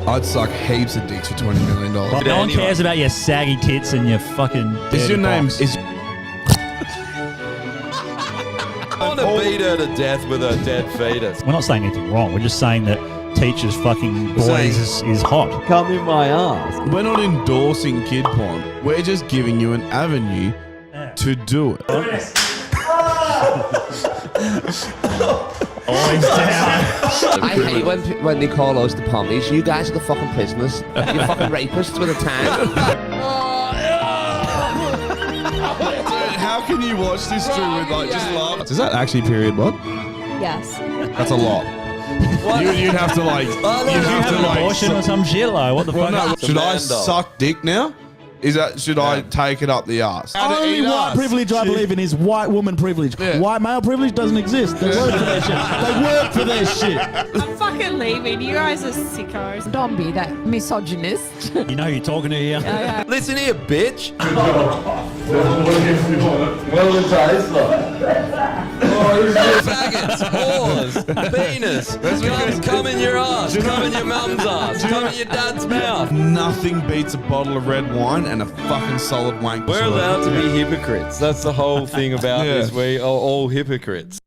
I'd suck heaps of dicks for $20 million. But no one cares about your saggy tits and your fucking. Is your name? Box. I want to beat her to death with her dead fetus. We're not saying anything wrong. We're just saying that teachers fucking boys is hot. Come in my ass. We're not endorsing kid porn. We're just giving you an avenue to do it. Always down. I hate when they call us the pommies. You guys are the fucking prisoners. You're fucking rapists with a tang. How can you watch this through with like just laugh? Is that actually period blood? Yes. That's a lot. You'd have to like. You'd have to An like. abortion or some shit, like what the fuck? No, should I Amanda. suck dick now? Is that should I take it up the arse? Only white privilege I believe in is white woman privilege. Yeah. White male privilege doesn't exist. They work for their shit. They work for their shit. I'm fucking leaving. You guys are sickos. Don't be that misogynist. You know who you're talking to here. Listen here, bitch. Faggots, whores, penis. Come in your ass. Come in your mum's ass. Come in your dad's mouth. Nothing beats a bottle of red wine and a fucking solid wank. We're allowed to be hypocrites. That's the whole thing about Yeah. this. We are all hypocrites.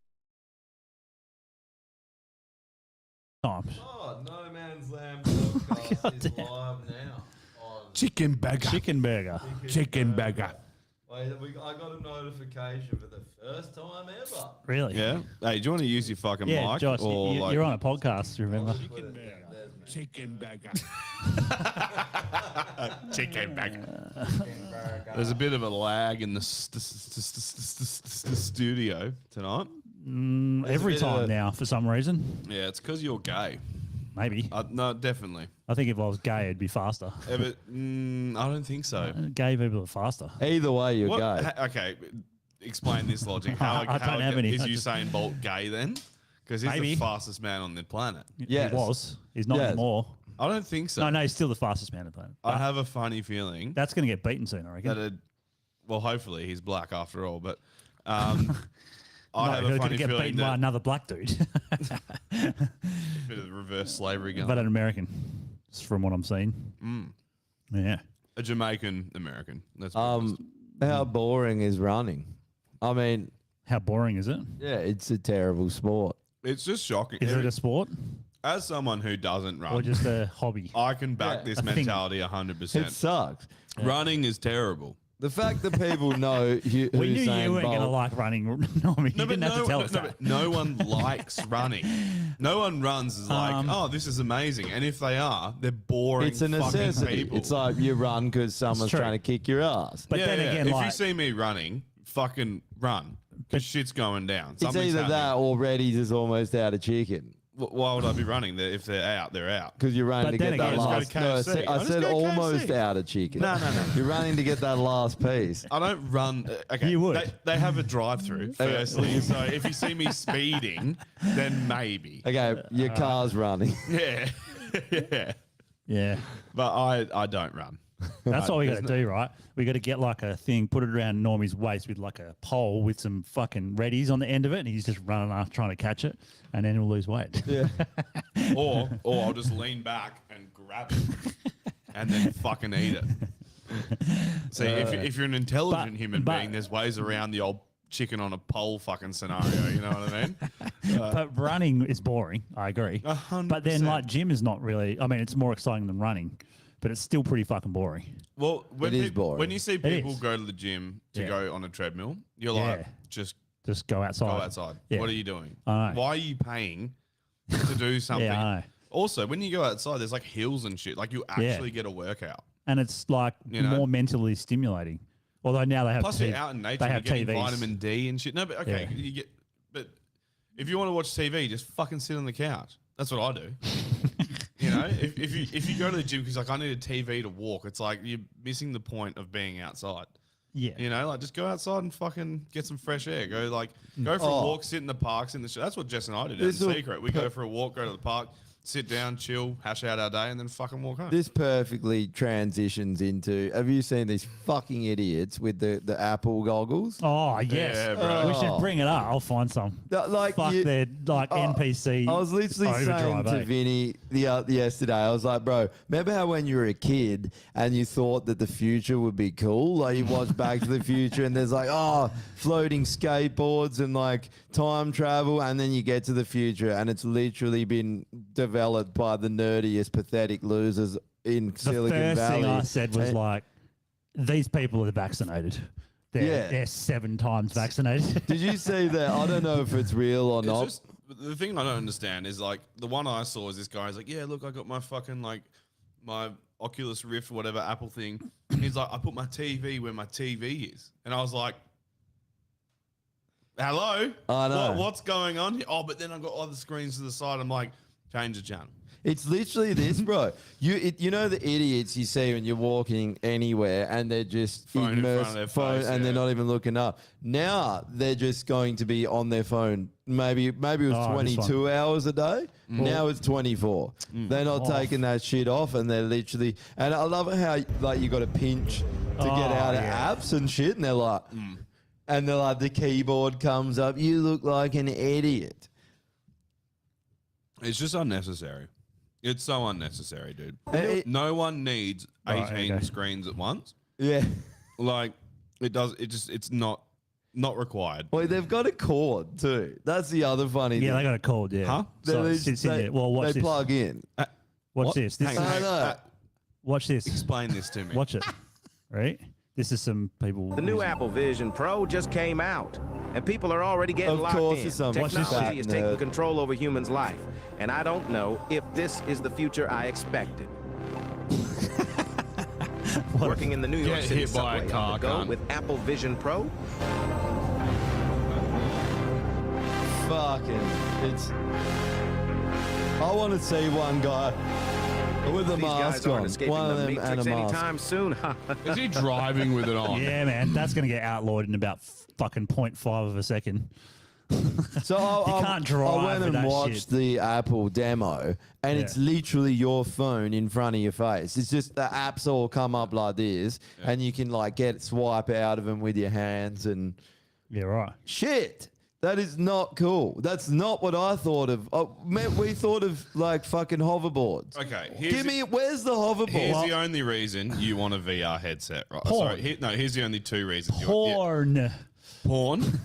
Times. Oh, No Man's Land podcast is live now. Chicken burger. Chicken burger. Chicken burger. I got a notification for the first time ever. Really? Yeah. Hey, do you want to use your fucking Yeah, mic? Josh, or like, you're on a podcast, remember? Chicken burger. chicken burger. There's a bit of a lag in the studio tonight. Every bit of time a- now, for some reason. Yeah, it's because you're gay. Maybe. No, definitely. I think if I was gay, it'd be faster. I don't think so. Gay people are faster. Either way, you're What- gay. Okay, explain this logic. How, I don't have any. Is I just- Usain Bolt gay then? Because he's Maybe. the fastest man on the planet. Yes. He was. He's not Yes. anymore. I don't think so. No, he's still the fastest man on the planet. I have a funny feeling That's going to get beaten soon, I reckon. that well, hopefully he's black after all, but I No, have he's a going to funny get feeling beaten by that another black dude. a bit of reverse slavery going But on. an American, from what I'm seeing. Yeah. A Jamaican American. Let's be honest. How boring is running? I mean, How boring is it? yeah, it's a terrible sport. It's just shocking. Is it a sport As someone who doesn't run, or just a hobby? I can back this A thing. mentality 100%. It sucks. Running is terrible. The fact that people know We knew you Usain weren't going to Bolt- like running. No, you didn't have to tell us that. but no one likes running. No one runs is like, oh, this is amazing. And if they are, they're boring. It's a fucking necessity. people. It's like you run because someone's true. trying to kick your ass. But yeah, then yeah. again, if like, you see me running, fucking run. Because shit's going down. It's Something's either that happening. or Reddy's is almost out of chicken. Why would I be running? If they're out, they're out. Because you're running But to then get that again, I last. just go No, to I KFC. said, I I just said go to almost KFC. out of chicken. No. You're running to get that last piece. I don't run. Okay, You would. They have a drive-through. Firstly, so if you see me speeding, then maybe. Okay, your car's running. Yeah, yeah. yeah. But I don't run. That's what we got to do, right? We got to get like a thing, put it around Normie's waist with like a pole with some fucking Reddies on the end of it, and he's just running after trying to catch it, and then he'll lose weight. Yeah. Or I'll just lean back and grab it, and then fucking eat it. See, if you're an intelligent But- human but- being, there's ways around the old chicken on a pole fucking scenario. You know what I mean? But running is boring. I agree. 100%. But then like gym is not really. I mean, it's more exciting than running, but it's still pretty fucking boring. Well, when, It is boring. when you see people is. go to the gym to Yeah. go on a treadmill, you're Yeah. like, just Just go outside. go outside. Yeah. What are you doing? I know. Why are you paying to do something? Yeah, I know. Also, when you go outside, there's like hills and shit. Like you actually get a workout. And it's like You know? more mentally stimulating. Although now they have Plus, you're out in nature. they You're have getting TVs. vitamin D and shit. No, but okay, Yeah. you get. But if you want to watch TV, just fucking sit on the couch. That's what I do. You know, if you go to the gym because like I need a TV to walk, it's like you're missing the point of being outside. Yeah. You know, like just go outside and fucking get some fresh air. Go for a walk, sit in the park, sit in the. That's what Jess and I did. Out in This'll- secret, we go for a walk, go to the park, sit down, chill, hash out our day, and then fucking walk home. This perfectly transitions into. Have you seen these fucking idiots with the Apple goggles? Oh yes, Yeah, bro. we should bring it up. I'll find some. Like Fuck, they're like NPC. I was literally saying overdrive, to eh? Vinny yesterday, I was like, bro, remember how when you were a kid and you thought that the future would be cool? Like you watch Back to the Future and there's like, floating skateboards and like time travel, and then you get to the future and it's literally been developed by the nerdiest, pathetic losers in The Silicon first Valley. thing I said was And- like, these people are vaccinated. They're 7 times vaccinated. Did you see that? I don't know if it's real or It's not. just, the thing I don't understand is like the one I saw is this guy's like, yeah, look, I got my fucking like my Oculus Rift or whatever Apple thing. And he's like, I put my TV where my TV is, and I was like, hello, I know. what's going on here? Oh, but then I've got other screens to the side. I'm like, change the channel. It's literally this, bro. You know the idiots you see when you're walking anywhere and they're just Phone in front of immersed their phone face, and they're yeah. not even looking up. Now they're just going to be on their phone. Maybe it was Oh, this 22 hours a day. Now it's 24. They're not taking that shit off, and they're literally. And I love it how like you got to pinch to get out of apps and shit, and they're like, and they're like the keyboard comes up. You look like an idiot. It's just unnecessary. It's so unnecessary, dude. It- No one needs 18 Right, okay. screens at once. Yeah. Like it's not required. Well, they've got a cord too. That's the other funny thing. Yeah, they got a cord. Yeah. Huh? So They- it sits in they- there. Well, watch they this. plug in. Watch What? this. Hang on, I hang on. know. Watch this. Explain this to me. Watch it. Right? This is some people. The new using- Apple Vision Pro just came out, and people are already getting Of locked course in. it's some fat Technology is taking nerd. control over humans' life, and I don't know if this is the future I expected. Working in the New York Get City hit by a subway car, on the go cunt. with Apple Vision Pro. Fucking, it's. I want to see one guy with a These guys mask aren't on. escaping One of the them and a Matrix mask. anytime soon. Is he driving with it on? Yeah, man. That's going to get outlawed in about fucking 0.5 of a second. So You can't drive I went with and that watched shit. the Apple demo, and it's Yeah. literally your phone in front of your face. It's just the apps all come up like this, and you can like swipe out of them with your hands and Yeah, right. shit. That is not cool. That's not what I thought of. Oh, man, we thought of like fucking hoverboards. Okay, Where's the hoverboard? Here's the only reason you want a VR headset, right? Porn. Sorry, here's the only two reasons. You want, Porn. porn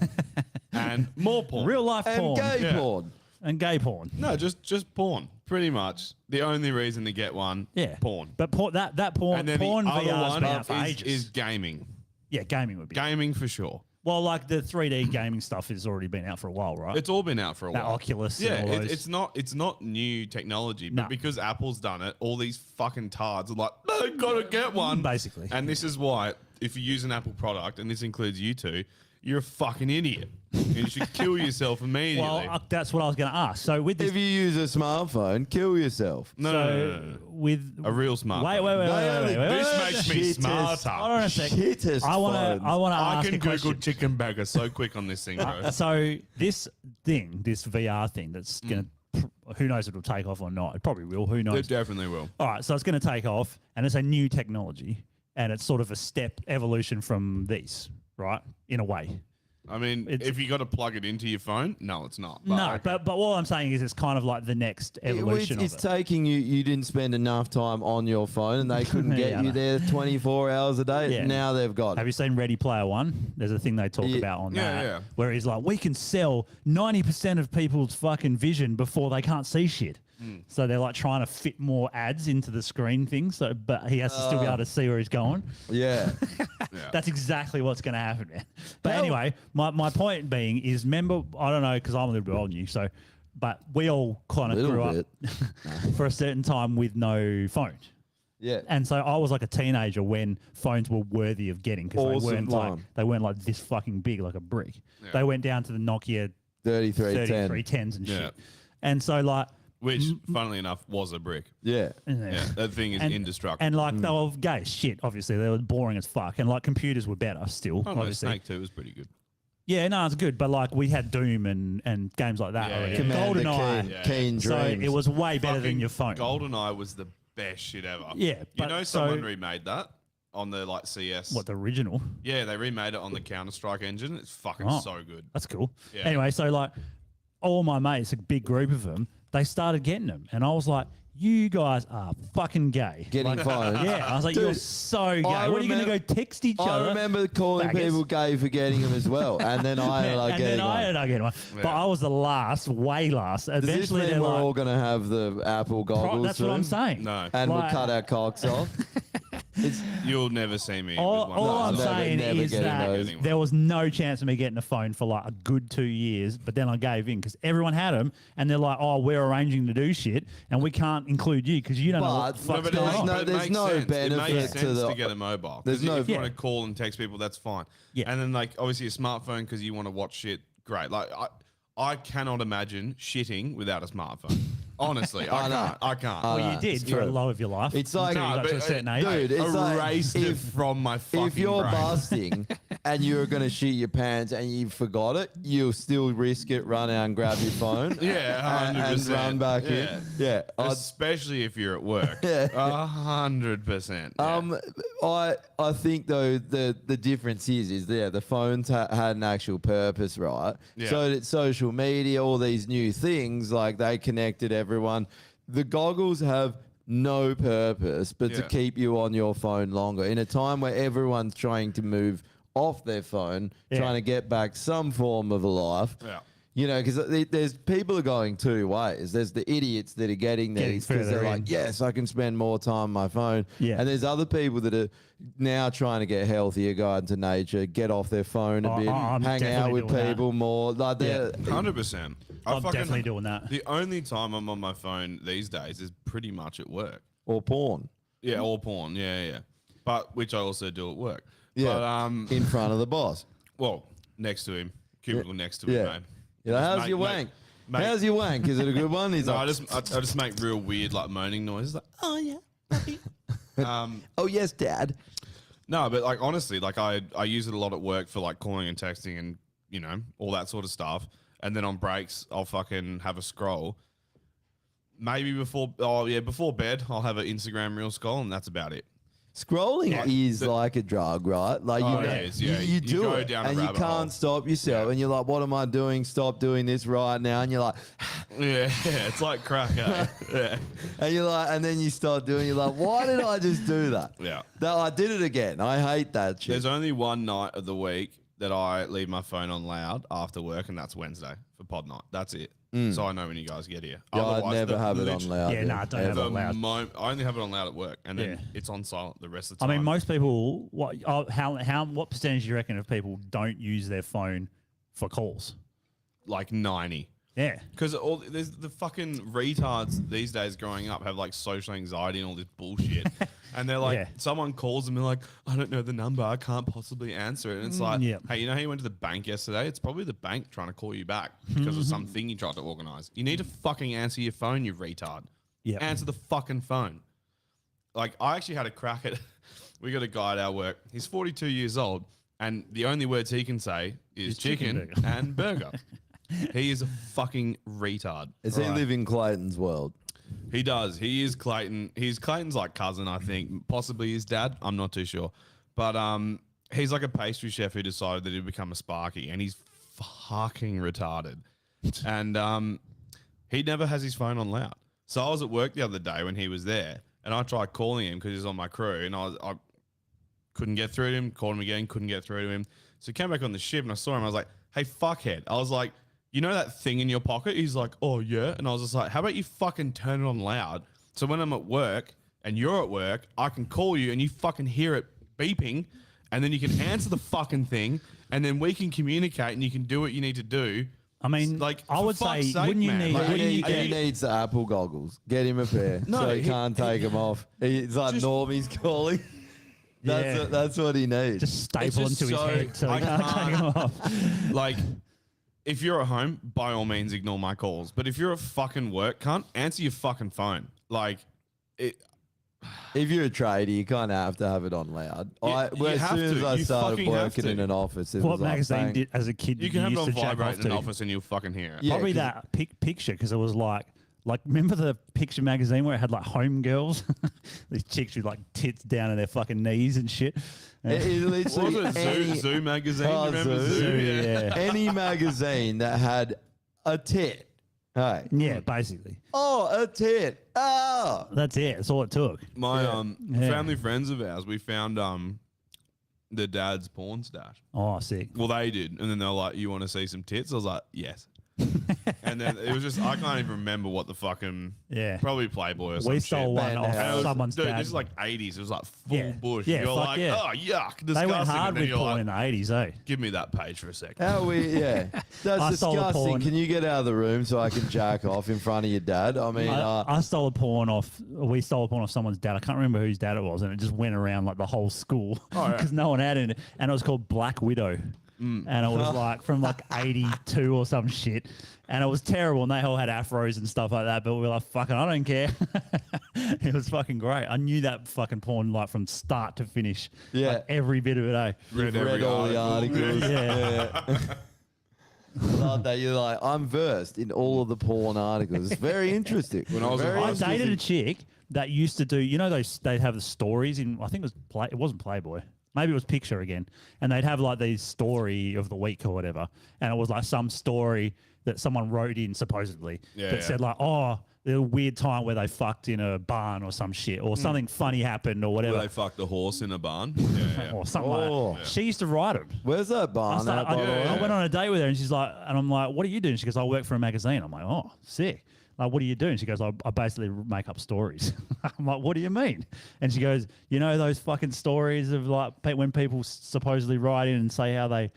and more porn. Real life and porn. gay Yeah. porn. And gay porn. No, just porn. Pretty much the only reason to get one. Yeah. porn. But that porn, And then porn the other VR's one been out for is ages. gaming. Yeah, gaming would be. Gaming for sure. Well, like the 3D gaming stuff has already been out for a while, right? It's all been out for a That while. Oculus Yeah, and all those. it's not new technology, but No. because Apple's done it, all these fucking tards are like, no, gotta get one. Basically. And this is why, if you use an Apple product, and this includes you two, you're a fucking idiot. And you should kill yourself immediately. Well, that's what I was going to ask. So with this, If you use a smartphone, kill yourself. no, so no, no, no. with A real smartphone. Wait. This makes me Shittest. smarter. Hold on a sec. Shittest I want phones. to. I want to I ask can a Google question. chicken burger so quick on this thing, bro. So this thing, this VR thing, that's going to. Who knows if it'll take off or not? It probably will. Who It knows? definitely will. All right, so it's going to take off, and it's a new technology, and it's sort of a step evolution from these, right? In a way. I mean, It's- if you got to plug it into your phone, no, it's not. No, okay. but all I'm saying is it's kind of like the next evolution It's of it. taking you. You didn't spend enough time on your phone, and they couldn't Yeah, get I you know. there 24 hours a day. Yeah. Now they've got Have it. you seen Ready Player One? There's a thing they talk Yeah. about on Yeah, that, yeah. where he's like, we can sell 90% of people's fucking vision before they can't see shit. So they're like trying to fit more ads into the screen thing. So, but he has to still be able to see where he's going. Yeah. Yeah. That's exactly what's going to happen, man. But Hell- anyway, my point being is, remember, I don't know, because I'm a little bit older than you, so, but we all kind of Little grew bit. up for a certain time with no phone. Yeah. And so I was like a teenager when phones were worthy of getting because Awesome time. they weren't like this fucking big, like a brick. They went down to the Nokia 3310. 3310s and shit. Yeah. And so like, Which, funnily enough, was a brick. Yeah. Yeah, that thing is indestructible. And like they were gay as shit, obviously. They were boring as fuck. And like computers were better still, I don't know, obviously. Snake 2 was pretty good. Yeah, no, it's good. But like we had Doom and games like that Yeah, already. yeah. Commander GoldenEye. Keen So Dreams. it was way better than Fucking your phone. GoldenEye was the best shit ever. Yeah, You but know, so- someone remade that on the like CS. What, the original? Yeah, they remade it on the Counter Strike engine. It's fucking Oh. so good. That's cool. Yeah. Anyway, so like all my mates, a big group of them, they started getting them. And I was like, you guys are fucking gay. Getting Like, phones. Yeah, I was like, Dude, you're so gay. I What are you going to go remember- text each other? I remember calling Faggots. people gay for getting them as well, and then I ended up and getting then I one. ended up getting one. But Yeah. I was the last, way last. Does this Eventually, mean they're we're like, all going to have the Apple goggles that's what I'm soon? saying. No, And we'll Like- cut our cocks off? It's, you'll never see me. All, with one all of I'm those. never- saying never is getting that those. there was no chance of me getting a phone for like a good 2 years, but then I gave in because everyone had them, and they're like, "Oh, we're arranging to do shit, and we can't include you because you don't know what the But- fuck's but going on." but it there's makes no sense. It benefit makes to sense the- to get a mobile. there's 'Cause no- if you Yeah. want to call and text people, that's fine. Yeah. And then like obviously a smartphone because you want to watch shit. Great. Like I cannot imagine shitting without a smartphone. Honestly, I I know. can't. I can't. I Well, know, you did it's for a true. low of your life. It's like- until you No, got to a but, certain age. dude, it's like erased it if- from my fucking if you're brain. busting and you're going to shit your pants and you forgot it, you'll still risk it, run out and grab your phone. Yeah, and 100%. run back Yeah. in. Yeah. Especially if you're at work. Yeah. 100%. yeah. I think though the difference is the phones had an actual purpose, right? Yeah. So that social media, all these new things, like they connected everyone. The goggles have no purpose but to Yeah. keep you on your phone longer in a time where everyone's trying to move off their phone, Yeah. trying to get back some form of a life. Yeah. You know, because there's people are going two ways. There's the idiots that are getting Getting these because further they're in. like, yes, I can spend more time on my phone. Yeah. And there's other people that are now trying to get healthier, go out into nature, get off their phone a Oh, bit, I'm hang out definitely with doing that. people more. Like they're 100%. I'm definitely doing that. The only time I'm on my phone these days is pretty much at work. or porn. Yeah, or porn. Yeah. But which I also do at work. Yeah. But In front of the boss. well, next to him, cubicle next to him, Yeah. mate. You know, Just how's make- your make- wank? make- How's your wank? Is it a good one? He's No, like, I just make real weird like moaning noises. Like, oh yeah. oh yes, Dad. No, but like honestly, like I use it a lot at work for like calling and texting and you know all that sort of stuff. And then on breaks, I'll fucking have a scroll. Maybe before bed, I'll have an Instagram reel scroll, and that's about it. Scrolling Yeah. is like a drug, right? Like Oh, you, it is, yeah. you You do go it, down a and you rabbit can't hole. stop yourself. Yeah. And you're like, "What am I doing? Stop doing this right now!" And you're like, Yeah, it's like crack. Eh? Yeah, and you're like, and then you start doing. You're like, "Why did I just do that?" yeah. No, I did it again. I hate that shit. There's only one night of the week that I leave my phone on loud after work, and that's Wednesday for pod night. That's it. So I know when you guys get here. Yeah, I'd Otherwise, never the- have it on literally loud. Yeah, nah, don't have it the on loud. I only have it on loud at work, and then Yeah. it's on silent the rest of the I time. mean, most people, what percentage do you reckon of people don't use their phone for calls? like 90. Yeah. Because all there's the fucking retards these days growing up have like social anxiety and all this bullshit, and they're like, Yeah. someone calls them and they're like, I don't know the number, I can't possibly answer it. And it's like, yeah. hey, you know how you went to the bank yesterday? It's probably the bank trying to call you back because of something you tried to organize. You need to fucking answer your phone, you retard. Yep. Answer the fucking phone. Like I actually had a crack at. We got a guy at our work. He's 42 years old, and the only words he can say is chicken chicken burger. and burger. He is a fucking retard. Does he live in Clayton's world? He does. He is Clayton. He's Clayton's like cousin, I think. Possibly his dad. I'm not too sure. But he's like a pastry chef who decided that he'd become a Sparky, and he's fucking retarded. And he never has his phone on loud. So I was at work the other day when he was there, and I tried calling him because he's on my crew, and I couldn't get through to him. Called him again, couldn't get through to him. So he came back on the shift, and I saw him. I was like, "Hey, fuckhead!" I was like, "You know that thing in your pocket?" He's like, "Oh yeah," and I was just like, "How about you fucking turn it on loud so when I'm at work and you're at work, I can call you and you fucking hear it beeping, and then you can answer the fucking thing, and then we can communicate and you can do what you need to do." I mean, Like, I for would fuck's say, sake, wouldn't you man. need? Like, wouldn't you He get, needs the Apple goggles. Get him a pair No, so he he- can't take them off. He's like Normie's calling. Yeah. That's what he needs. just staple them just to his so- head so I he can't take can't- them off. Like, if you're at home, by all means, ignore my calls. But if you're at fucking work, can't answer your fucking phone. Like, it. If you're a trader, you kind of have to have it on loud. You As have soon as to. I You started fucking have working to. in an office, it What was like, magazine bang. did as a kid? You can have it used on to jack vibrate off in an to? office and you'll fucking hear it. Yeah, Probably 'cause- that picture because it was like remember the picture magazine where it had like home girls, these chicks with like tits down to their fucking knees and shit. It What literally was it? any, Zoo magazine? Oh, Remember Zoo, Zoo? yeah. any magazine that had a tit. Hey. Yeah, basically. Oh, a tit. Oh. That's it. That's all it took. My Yeah. family friends of ours, we found the dad's porn stash. Oh, sick. Well, they did, and then they're like, "You want to see some tits?" I was like, "Yes." And then it was just I can't even remember what the fucking probably Playboy or something. We stole one off someone's dude, dad. this is like 80s. It was like full Yeah. bush. Yeah, You're fuck like, yeah. oh yuck, disgusting. They went hard and then with you're porn like, in the 80s, eh? give me that page for a second. How we, yeah. That's I stole the disgusting. porn. Can you get out of the room so I can jack off in front of your dad? I mean, I stole a porn off. We stole a porn off someone's dad. I can't remember whose dad it was, and it just went around like the whole school because no one had it. And it was called Black Widow, and it was like from like '82 or some shit. And it was terrible, and they all had afros and stuff like that. But we were like, "Fucking, I don't care." It was fucking great. I knew that fucking porn like from start to finish. Yeah. like, every bit of it. Eh? you've every read all the articles. Yeah. Love that. You're like, I'm versed in all of the porn articles. It's very interesting. When I was in Very high I school- dated a chick that used to do, you know, those they'd have the stories in. I think it was it wasn't Playboy. Maybe it was Picture again, and they'd have like the story of the week or whatever, and it was like some story that someone wrote in supposedly that said like, oh, the weird time where they fucked in a barn or some shit, or something funny happened or whatever, Where they fucked a horse in a barn. Yeah. or something Oh. like that. She used to write them. Where's that barn at, by the way? I went on a date with her, and she's like, and I'm like, what are you doing? She goes, I work for a magazine. I'm like, oh, sick. Like, what are you doing? She goes, I basically make up stories. I'm like, what do you mean? And she goes, you know those fucking stories of like when people supposedly write in and say how they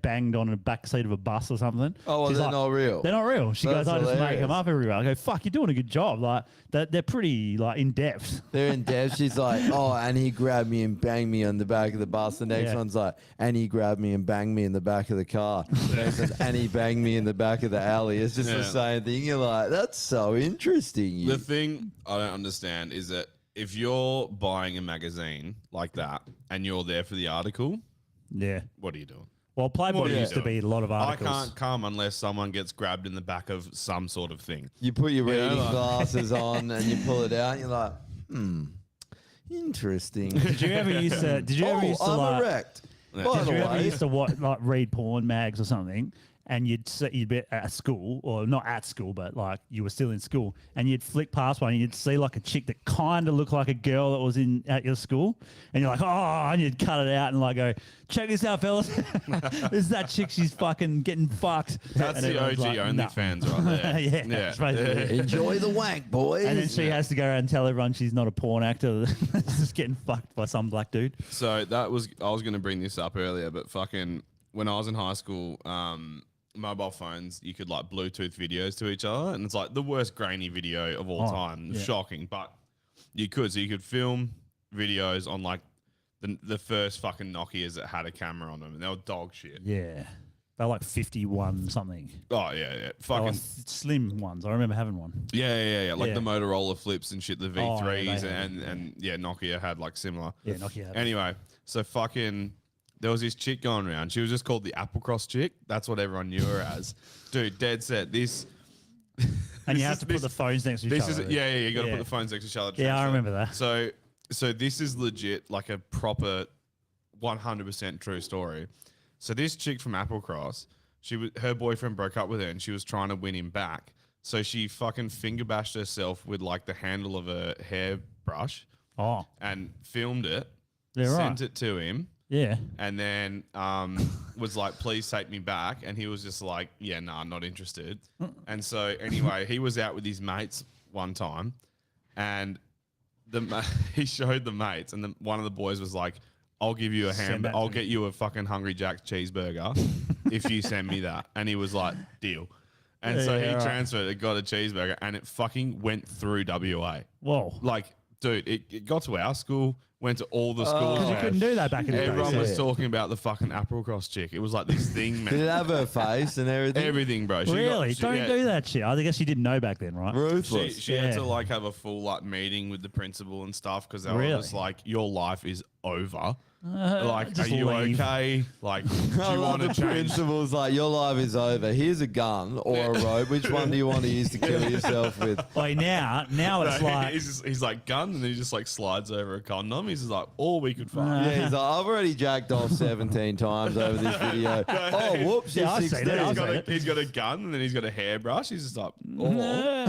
banged on the back seat of a bus or something. Oh, well, She's they're like, not real. They're not real. She That's goes, I just make hilarious. them up everywhere. I go, fuck, you're doing a good job. Like, they're pretty like in depth. They're in depth. She's like, oh, and he grabbed me and banged me on the back of the bus. The next Yeah. one's like, and he grabbed me and banged me in the back of the car. Next one's, and he banged me in the back of the alley. It's just the Yeah. same thing. You're like, that's so interesting. You. The thing I don't understand is that if you're buying a magazine like that and you're there for the article, Yeah. what are you doing? Well, Playboy What are you used to doing? be a lot of articles. I can't come unless someone gets grabbed in the back of some sort of thing. You put your Yeah, reading like- glasses on and you pull it out and you're like, interesting. Did you ever used to? Did you ever used to I'm like? erect. Yeah. By Did the you ever way, used to like read porn mags or something, and you'd be at school, or not at school, but like you were still in school, and you'd flick past one, and you'd see like a chick that kind of looked like a girl that was in at your school, and you're like, oh, and you'd cut it out and like go, check this out, fellas, this is that chick, she's fucking getting fucked. That's And the everyone's OG like, nah. OnlyFans right there. Yeah, yeah. that's basically it. enjoy the wank, boys. And then she has to go around and tell everyone she's not a porn actor, that's just getting fucked by some black dude. So I was going to bring this up earlier, but fucking when I was in high school, mobile phones, you could like Bluetooth videos to each other, and it's like the worst grainy video of all time. yeah. Shocking, but you could. So you could film videos on like the first fucking Nokias that had a camera on them, and they were dog shit. Yeah. They're like 51 something. Oh yeah, yeah, They were fucking slim ones. I remember having one. yeah. Like Yeah. the Motorola flips and shit, the Oh, yeah, V3s, they had and yeah, Nokia had like similar. Yeah, Nokia had it. Anyway, so fucking, there was this chick going around. She was just called the Applecross chick. That's what everyone knew her as. Dude, dead set. This. And you this have is- to put this- the phones next to each This other. is yeah. You got to Yeah. put the phones next to each other. to Yeah, I transfer. remember that. So this is legit, like a proper, 100% true story. So this chick from Applecross, her boyfriend broke up with her, and she was trying to win him back. So she fucking finger bashed herself with like the handle of a hairbrush Oh, and filmed it, yeah, sent right. it to him, Yeah. and then was like, please take me back. And he was just like, yeah, nah, not interested. And so anyway, he was out with his mates one time, and he showed the mates, and one of the boys was like, I'll give you a that I'll to get you a fucking Hungry Jack's cheeseburger if you send me that. And he was like, deal. And so Yeah, he right. transferred it, got a cheeseburger, and it fucking went through WA. Whoa. Like, dude, it got to our school. went to all the schools. Because you couldn't do that back in the day. Everyone so- was talking about the fucking Applecross chick. It was like this thing, man. Did it have her face and everything? Everything, bro. Really? Don't do that shit. I guess you didn't know back then, right? Ruthless. She had Yeah. to like have a full like meeting with the principal and stuff because they Really? were just like, your life is over. Like, are just you leave. okay? Like, do I you love want to the change? principal's like, your life is over. Here's a gun or a rope. Which one do you want to use to kill yourself with? Like now it's No, like he's like gun, and then he just like slides over a condom. He's just like, all we could find. Yeah, he's like, I've already jacked off 17 times over this video. Oh, whoops, Yeah, you're I've seen 16. it, I've seen it. He's got a gun, and then he's got a hairbrush. He's just like,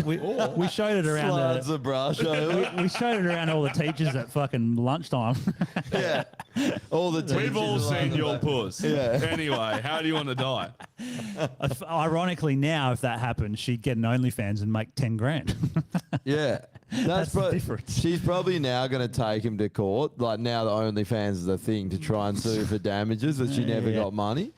we showed it around Slides the, the brush over. we showed it around all the teachers at fucking lunchtime. Yeah. All the we've all teachers are seen like, your puss. Yeah. Anyway, how do you want to die? Ironically, now if that happened, she'd get an OnlyFans and make 10 grand. Yeah. That's the pro- difference. She's probably now going to take him to court. Like now the OnlyFans is the thing to try and sue for damages that she never Yeah. got money.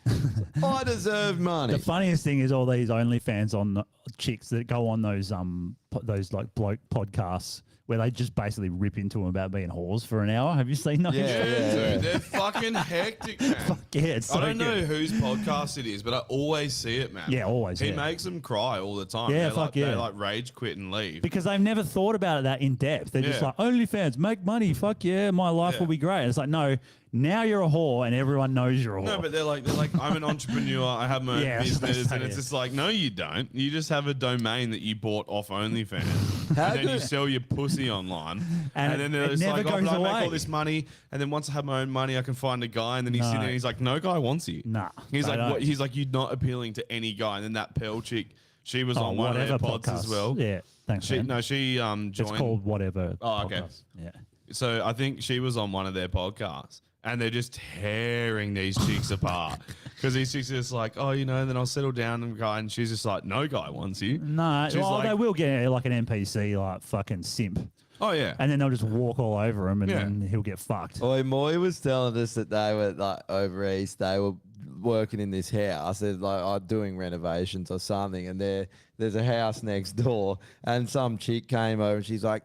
I deserve money. The funniest thing is all these OnlyFans on the chicks that go on those like bloke podcasts where they just basically rip into them about being whores for an hour. Have you seen those? Yeah, Yeah, yeah, dude, yeah. they're fucking hectic, man. Yeah, it's so I don't know good. whose podcast it is, but I always see it, man. Yeah, always, He yeah. makes them cry all the time. Yeah, They're fuck like, yeah. They like rage quit and leave. Because they've never thought about it that in depth. They're just Yeah. like, OnlyFans, make money. Fuck yeah, my life Yeah. will be great. And it's like, no, now you're a whore and everyone knows you're a whore. No, but they're like, I'm an entrepreneur. I have my own Yeah, that's what business, they and say, it's yeah. just like, no, you don't. You just have a domain that you bought off OnlyFans, How and then you good- sell your pussy online, And and then it they're just never like, oh, goes but I make away. all this money, and then once I have my own money, I can find a guy, and then he's No. sitting there, and he's like, no guy wants you. Nah, He's they like, don't. what? He's like, you're not appealing to any guy, and then that Pearl chick, she was on one of their pods as well. Yeah, thanks, She, man. no, she joined. It's called whatever. Oh, okay. podcast. Yeah. So I think she was on one of their podcasts, and they're just tearing these chicks apart because these chicks are just like, oh, you know, and then I'll settle down and guy, and she's just like, no guy wants you. No, She's well, like- they will get like an NPC, like fucking simp. Oh yeah, And then they'll just walk all over him and Yeah. then he'll get fucked. Oi, Moy was telling us that they were like over east. They were working in this house. They're like doing renovations or something, and there's a house next door. And some chick came over, and she's like,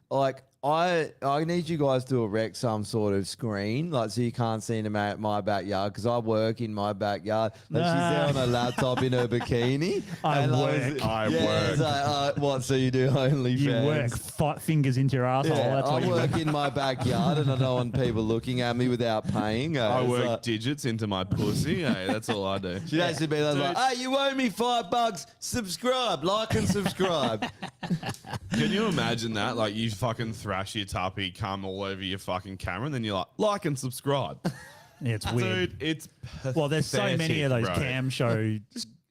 like I need you guys to erect some sort of screen, like so you can't see into my backyard because I work in my backyard. And she's there on her laptop in her bikini. I and work. I yeah, work. It's like, what? So you do OnlyFans? You work fingers into your asshole. Yeah, That's what I you work in my backyard and I don't want people looking at me without paying. I It's work like- digits into my pussy. Hey, that's all I do. She'd actually be like, Dude. hey, you owe me $5. Subscribe, like and subscribe. Can you imagine that? Like you fucking thrash your tuppy, come all over your fucking camera, and then you're like and subscribe. Yeah, it's weird. Dude, it's Well, there's so many of those pathetic, bro. cam show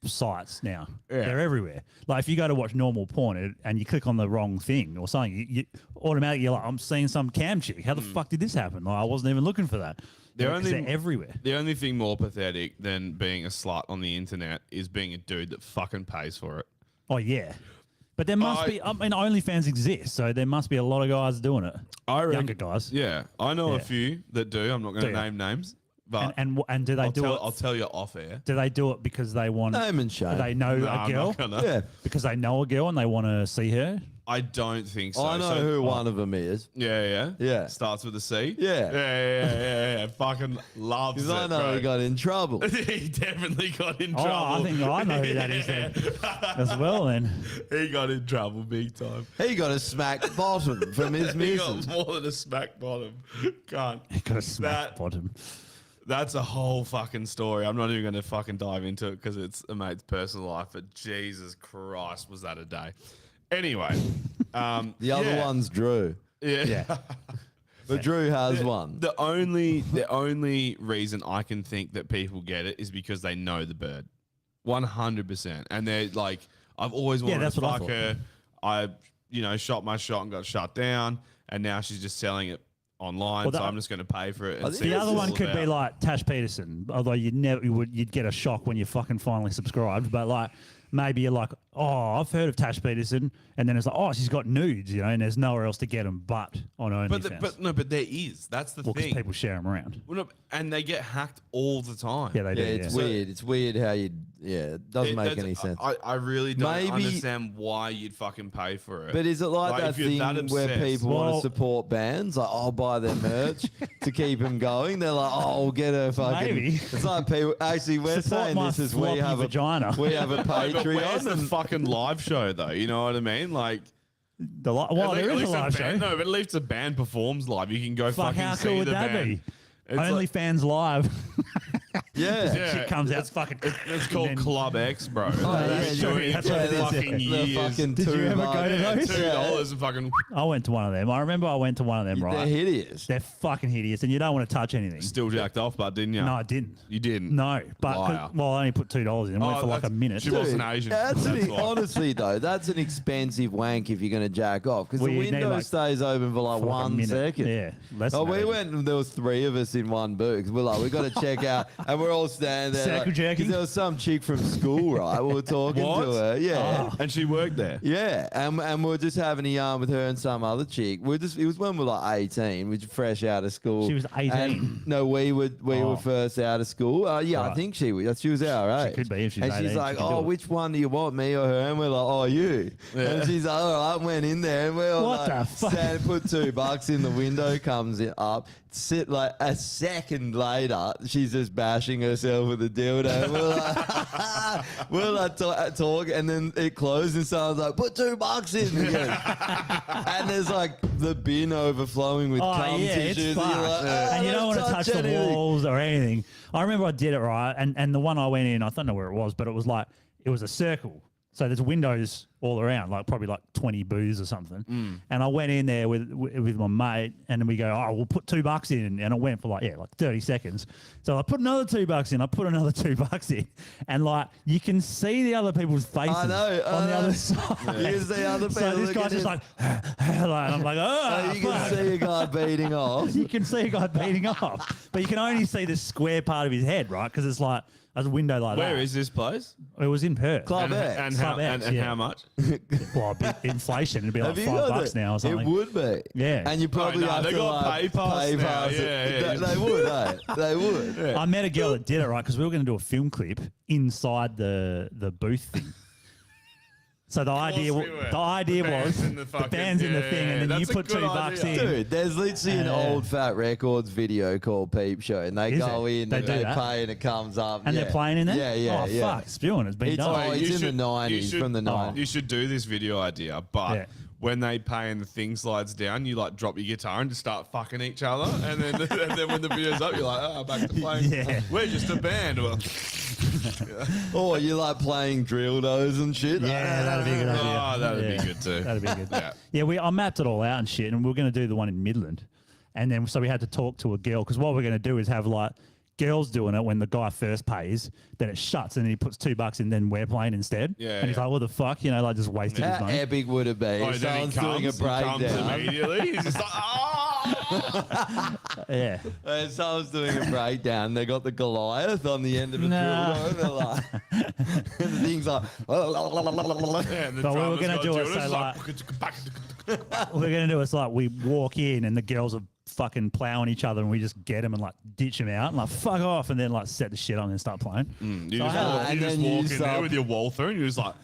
sites now. Yeah. They're everywhere. Like if you go to watch normal porn and you click on the wrong thing or something, you automatically you're like, I'm seeing some cam chick. How the fuck did this happen? Like, I wasn't even looking for that. They're 'Cause only- they're everywhere. The only thing more pathetic than being a slut on the internet is being a dude that fucking pays for it. Oh yeah. But there must be. I mean, OnlyFans exists, so there must be a lot of guys doing it. I reckon- Younger guys. Yeah, I know Yeah. a few that do. I'm not going Do to ya? name names, but And do they do it? I'll tell you off air. Do they do it because they want? Name and shame. They know No, a I'm girl not gonna. Yeah. because they know a girl and they want to see her. I don't think so. I know So- who one of them is. Yeah. Yeah. Starts with a C. Yeah. Yeah. Fucking loves Because it. I know bro. he got in trouble. He definitely got in Oh, trouble. I think I know who that is then as well. Then He got in trouble big time. He got a smack bottom from his He missus. got more than a smack bottom. Can't. got a smack That- bottom. That's a whole fucking story. I'm not even going to fucking dive into it because it's a mate's personal life. But Jesus Christ, was that a day? Anyway, The other one's Drew. yeah. But Drew has one. The only reason I can think that people get it is because they know the bird, 100%, and they're like, I've always wanted that's to what I fuck thought. her. I shot my shot and got shut down, and now she's just selling it online. Well, so that- I'm just going to pay for it. And think see The what other it's one all could be about. like Tash Peterson, although you'd get a shock when you fucking finally subscribed. But like maybe you're like, I've heard of Tash Peterson, and then it's like, oh, she's got nudes, you know, and there's nowhere else to get them but on OnlyFans. But there is. That's the Because thing. people share them around. Well, no, and they get hacked all the time. Yeah, they do. It's weird. It's weird how you. Yeah, it doesn't make any sense. I really don't Maybe- understand why you'd fucking pay for it. But is it like that if you're thing that where obsessed- people want Well- to support bands? Like, I'll buy their merch to keep them going. They're like, oh, I'll get a fucking. Maybe. It's like people. Actually, we're Support saying my this is floppy vagina. we have a No, but where's Patreon. the and- fucking live show though? You know what I mean? Like, Well, at there is a least live show. band, no, but at least a band performs live. You can go Fuck, fucking how see cool would the that band. be? It's like- OnlyFans live. yeah. Yeah. Shit comes out fucking. It's called and then- Club X, bro. Oh, yeah, that's yeah, true. yeah, That's what it is, fucking The years. fucking Did you $2 ever go to those? $2 and fucking I went to one of them. I remember I went to one of them, They're right? hideous. They're fucking hideous, and you don't want to touch anything. still jacked off, but didn't you? No, I didn't. You didn't. No, but Liar. well, I only put $2 in and went for like a that's- minute. She wasn't Asian. That's That's why. honestly though, that's an expensive wank if you're going to jack off because Well, the you need, window like, stays open for like For like a 1 minute. second. Yeah, less Oh, than we that. went and there was 3 of us in one booth. We're like, we got to check out, and we're all standing there. Circle like, 'cause jerking? there was some chick from school, right? We were talking What? to her. Yeah. And she worked there. Yeah, and we were just having a yarn with her and some other chick. It was when we were like 18, we were fresh out of school. She was 18? And, no, we were Oh. first out of school. Yeah, I Right. think she was. She was our age. could be if she's And 18, she's she like, could do oh, it." which one do you want, me or her? And we're like, oh, you. And she's like, all right, went in there and we're all What like, the fuck? put $2 in the window, comes up. Sit like a second later, she's just bashing herself with a dildo. And we're like talk, and then it closed, and someone's like, "Put $2 in again." And there's like the bin overflowing with Oh, cum yeah, it's tissues. fucked. And, you're like, "Oh, And you don't want to touch the anything." walls or anything. I remember I did it right, and the one I went in, I don't know where it was, but it was like, it was a circle. So there's windows all around, like probably like 20 booths or something. And I went in there with my mate, and then we go, oh, we'll put $2 in. And I went for like 30 seconds. So I put another $2 in. I put another $2 in. And like, you can see the other people's faces I know, on the other side. You can see other people So this guy's looking just in. like, and I'm like, oh, You can see a guy beating off. you can see a guy beating off, but you can only see the square part of his head, right? Because it's like a window like that. Where is this place? It was in Perth. Club X. And Club how X, and yeah. how much? Well, a bit inflation. It'd be like Have you got $5 now or something. It would be. Yeah. And you probably no, have they to got like, pay pass now. Yeah, yeah. They would, eh? They would. I met a girl that did it, right? Because we were going to do a film clip inside the booth thing. So the idea, we were. the idea The band's was in the the fucking- band's in the yeah, thing, yeah, and then you that's a put good $2 idea. in. Dude, there's literally an old Fat Records video called Peep Show, and they Is go it? in They and do they that? pay, and it comes up. And yeah. they're playing in there? Yeah, yeah, oh, yeah. fuck. Spewing. It's been It's done. all- You in the 90s, you should- from the 90s. You should do this video idea, but Yeah. when they pay and the thing slides down, you like drop your guitar and just start fucking each other, and then and then when the video's up, you're like, oh, back to playing. Yeah. We're just a band. Well, Or you like playing dildos and shit. Yeah, that'd be a good idea. Oh, that'd Yeah. be good too. That'd be good. Yeah. I mapped it all out and shit, and we are going to do the one in Midland. And then, so we had to talk to a girl, because what we're going to do is have like girls doing it when the guy first pays, then it shuts, and then he puts $2 in, then we're playing instead. Yeah, And he's yeah. like, what the fuck? You know, like just wasted his How money. epic would it be Oh, if then he someone's doing a comes breakdown? immediately. He's just like, oh. Yeah. And someone's doing a breakdown. They got the Goliath on the end of a Nah. dildo. And they're like, and the thing's like, Yeah, and the But we were drummer's gonna got do it Judas, so, What we're going to do is like, we walk in, and the girls are fucking plowing each other, and we just get them and like ditch them out and like fuck off, and then like set the shit on and start playing. You So I just, had- walk, and you just then you walk in there start- with your Walther and you're just like,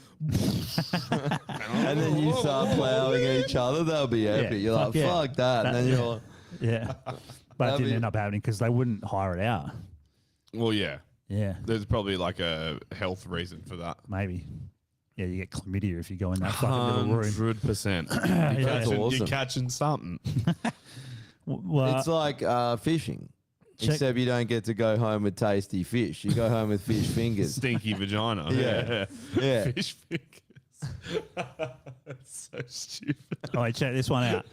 and then you start plowing each other. That'll be epic. You're like, fuck yeah. fuck that. And then That- you're, Yeah. But it That'd didn't be- end up happening because they wouldn't hire it out. well, yeah. Yeah, There's probably like a health reason for that. maybe. Yeah, you get chlamydia if you go in that fucking little room. 100%. That's awesome. You're catching something. Well, it's like fishing. Check- Except you don't get to go home with tasty fish. You go home with fish fingers. Stinky vagina. Yeah. Yeah. Fish fingers. That's so stupid. oh, wait, check this one out.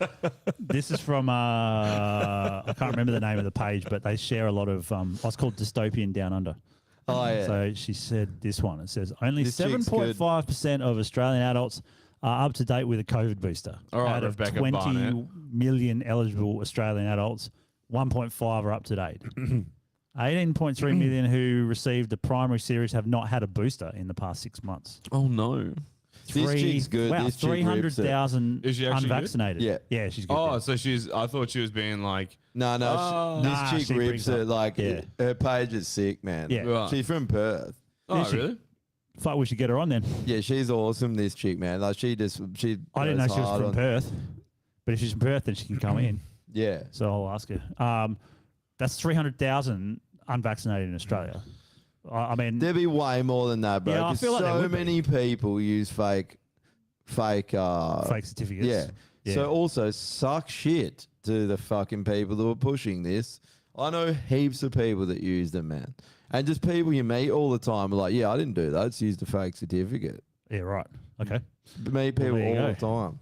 This is from I can't remember the name of the page, but they share a lot of it's called Dystopian Down Under. Oh, yeah. So she said this one. It says only This chick's good. 7.5% of Australian adults are up to date with a COVID booster. All right, out of Rebecca 20 Barnett. million eligible Australian adults, 1.5 are up to date. 18.3 million who received the primary series have not had a booster in the past 6 months. Oh, no. This chick's good. Wow, This chick rips it. 300,000 Is she actually good? unvaccinated. Yeah. Yeah, she's good. Oh, yeah. so I thought she was being like, No, Oh. this Nah, chick she rips brings it. up- Like yeah. her page is sick, man. Yeah. Right. She's from Perth. oh, she- really? Fuck, we should get her on then. Yeah, she's awesome. This chick, man. Like she I didn't know goes she was hard from on- Perth, but if she's from Perth, then she can come in. Yeah. So I'll ask her. That's 300,000 unvaccinated in Australia. I mean, There'd be way more than that, bro. Yeah, I 'cause feel like there so would be. many people use fake fake certificates. Yeah. So also suck shit to the fucking people that were pushing this. I know heaps of people that use them, man. And just people you meet all the time are like, yeah, I didn't do that. It's used a fake certificate. Yeah, right. Okay. Meet people there you all go. the time.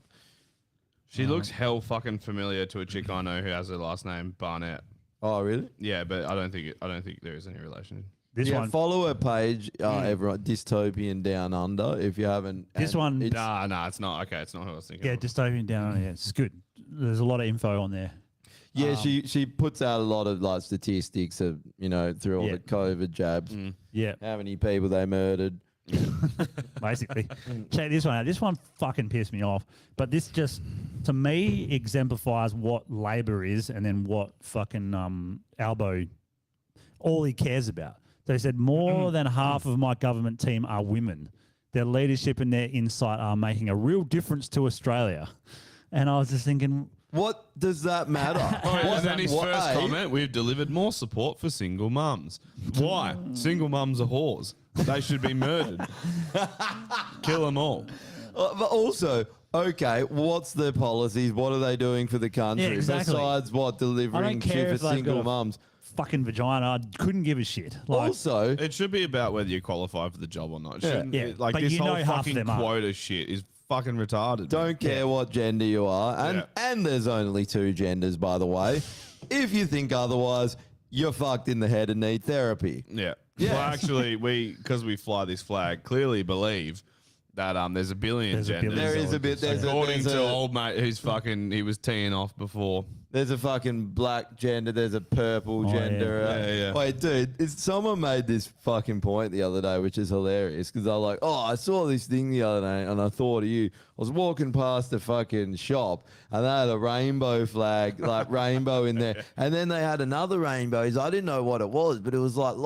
She looks hell fucking familiar to a chick I know who has her last name Barnett. Oh, really? Yeah, but I don't think there is any relation. This Yeah, one. follow her page, everyone. Dystopian Down Under, if you haven't. This and one- it's- Nah, it's not. Okay, it's not who I was thinking. Yeah, of. dystopian down on it. It's good. There's a lot of info on there. Yeah, she puts out a lot of like statistics of through all Yeah. the COVID jabs, Yeah, how many people they murdered. basically. Check this one out. This one fucking pissed me off. But this just, to me, exemplifies what Labor is and then what fucking Albo, all he cares about. They said more than half of my government team are women. Their leadership and their insight are making a real difference to Australia. And I was just thinking, What does that matter? Oh, and then his What- first eh? comment: "We've delivered more support for single mums. Why? Single mums are whores. They should be murdered. Kill them all." But also, okay, what's their policies? What are they doing for the country? Yeah, exactly. Besides what, delivering care shit if for they've single got a mums? fucking vagina. I couldn't give a shit. Like, Also, It should be about whether you qualify for the job or not. It Yeah. shouldn't- Yeah, like but this you know whole half of fucking them are. quota shit is fucking retarded. don't care what gender you are. And there's only two genders, by the way. If you think otherwise, you're fucked in the head and need therapy. Yeah. Yeah. Well, actually, because we fly this flag, clearly believe that there's a billion There's a genders. billion. There is a bit. According there's to a, old mate who's fucking, he was teeing off before. There's a fucking black gender. There's a purple Oh, gender. yeah. Yeah, yeah. Wait, dude, someone made this fucking point the other day, which is hilarious because they're like, "Oh, I saw this thing the other day, and I thought of you. I was walking past the fucking shop, and they had a rainbow flag, like rainbow in there, and then they had another rainbow. I didn't know what it was, but it was like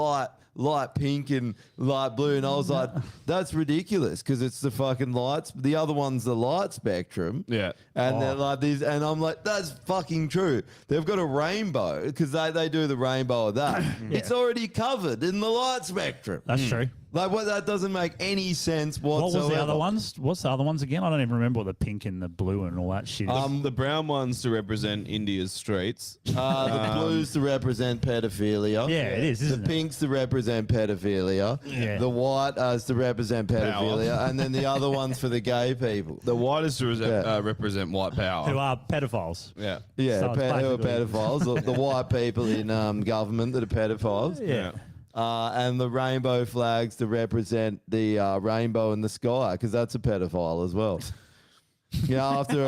light pink and light blue, and I was like, that's ridiculous because it's the fucking lights. The other one's the light spectrum. Yeah. And they're like these, and I'm like, that's fucking true. They've got a rainbow because they do the rainbow of that. It's already covered in the light spectrum. that's true. Like, what? That doesn't make any sense What whatsoever. was the other ones? What's the other ones again? I don't even remember what the pink and the blue and all that shit is. The brown ones to represent India's streets. The blues to represent pedophilia. Yeah, it is, The isn't it? pinks to represent pedophilia. Yeah. The white is to represent pedophilia, and then the other ones for the gay people. The white is to Yeah. represent white power. who are pedophiles. Yeah. Yeah, So it's who are basically- pedophiles. the white people in government that are pedophiles. Yeah. And the rainbow flags to represent the rainbow in the sky, because that's a pedophile as well. Yeah, after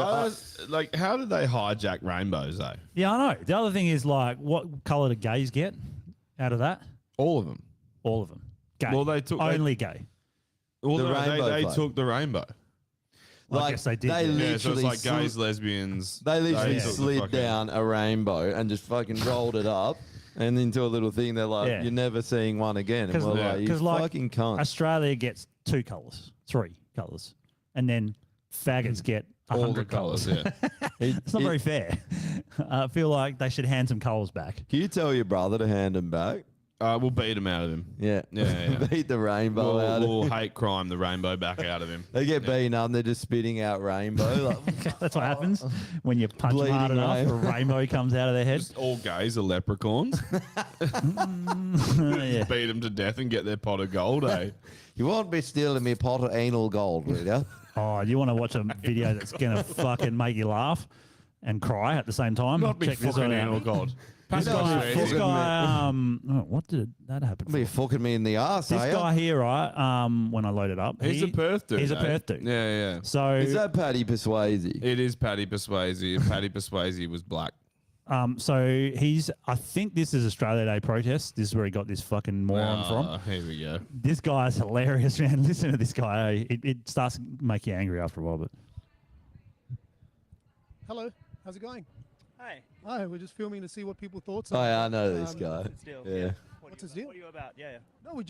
Like, how did they hijack rainbows, though? Yeah, I know. The other thing is, like, what colour do gays get out of that? All of them. All of them. Gay. Well, they took- only gay. Well, The no, rainbow they flag. took the rainbow. I guess they did. They yeah. Yeah, so literally it's like gays, sli- lesbians. They literally took the slid fucking- down a rainbow and just fucking rolled it up and into a little thing. They're like, Yeah. you're never seeing one again. And we're like, you fucking can't. Australia gets 2 colours, 3 colours, and then faggots get all 100 the colours. Yeah. It's not very fair. I feel like they should hand some colours back. Can you tell your brother to hand them back? We'll beat them out of him. Yeah. Yeah. Beat the rainbow out of We'll hate crime the rainbow back out of him. They get beaten up and they're just spitting out rainbow. Like, That's what happens when you punch them hard Bleeding enough. rainbow. A rainbow comes out of their head. Just all gays are leprechauns. Yeah. Beat them to death and get their pot of gold, eh? you won't be stealing me pot of anal gold, will you? Oh, you want to watch a video that's gonna fucking make you laugh and cry at the same time? Not be Check this fucking one anal out. gold. This guy, what did that happen? Be For? fucking me in the ass, This are you? guy here, right? When I load it up, He's a Perth dude. He's a eh? Perth dude. Yeah, yeah. So Is that Paddy Persuasi? It is Paddy Persuasi. Paddy Persuasi was black. So I think this is Australia Day protest. This is where he got this fucking moron from. Here we go. This guy's hilarious, man. Listen to this guy. It starts to make you angry after a while, but. Hello, how's it going? Hi. Hi, we're just filming to see what people thought. Oh, yeah, I know this guy. Yeah. What's his deal? What are you about? Yeah. No,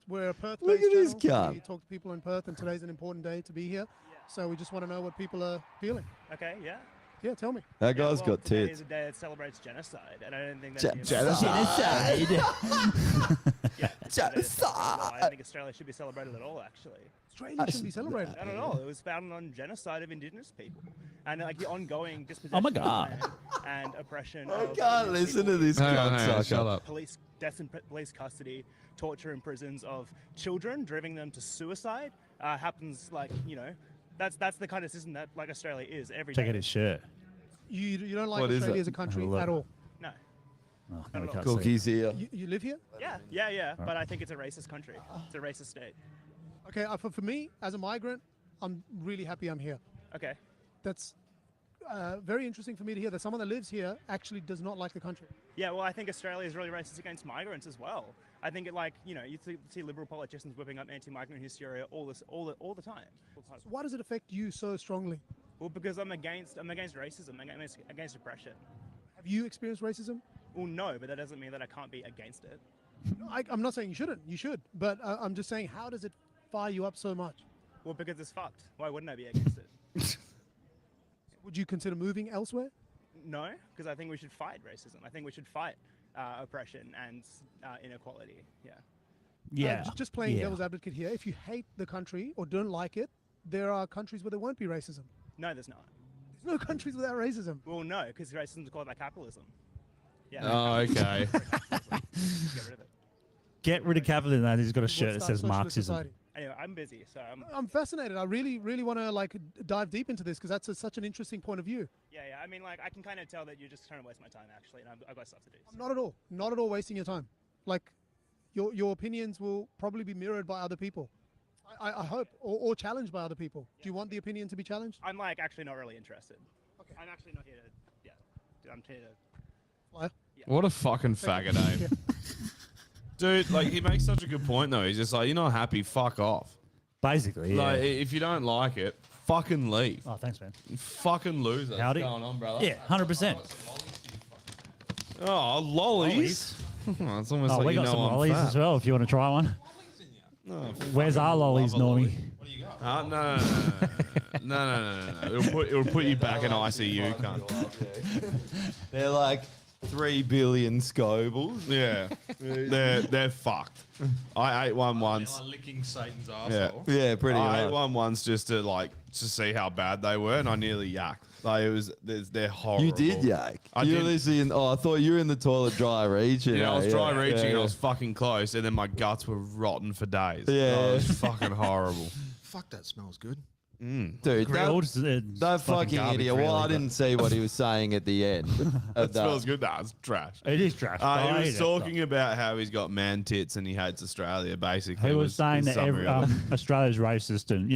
we're a Perth. Look at this channel. guy. We talk to people in Perth, and today's an important day to be here. So we just want to know what people are feeling. Okay, yeah. Yeah, tell me. That guy's well, got today tits. is a day that celebrates genocide, and I don't think that's Genocide. Yeah, I don't think Australia should be celebrated at all, actually. Australia shouldn't be celebrated. Not at all. It was founded on genocide of Indigenous people, and like the ongoing dispossession Oh my of God. land and oppression. I of can't Indigenous listen to people. this guy. Shut up. Police deaths in police custody, torture in prisons of children, driving them to suicide, happens like that's the kind of system that like Australia is every day. Check out his shirt. You don't like What is Australia it? as a country Have a look. at all? No. Oh, no, we can't see. Cookies here. You live here? Yeah. But I think it's a racist country. It's a racist state. Okay, for me, as a migrant, I'm really happy I'm here. Okay. That's very interesting for me to hear that someone that lives here actually does not like the country. Yeah, well, I think Australia is really racist against migrants as well. I think you see liberal politicians whipping up anti-migrant hysteria all the time. So why does it affect you so strongly? Well, because I'm against racism, against oppression. Have you experienced racism? Well, no, but that doesn't mean that I can't be against it. No, I'm not saying you shouldn't. You should. But I'm just saying, how does it fire you up so much? Well, because it's fucked. Why wouldn't I be against it? Would you consider moving elsewhere? No, because I think we should fight racism. I think we should fight oppression and inequality. Yeah. Yeah. Just playing Yeah. devil's advocate here. If you hate the country or don't like it, there are countries where there won't be racism. No, there's not. There's no countries without racism. Well, no, because racism is caused by capitalism. Yeah. Oh, okay. Get rid of it. Get rid of capitalism. And he's got a shirt that What's says socialist Marxism. society? Anyway, I'm busy, so I'm fascinated. I really want to dive deep into this because that's such an interesting point of view. yeah. I mean, I can kind of tell that you're just trying to waste my time, actually, and I've got stuff to do. So. Not at all. Not at all wasting your time. Like, your opinions will probably be mirrored by other people. I hope, or challenged by other people. Do you want the opinion to be challenged? I'm actually not really interested. Okay. I'm actually not here to. Yeah. I'm here to. Flyer? What a fucking faggot, eh? Yeah. Dude, he makes such a good point, though. He's just like, you're not happy, fuck off. Basically, yeah. Like, if you don't like it, fucking leave. Oh, thanks, man. You fucking loser. Howdy. What's going on, brother? Yeah, 100%. Oh, lollies. It's almost Oh, like we you got know some I'm lollies fat. as well if you want to try one. Oh, Where's our lollies, love a Normie? No. It'll put you back in ICU, cunt. They're like 3 billion Scobles. Yeah, they're fucked. I ate one once. Licking Satan's Yeah, Yeah, pretty I ate much. one once just to see how bad they were, and I nearly yacked. They're horrible. You did yak. I You're did. listening. Oh, I thought you were in the toilet dry reaching. Yeah, I was eh? dry reaching. Yeah, And I was fucking close, and then my guts were rotten for days. Yeah. Oh, it was fucking horrible. Fuck, that smells good. Dude, Grilled. that fucking garbage, idiot. Well, I really, didn't see what he was saying at the end of It smells good. Nah, it's trash. It is trash. but I He eat was it. talking about how he's got man tits and he hates Australia, basically. He was saying his that summary of it. Australia's racist and,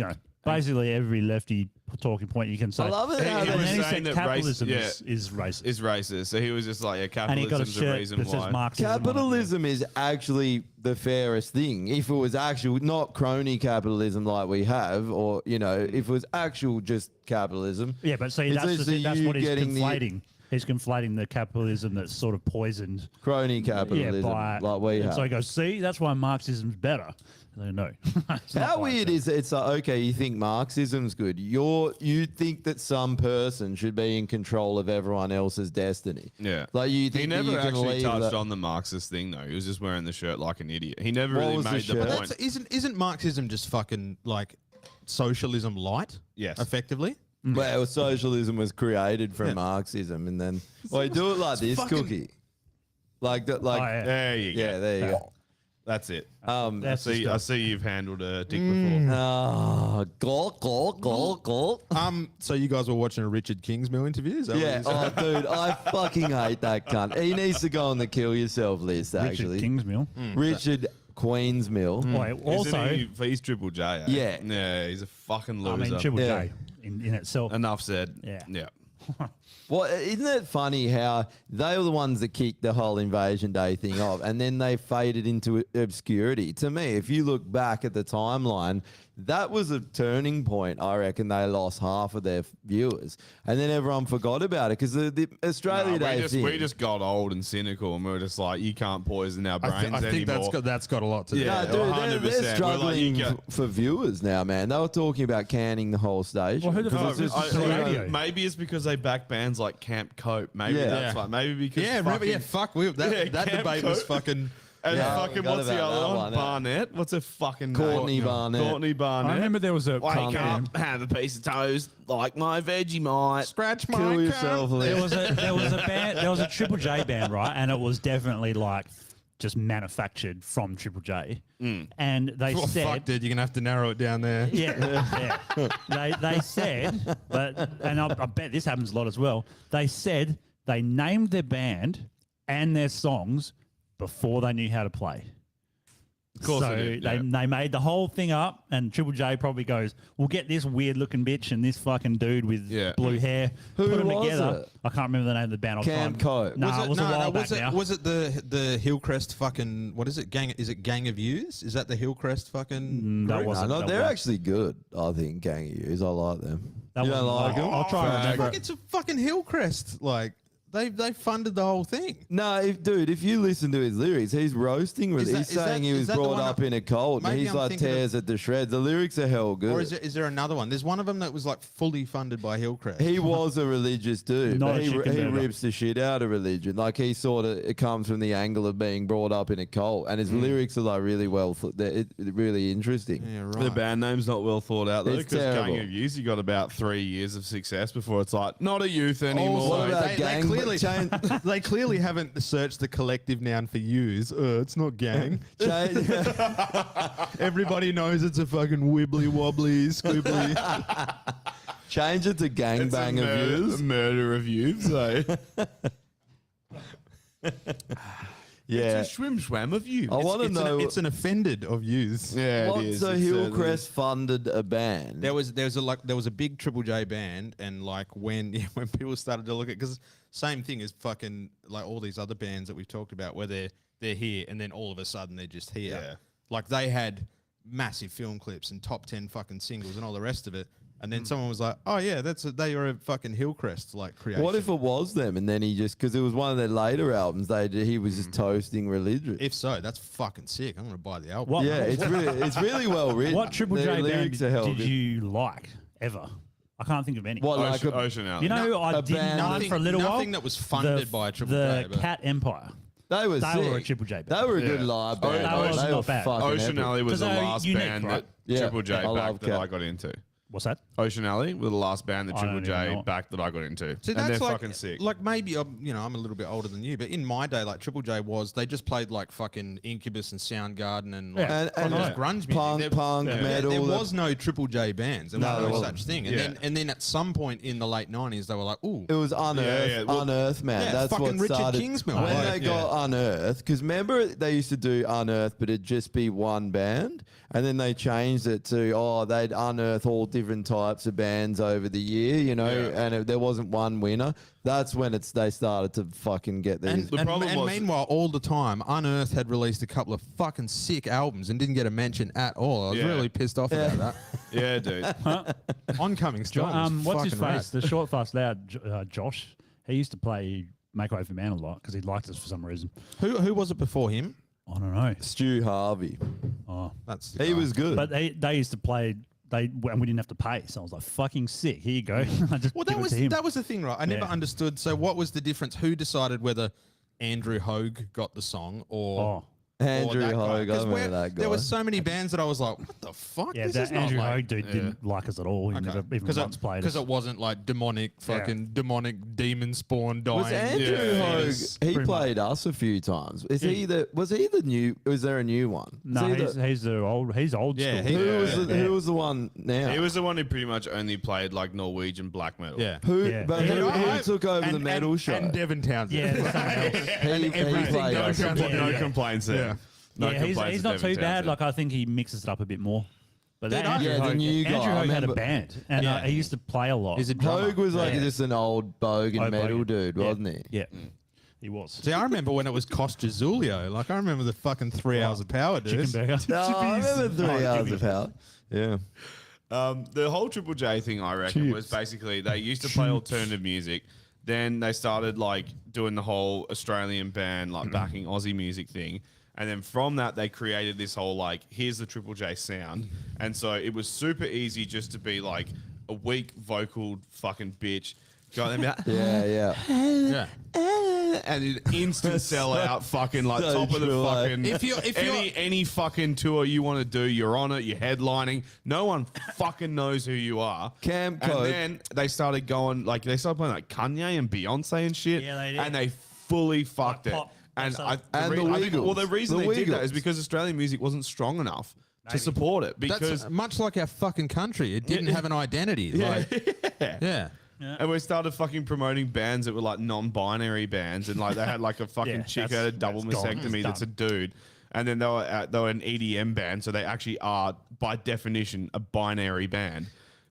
basically every lefty talking point you can say. I love it how He And was then he saying said that race- capitalism yeah. is racist. It's racist. So he was just like, yeah, And he got a capitalism's the shirt reason that says why. Marxism on it. Capitalism is actually the fairest thing. If it was actual, not crony capitalism like we have, or if it was actual just capitalism. Yeah, but see, It's that's, literally that's you what he's getting the- conflating. He's conflating the capitalism that's sort of poisoned. Crony capitalism, like we and have. So he goes, see, that's why Marxism's better. I go, no. It's not How quite weird that. is it? It's like, okay, you think Marxism's good. You think that some person should be in control of everyone else's destiny. Yeah. Like you think He that never you can actually leave touched that- on the Marxist thing, though. He was just wearing the shirt like an idiot. He never What really was the made the shirt? point. Isn't Marxism just fucking like socialism light? Yes. Effectively. Well, socialism was created from Yeah. Marxism, and then do it like this, fucking- Cookie. Like that, like Oh, yeah. There you go. yeah, there you go. That's it. That's I just see you've handled a dick before. Oh, gulp. So you guys were watching a Richard Kingsmill interview? Is that what Yeah, you said? oh, dude, I fucking hate that cunt. He needs to go on the kill yourself list, Richard actually. Kingsmill. Richard Queensmill. Wait, also, He's Triple J. Eh? Yeah. Yeah, he's a fucking I loser. mean, Triple Yeah. J in itself. Enough said. Yeah. Yeah. Well, isn't it funny how they were the ones that kicked the whole Invasion Day thing off, and then they faded into obscurity? To me, if you look back at the timeline, that was a turning point. I reckon they lost half of their viewers, and then everyone forgot about it because the Australia Day thing. We just got old and cynical, and we were just like, you can't poison our brains I think anymore. that's got a lot to do. Yeah, No, dude, they're 100%. struggling for viewers now, man. They were talking about canning the whole station. Well, who the 'Cause fuck it's is just- the radio? Maybe it's because they back bands like Camp Cope. Maybe Yeah. that's why. Maybe because Remember? Yeah, that Camp debate was Cope. fucking. And Yeah, fucking forgot what's the about other that one? one, Barnett. What's a fucking Courtney name? Barnett. Courtney Barnett. I remember there was a Wake cunt up, have a piece of toast like my Vegemite. Scratch my Kill cunt. yourself, Lee. there was a band, there was a Triple J band, right? And it was definitely like just manufactured from Triple J. And they Well, said, fuck, dude, you're gonna have to narrow it down there. yeah. They said, and I bet this happens a lot as well. They said they named their band and their songs before they knew how to play. Of course so they did, yeah. they made the whole thing up, and Triple J probably goes, "We'll get this weird looking bitch and this fucking dude with blue hair, Who put them was together." it? I can't remember the name of the band. Camp Cope. Nah, it was a while back was it, now. was it the Hillcrest fucking, what is it? Is it Gang of Youths? Is that the Hillcrest fucking That group? wasn't. No, that they're was- actually good. I think Gang of Youths. I like them. That You don't wasn't like mine. them? I'll try and remember. Fuck, it's a fucking Hillcrest. Like, they funded the whole thing. No, dude, if you listen to his lyrics, he's roasting with Is it. that- He's is that- saying he is was that the brought one up that- in a cult, and Maybe he's I'm like thinking of- tears at the shreds. The lyrics are hell good. Or is there another one? There's one of them that was like fully funded by Hillcrest. He was a religious dude, Not but a he chicken burger. rips the shit out of religion. Like he sort of, it comes from the angle of being brought up in a cult, and his lyrics are like really well, they're really interesting. Yeah, right. The band name's not well thought out though, It's because Gang terrible. of Youth, you got about 3 years of success before it's like not a youth anymore. what about they gang? clearly they clearly haven't searched the collective noun for use. It's not gang. Change- Everybody knows it's a fucking wibbly wobbly squibbly. Change it to It's gangbang of views. murder of youth. So Yeah. it's a swim of youth. I want to know. It's an offended of use. Yeah, what, it is. so It certainly Hillcrest is. funded a band. There was a big Triple J band, and like when people started to look at, because same thing as fucking like all these other bands that we've talked about, where they're here and then all of a sudden they're just here. Yeah. Like they had massive film clips and top 10 fucking singles and all the rest of it. And then someone was like, "Oh yeah, they are a fucking Hillcrest like creation." What if it was them, and then he just, because it was one of their later albums, he was just toasting religion. If so, that's fucking sick. I'm gonna buy the album. What, Yeah, it's really well written. what Triple Their J band lyrics are hell did good. you like ever? I can't think of any. What, like a, Ocean Alley. You know, No, I a did band- none for a little while. Nothing that was funded by Triple the J. but- Cat Empire. they were They sick. were a Triple J band. They were a good Yeah. live band. That was they not were bad. fucking Ocean epic. Alley was the Because they're last unique, band right? that Yeah, Triple J I love backed that Cat. I got into. What's that? Ocean Alley were the last band that I Triple don't even J know. backed that I got into. See, and that's they're like, fucking sick. Like maybe I'm a little bit older than you, but in my day, like Triple J they just played like fucking Incubus and Soundgarden and like Yeah. And just grunge music. punk, metal. There was no Triple J bands. There No, was there no wasn't. such thing. Yeah. And then at some point in the late 90s, they were like, "Ooh, It was Unearth, yeah, well- Unearth, man. Yeah, That's fucking what Richard started. Kingsmill. When Like, they got Unearth, because remember they used to do Unearth, but it'd just be one band, and then they changed it to they'd unearth all different types of bands over the year, you know, Yeah. and there wasn't one winner. That's when they started to fucking get these. The problem was- meanwhile, all the time, Unearth had released a couple of fucking sick albums and didn't get a mention at all. I was Yeah. really pissed off about that. Yeah, dude. Oncoming Storm. What's his fucking face? The short, fast, loud Josh. He used to play Make Way for Man a lot because he liked us for some reason. rad. Who was it before him? I don't know. Stu Harvey, Oh, That's the he guy. was good. but they used to play. And we didn't have to pay, so I was like, "Fucking sick! Here you go." I just Well, give it to him. that was the thing, right? I never Yeah. understood. So, what was the difference? Who decided whether Andrew Hogue got the song or Oh, Andrew that guy? Hogue, I 'Cause remember that guy. There were so many bands that I was like, "What the fuck? yeah, this that is not Andrew like." Hogue dude didn't like us at all. He never even once played Because us. it wasn't like demonic, fucking demon spawn dying. Was Andrew Yeah, Hogue? he's He pretty played us a few times. Was he the new? Was there a new one? No, Was he he's the old. He's old Yeah, school. who was the one now? He was the one who pretty much only played like Norwegian black metal. Yeah. Who? Yeah. But Yeah. who took over the metal show? And Devin Townsend. Yeah, there's someone else. he played Devin us. Townsend. No Yeah. complaints there. Yeah. No yeah, complaints he's to not Devin too bad. Townsend. Like I think he mixes it up a bit more. But Did then I? Andrew Yeah, the Hogue, new guy, Andrew I Hogue had a remember. band, and Yeah. he used to play a lot. He's a drummer. Hogue was like Yeah. just an old bogan Old metal bogan. dude, Yeah. wasn't he? Yeah, he was. See, I remember when it was Costa Zulio. Like, I remember the fucking 3 hours of power, dude. Chicken burger. No, I remember 3 hours of hell. Yeah. The whole Triple J thing, I reckon, was basically they used to play alternative music. Then they started like doing the whole Australian band, like backing Aussie music thing. And then from that, they created this whole like, here's the Triple J sound. And so it was super easy just to be like a weak vocal fucking bitch. Going about, Yeah, yeah. and an instant sellout, fucking like So top of the true, eh? fucking. If you're- any fucking tour you want to do, you're on it. You're headlining. No one fucking knows who you are. Cam and Coke. then they started going like they started playing like Kanye and Beyonce and shit. Yeah, they did. And they fully fucked it. pop. And That's I, like- And the I think, well, the Wiggles. reason The they did that is Wiggles. because Australian music wasn't strong enough to support it. Because That's much like our fucking country. It didn't have an identity. Like, yeah. And we started fucking promoting bands that were like non-binary bands, and like they had like a fucking Yeah, chick who that's- had a double that's gone. mastectomy It's that's a done. dude, and then they were an EDM band, so they actually are by definition a binary band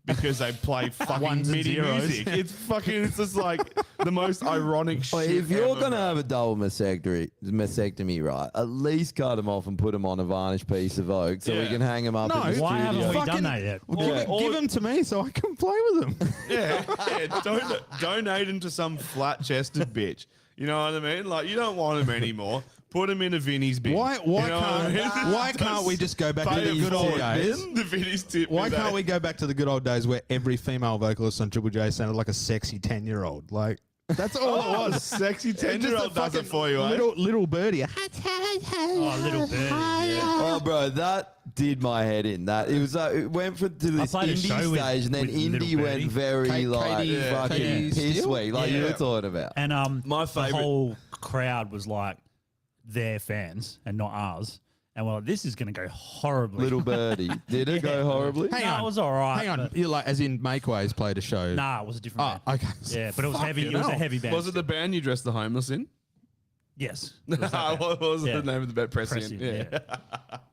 because they play fucking Ones and MIDI zeros. music. It's just like the most ironic Well, shit. if you're ever, gonna man. have a double mastectomy, right? At least cut them off and put them on a varnished piece of oak so we Yeah. can hang them up No, in the Why studio. haven't we Fucking- done that yet? Give them to me so I can play with them. yeah, donate them to some flat-chested bitch. You know what I mean? Like you don't want them anymore. Put them in a Vinnie's bin. Why You know what I mean? can't we just go back to Pay the a good old forward days? bin, the Vinnie's tip. Why with can't that. we go back to the good old days where every female vocalist on Triple J sounded like a sexy 10-year-old? Like, that's all it was. Sexy Just a 10-year-old does it fucking for you, eh? little birdie. Oh, little bird. Yeah. Oh, bro, that did my head in. That it was it went to this played a indie show with- stage, and then with Little indie went Birdie. very Katie- fucking Katie piss Steele? weak, like you Yeah. were talking about. And My the favourite- whole crowd was like their fans and not ours. And well, this is going to go horribly. Little birdie, did it go horribly? Hang No, on. it was all right. Hang on. but- You like, as in Makeways played a show. Nah, it was a different Oh, band. okay. Yeah, but it was heavy. It was a heavy band. Was it the band you dressed the homeless in? Yes. it was that band. What was Yeah. the name of the band? Prescient. Prescient, Yeah.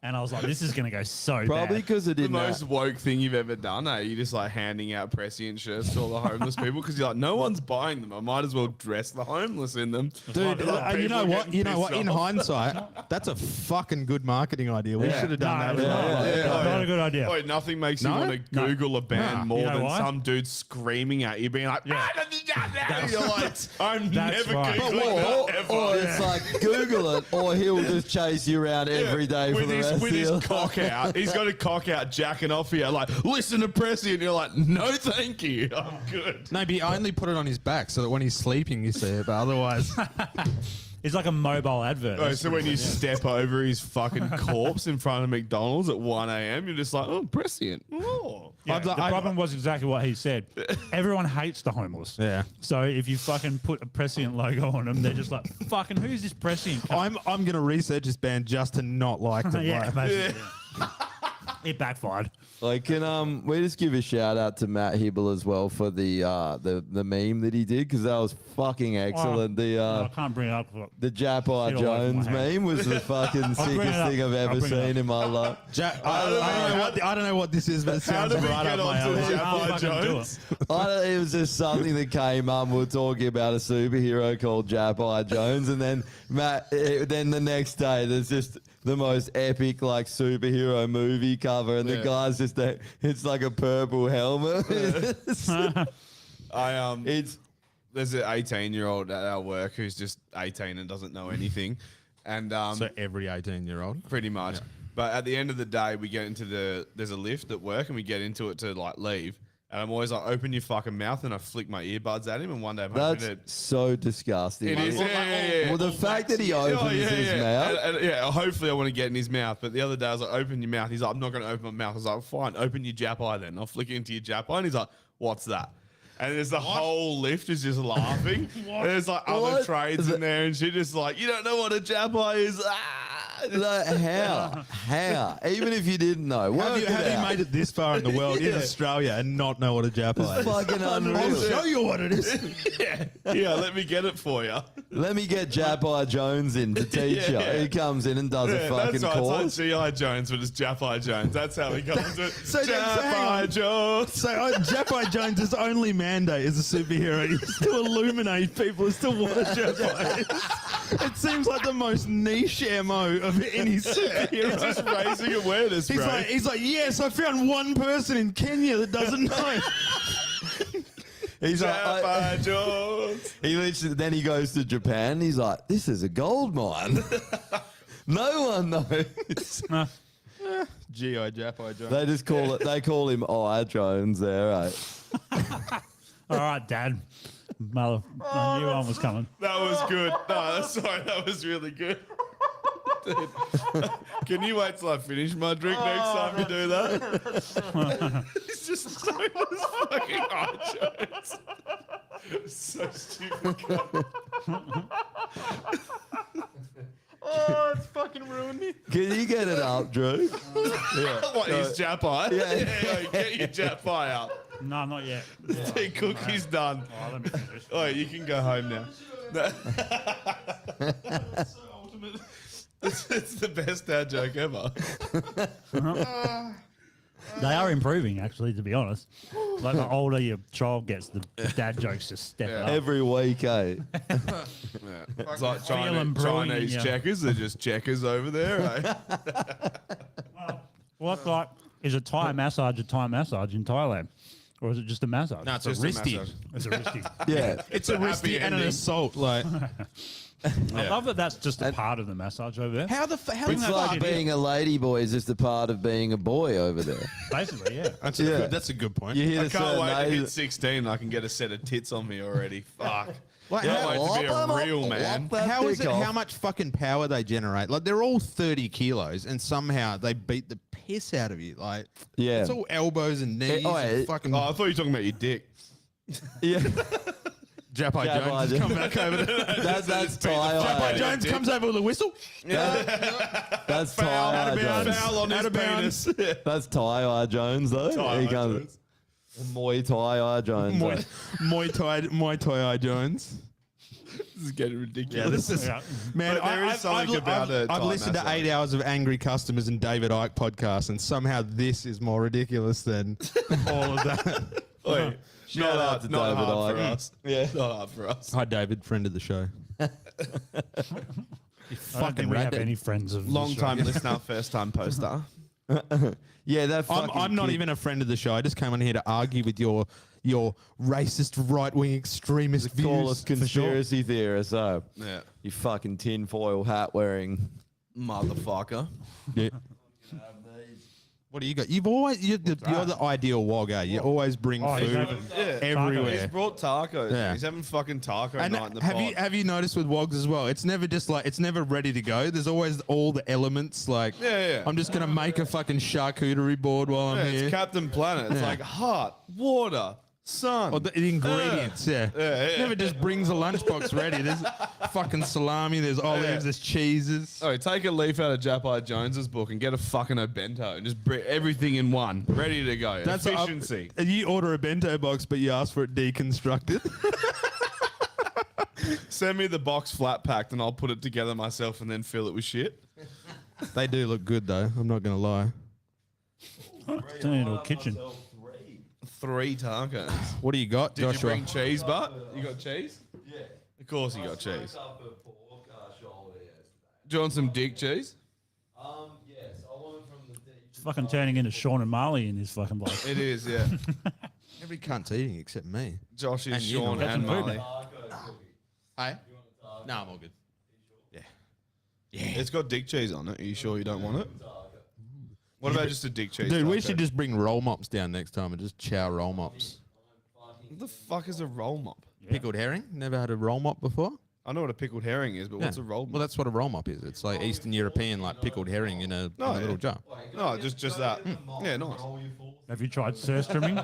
And I was like, this is going to go so Probably bad. because it The didn't. most woke thing you've ever done, eh? You just like handing out Prescient shirts to all the homeless people because you're like, no one's buying them. I might as well dress the homeless in them. Dude, Like, you know people what? getting You know what? pissed In off. hindsight, that's a fucking good marketing idea. We Yeah. should have done No, that. it's with not. our- Yeah. Not a good idea. Wait, nothing makes you No? want to No. Google a band Nah. more You know than why? some dude screaming at you, being like, Yeah. you're like, I'm That's never right. Googling that ever. or it's like Google it, or he'll just chase you around every day for with the his, rest with of his your cock out. He's got a cock out, jacking off here, like, listen to Pressy, and you're like, no, thank you. I'm good. No, but I only put it on his back so that when he's sleeping, you see it. But otherwise, It's like a mobile advert. Oh, so when you step over his fucking corpse in front of McDonald's at 1 a.m., you're just like, oh, prescient. Oh. Yeah, the problem was exactly what he said. Everyone hates the homeless. yeah. So if you fucking put a Prescient logo on them, they're just like, fucking, who's this Prescient? I'm gonna research this band just to not like them. Yeah, Like, basically, yeah. It backfired. Like, can we just give a shout out to Matt Hibble as well for the meme that he did, because that was fucking excellent. I can't bring it up. The Japai Get away from Jones my hand. meme was the fucking bring it sickest up. thing I've I'll ever bring it seen up. in my life. I don't know what this is, but it How sounds did we right get up my onto alley. Japai fucking do Jones? It was just something that came up. We were talking about a superhero called Japai Jones, and then then the next day there's just the most epic like superhero movie cover, and the Yeah. guy's just it's like a purple helmet. It's There's an 18-year-old at our work who's just 18 and doesn't know anything. And So every 18-year-old. pretty much. But at the end of the day, we get into there's a lift at work and we get into it to like leave. And I'm always like, open your fucking mouth, and I flick my earbuds at him. And one day I'm hoping That's so disgusting. it is. Yeah. Well, the fact that he opens his mouth. And hopefully I want to get in his mouth. But the other day I was like, open your mouth. He's like, I'm not going to open my mouth. I was like, fine, open your jap eye then. I'll flick it into your jap eye. And he's like, what's that? And there's the whole lift is just laughing. And there's like other What? trades in there, and she just like, you don't know what a jap eye is. Ah! Like, how? Even if you didn't know, Have you made it this far in the world in Australia and not know what a Japa is? Fucking unreal. I'll show you what it is. Yeah, let me get it for you. Let me get Japai Jones in to teach you. He comes in and does a fucking that's right. course. It's like G.I. Jones, but it's Japai Jones. That's how he comes to it. So hang Japai on. Jones. So Japai Jones' only mandate as a superhero is to illuminate people as to what a Japai is. It seems like the most niche MO of any superhero. It's just raising awareness, bro. He's like, yes, I found one person in Kenya that doesn't know. He's Japai like, Jones. he literally, then he goes to Japan. He's like, this is a gold mine. No one knows. G.I. Japai Jones. They just call it. They call him I Jones. There, right? All right, Dad. Mother, I knew one was coming. That was good. No, sorry, that was really good. Dude, can you wait till I finish my drink next time you do that? It's just so much fucking eye jokes. So stupid. Oh, it's fucking ruined me. Can you get it up, Drew? Yeah. What, he's Japai? Yeah. Get your Japai out. No, not yet. The cookie's done. Oh, let me finish. Oh, you can go home now. It's the best dad joke ever. They are improving, actually, to be honest. Like, the older your child gets, the dad jokes just step up. Every week, eh? It's like Feeling brewing, Chinese yeah. checkers. They're just checkers over there, eh? What's like, is a Thai massage in Thailand? Or is it just a massage? No, it's Just a a wristy. massage. It's a wristy. Yeah. It's a happy wristy and an ending. assault. Like, I love that that's just a part of the massage over there. how It's that like fucking being a lady boy is just a part of being a boy over there. Basically, yeah. that's a good point. You hit I a can't certain wait to age. hit 16. I can get a set of tits on me already. Fuck. Like, Can't how- wait to be a real man. How is it? dick off. How much fucking power they generate? Like they're all 30 kilos, and somehow they beat the piss out of you. Like, Yeah. it's all elbows and knees. oh, and yeah. fucking Oh, I thought you were talking about your dick. Yeah. Japai Japai Jones Jones. come back over there. That's Japai Thai. Jones comes over with a whistle. That's Thai Foul, Jones. foul on his penis. That's Thai Jones though. Thai He comes. Jones. Muay Thai Jones. Muay Thai Jones. This is getting ridiculous. Yeah, this is Yeah. man. But there is something about a I've Thai listened to massage. 8 hours of Angry Customers and David Icke podcasts, and somehow this is more ridiculous than all of that. Wait, Shout out to not David hard for Icke. us. Yeah, not hard for us. Hi, David, friend of the show. I don't think we have any friends of Long this time show. listener, first time poster. Yeah, that fucking I'm not kid- even a friend of the show. I just came on here to argue with your racist, right wing, extremist views. call us for sure. conspiracy theorists. So Yeah. you fucking tinfoil hat wearing. Motherfucker. Yeah. What do you got? You're the ideal wogger. You always bring Oh, he's food having- Yeah. everywhere. He's brought tacos. Yeah. He's having fucking taco And night in the have you noticed with wogs as well? It's never just like it's never ready to go. There's always all the elements. Like Yeah. I'm just gonna make a fucking charcuterie board while I'm Yeah, here. it's Captain Planet. It's Yeah. like hot, water, sun. Or the ingredients, yeah. Yeah. Never just brings a lunchbox ready. There's fucking salami, there's olives, there's cheeses. Oh, take a leaf out of Japai Jones's book and get a fucking bento and just bring everything in one, ready to go. That's efficiency. You order a bento box, but you ask for it deconstructed. Send me the box flat packed and I'll put it together myself and then fill it with shit. They do look good though. I'm not gonna lie. Turn it into a kitchen. 3 tacos. What do you got, Did you Joshua? bring cheese, Butt? You got cheese? Yeah. Of course you got cheese. Do you want some dick cheese? It's fucking turning into Sean and Marley in this fucking place. It is, yeah. Every cunt's eating except me. Josh is And you, Sean Got and some food, Marley. Hey? No, I'm all good. It's got dick cheese on it. Are you sure you don't want it? What about just a dick cheese? Dude, we taco? should just bring roll mops down next time and just chow roll mops. What the fuck is a roll mop? Pickled herring? Never had a roll mop before? I know what a pickled herring is, but what's a roll mop? Well, that's what a roll mop is. It's like Eastern European, like pickled herring in a little jar. No, just that. Yeah, nice. Have you tried surströmming?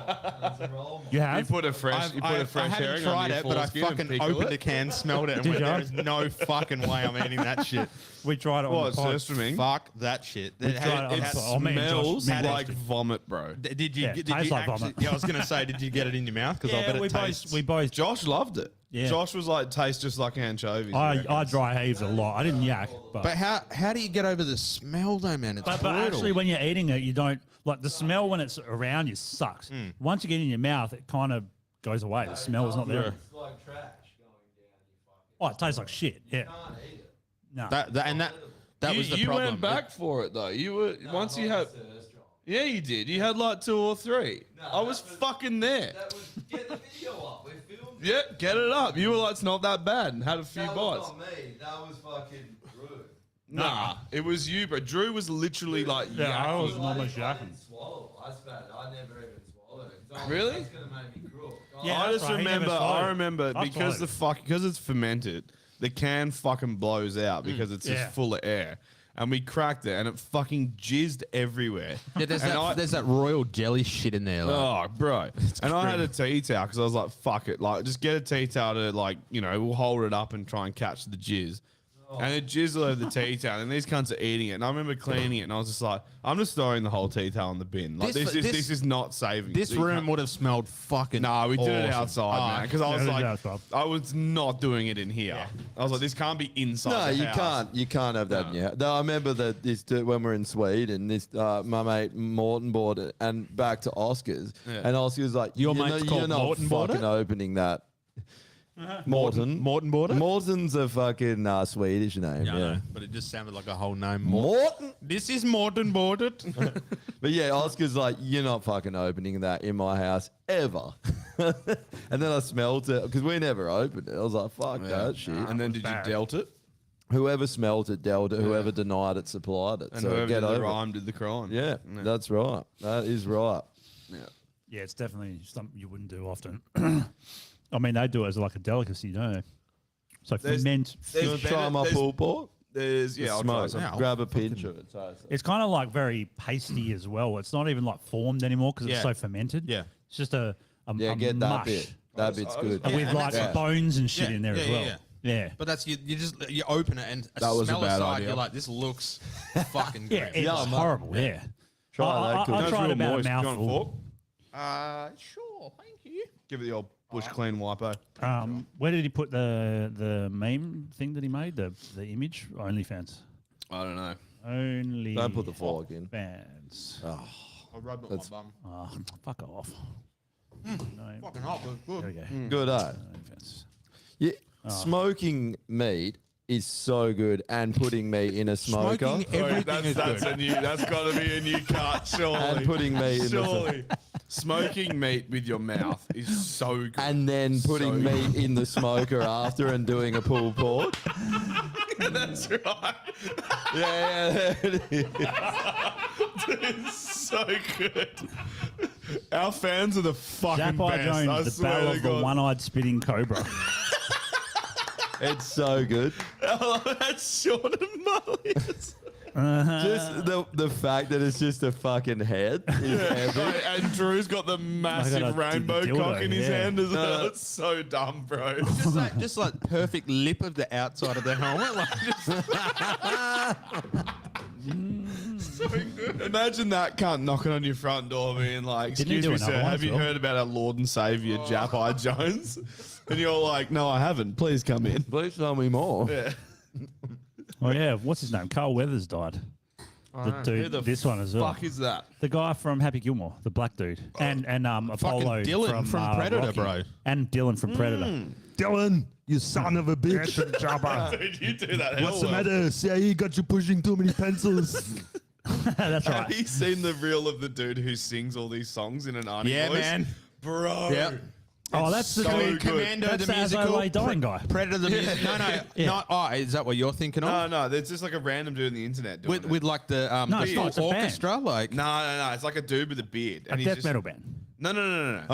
You have? You put a fresh, I hadn't herring tried on your it, but I foreskin and fucking pickle opened it. a can, smelled it, and Did went, ya? there is no fucking way I'm eating that shit. We tried it on What, the pod. surströmming? Fuck that shit. We tried it on It the pod. Oh, man, Josh, smells man, like Josh. vomit, bro. Did you? Yeah, Did tastes you like actually, vomit. yeah, I was gonna say, did you get it in your mouth? Because I bet it tastes. we both. Josh loved it. Yeah. Josh was like, tastes just like anchovies. he I reckons. dry heaved a lot. I didn't yak, But how do you get over the smell though, man? It's But brutal. actually, when you're eating it, you don't like the smell when it's around you sucks. Once you get it in your mouth, it kind of goes away. The smell is not there. It's like trash going Oh, it tastes like shit. Yeah. No. That was the you problem. went back for it though. You were once you had. Yeah, you did. You had like 2 or 3. I was fucking there. Get the video up. We filmed Yeah, get it up. You were like, it's not that bad, and had a few That bites. was not me. That was fucking Drew. Nah, it was you, bro. Drew was literally like, Yeah, I was yakking. almost yakking. didn't swallow. I spat. I never even swallowed it. So Really? That's gonna make me crook. Yeah, I that's just right, he never remember. swallowed I it. remember I because swallowed because it's fermented, the can fucking blows out because it's Yeah. just full of air. And we cracked it, and it fucking jizzed everywhere. Yeah, there's And that royal jelly shit in there. Like. Oh, bro. And I had a tea towel because I was like, fuck it. Like, just get a tea towel to, like, we'll hold it up and try and catch the jizz. And it jizzed all over the tea towel, and these cunts are eating it. And I remember cleaning it, and I was just like, I'm just throwing the whole tea towel in the bin. Like, This- this is not saving. This You room can't- would have smelled fucking. No, we did it awesome. outside, man. Because I was Yeah, like, outside. I was not doing it in here. I was like, this can't be inside. No, the you house. can't. You can't have that in your house. I remember that when we're in Sweden, this my mate Morton bought it, and back to Oscar's, Yeah. and Oscar was like, Your "You mate's know, called you're not Morton bought fucking it? opening that." Morton bought it? Morton's a fucking Swedish name. Yeah, I Yeah. know, but it just sounded like a whole name. Morton. This is Morton bought it. But yeah, Oscar's like, "You're not fucking opening that in my house ever." And then I smelled it because we never opened it. I was like, "Fuck that shit." And then did you dealt it? Whoever smelt it, dealt it. Whoever denied it, supplied it. And so whoever get did the over it. rhyme did the crime. Yeah, that's right. That is right. Yeah, it's definitely something you wouldn't do often. I mean, they do it as like a delicacy, don't they? So ferment. You want to try my pulled pork? There's The I'll try smoke. some. Grab a pinch of it. Taste it. It's kind of like very pasty as well. It's not even like formed anymore because Yeah. it's so fermented. Yeah. It's just a Yeah, get mush. that bit. That bit's good. And with and like that's- bones and shit Yeah, in there as yeah, well. yeah. Yeah. But that's you open it and That was a smell bad aside, idea. You're like, this looks fucking Yeah, great. it's horrible. Yeah. Try I that. Cool. tried real about a moist. Do you want a mouthful. fork? Sure, thank you. Give it the old bush clean wipo. Where did he put the meme thing that he made? The image? OnlyFans. I don't know. Only. Don't put the fork in. Fans. I rubbed it on my bum. Oh, fuck off. No. Fucking hot, but There good. we go. Good, eh? OnlyFans. Yeah, smoking meat is so good, and putting meat in a smoker Smoking everything that's is good. a new. That's got to be a new cut, surely. and putting meat in the surely. Smoking meat with your mouth is so good. and then putting So meat in the smoker after and doing a pulled pork. That's right. Yeah, it is. It's so good. Our fans are the fucking Zappi best. I Jones, the swear battle to of the God. one-eyed spitting cobra. It's so good. Oh, that's short of Mullions. Just the fact that it's just a fucking head is epic. And Drew's got the massive rainbow dildo, cock in his yeah. hand as well. It's so dumb, bro. Just like perfect lip of the outside of the helmet. Like just So good. Imagine that cunt knocking on your front door being like, Didn't he excuse do me, another sir, one have as you well? heard about our Lord and Saviour, Jappi Jones? And you're like, no, I haven't. Please come in. Please tell me more. Yeah. Oh yeah, what's his name? Carl Weathers died. The Who dude, the this one as well. fuck is that? The guy from Happy Gilmore, the black dude, and Apollo Dylan from Predator, Rocky. bro. And Dylan from Predator. Dylan, you son of a bitch. Dude, you do that. What's the matter? See, you got you pushing too many pencils. That's Have right. you seen the reel of the dude who sings all these songs in an Arnie Yeah, voice? man. Bro. Yep. Oh, that's the so dude. good. Commando That's the the musical. LA dying guy. Predator the music. No, Yeah. no. Oh, is that what you're thinking of? No, there's just like a random dude on the internet doing with it. with like the No, the it's not, it's a full band. orchestra, like No, it's like a dude with a beard. A And he's death just, metal band. No.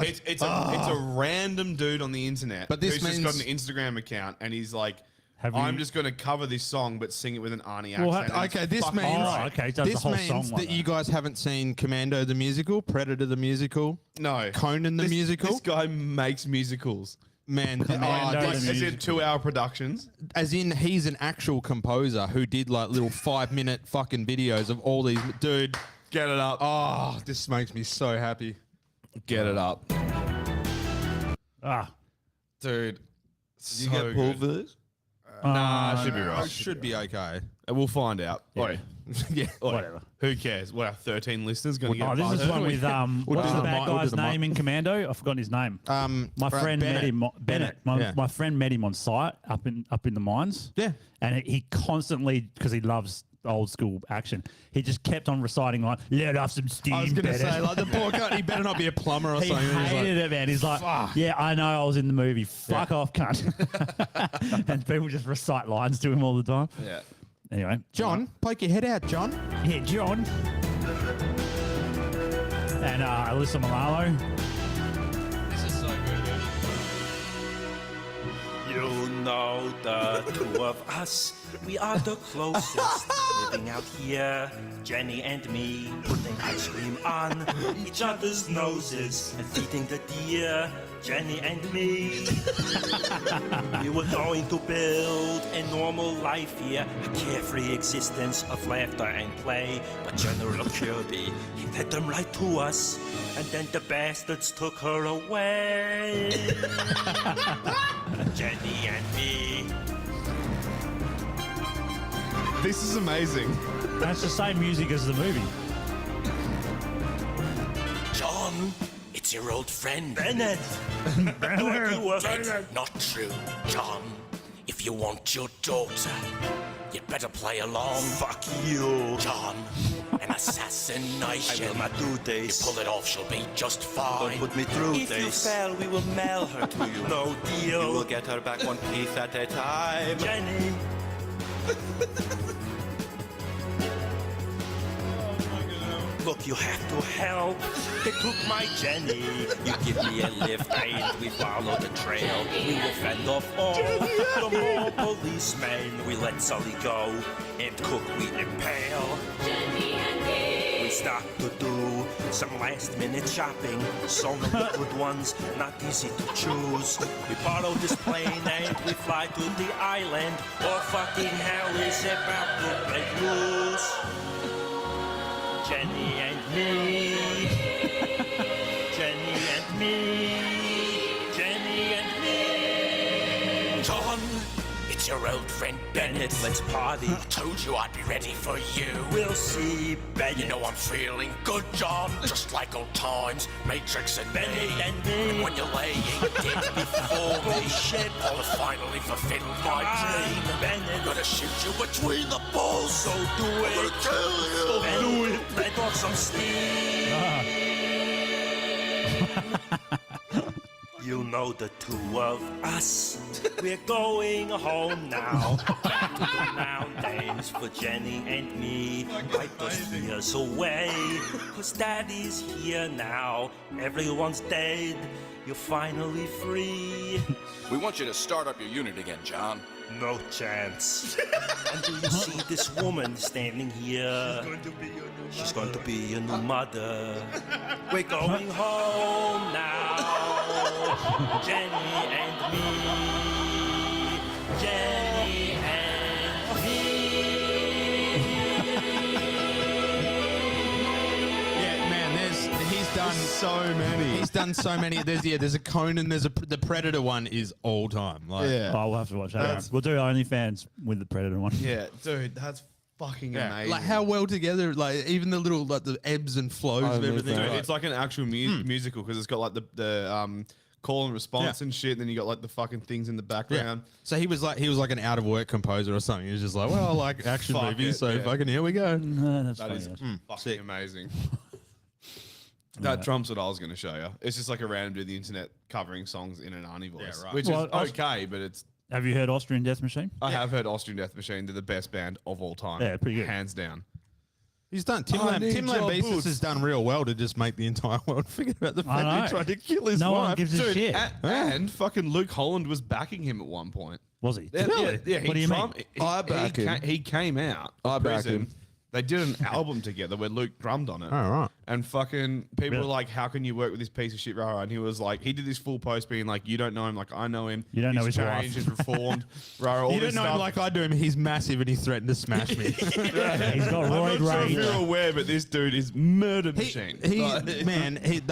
It's a random dude on the internet. But this who's just got means- an Instagram account, and he's like I'm just going to cover this song but sing it with an Arnie Well, accent. and okay, it's this fucking means great. this means that you guys haven't seen Commando the musical, Predator the musical, No. Conan the musical. This guy makes musicals. Man, Commando Like, the as in 2-hour productions. as in he's an actual composer who did like little 5-minute fucking videos of all these. Dude, Get it up. oh, this makes me so happy. Get it up. Ah. Dude. Did So you get pulled good. for this? Nah, should be It right. should be okay. We'll find out. Yeah. Oi. Yeah, Oi. Whatever. Who cares? What, our 13 listeners going to get Oh, this is buzzed? one with what's do the the bad mi- we'll do guy's the mi- name in Commando? I've forgotten his name. My friend met him. Bennett. Yeah. My friend met him on site up in the mines. Yeah. And he constantly, because he loves old school action, he just kept on reciting like, "Let off some steam." I was going to Bennett." say, like, the poor guy, he better not be a plumber or He something. He's hated like, it, man. He's like, "Fuck." "Yeah, I know. I was in the movie. Fuck off, cunt." And people just recite lines to him all the time. Yeah. Anyway, John, poke your head out, John. Yeah, John. And Alyssa Milano. This is so good. You know the two of us, we are the closest. Living out here, Jenny and me, putting ice cream on each other's noses and feeding the deer, Jenny and me. We were going to build a normal life here, a carefree existence of laughter and play. But General Kirby, he led them right to us, and then the bastards took her away. Jenny and me. This is amazing. That's the same music as the movie. John, it's your old friend Bennett. Thought you were dead. Not true, John. If you want your daughter, you'd better play along. Fuck you, John. An assassination. I will not do this. You pull it off, she'll be just fine. Don't put me through this. If you fail, we will mail her to you. No deal. You will get her back one piece at a time. Jenny. Look, you have to help. They took my Jenny. You give me a lift and we follow the trail. We will fend off all the more policemen. We let Sully go and Cook we impale. We start to do some last minute shopping. So many good ones, not easy to choose. We borrow this plane and we fly to the island. Or fucking hell is about to break loose. Jenny and me. Jenny and me. Jenny and me. John, it's your old friend Bennett. Let's party. I told you I'd be ready for you. We'll see, Bennett. You know I'm feeling good, John. Just like old times. Matrix and Bennett and me. And when you're laying dead before me. Bullshit. I'll have finally fulfilled my dream. Bennett. Gonna shoot you between the balls. So do it. I'm gonna kill you. Bennett, do it. Let off some steam. You know the two of us. We're going home now. Back to the mountains for Jenny and me. Wipe those years away. Cause Daddy's here now. Everyone's dead. You're finally free. We want you to start up your unit again, John. No chance. And do you see this woman standing here? She's going to be your new mother. We're going home now. Jenny and me. Jenny and Yeah, man, he's done so many. He's done so many. There's a Conan. The Predator one is all time. Like, Oh, we'll have to watch that. That's- We'll do OnlyFans with the Predator one. Yeah, dude, that's fucking amazing. like how well together. Like even the little like the ebbs and flows of everything. Dude, like- it's like an actual musical because it's got like the call and response and shit. And then you got like the fucking things in the background. So he was like an out of work composer or something. He was just like, well, I like action Fuck movies, it, so yeah. fucking here we go. That's That funny, is yes. fucking amazing. That trumps what I was going to show you. It's just like a random dude on the internet covering songs in an Arnie voice, right. which Well, is okay, but it's. Have you heard Austrian Death Machine? I have heard Austrian Death Machine. They're the best band of all time. Yeah, pretty good. Hands down. He's done. Tim I need your Lambesis boots. has done real well to just make the entire world forget about the I fact know. he tried to kill his No wife. one gives a Dude, shit. and fucking Luke Holland was backing him at one point. Was he? Yeah, yeah. What do you mean? I back him. He came out. I of back prison. him. They did an album together where Luke drummed on it. Oh, right. And fucking people Really? were like, how can you work with this piece of shit Rara? And he was like, he did this full post being like, you don't know him like I know him. You don't know He's his wife." changed, he's reformed. Rara, all You this don't know him stuff. like I do him. He's massive and he threatened to smash me. He's got I'm roid not sure if rage. you're aware, but this dude is murder He, machine. man, it's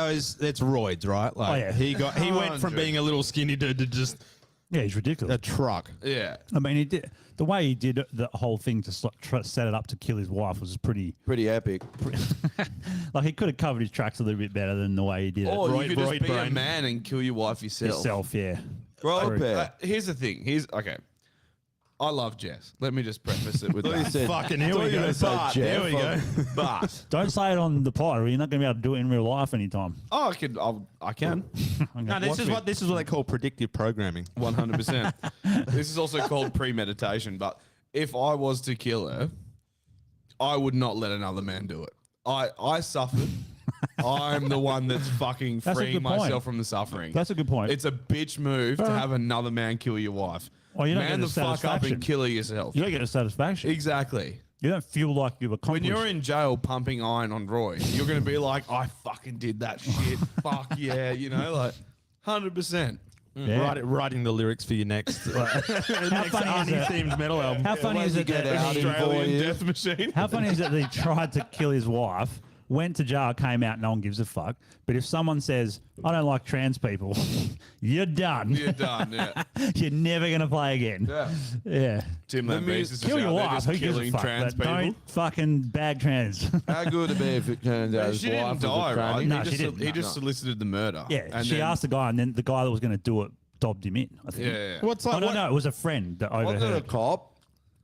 roids, right? Like yeah. he went from 100. being a little skinny dude to just Yeah, he's ridiculous. a truck. Yeah. I mean, he did the way he did the whole thing to set it up to kill his wife was pretty epic. Like he could have covered his tracks a little bit better than the way he did Or it. you could just be a man and kill your wife yourself. Yourself, yeah. Bro, True. here's the thing. Okay. I love Jess. Let me just preface it with Thought you that. said- Fucking here thought we you go. were gonna say Here we go. Jeff. But Don't say it on the pod, or you're not going to be able to do it in real life anytime. I can. No, this is what they call predictive programming. 100%. This is also called premeditation. But if I was to kill her, I would not let another man do it. I suffered. I'm the one that's fucking That's a freeing good point. myself from the suffering. That's a good point. It's a bitch move to have another man kill your wife. Well, you don't Man get the the fuck up satisfaction. and kill her yourself. You don't get the satisfaction. Exactly. You don't feel like you've When accomplished. you're in jail pumping iron on Roy, you're going to be like, I fucking did that shit. Fuck yeah. You know, like 100%. Yeah. Writing the lyrics for your next, How funny is it? themed metal album. How funny is it get that out in Australian 4 death machine. How funny is it that he tried to kill his wife, went to jail, came out, no one gives a fuck. But if someone says, I don't like trans people, you're done. You're done, yeah. You're never going to play again. Yeah. Yeah. Tim Lambesis is Kill your out there wife. just Who gives a killing fuck? trans But people. don't fucking bag trans. How good would it be if it turns out his She wife didn't was a die, right? tranny? No, he she just, didn't. he No. just solicited the murder. Yeah. And She then- asked the guy, and then the guy that was going to do it dobbed him in, I think. Yeah. What's Oh, like? no, no, it was a friend that Wasn't it a overheard. cop?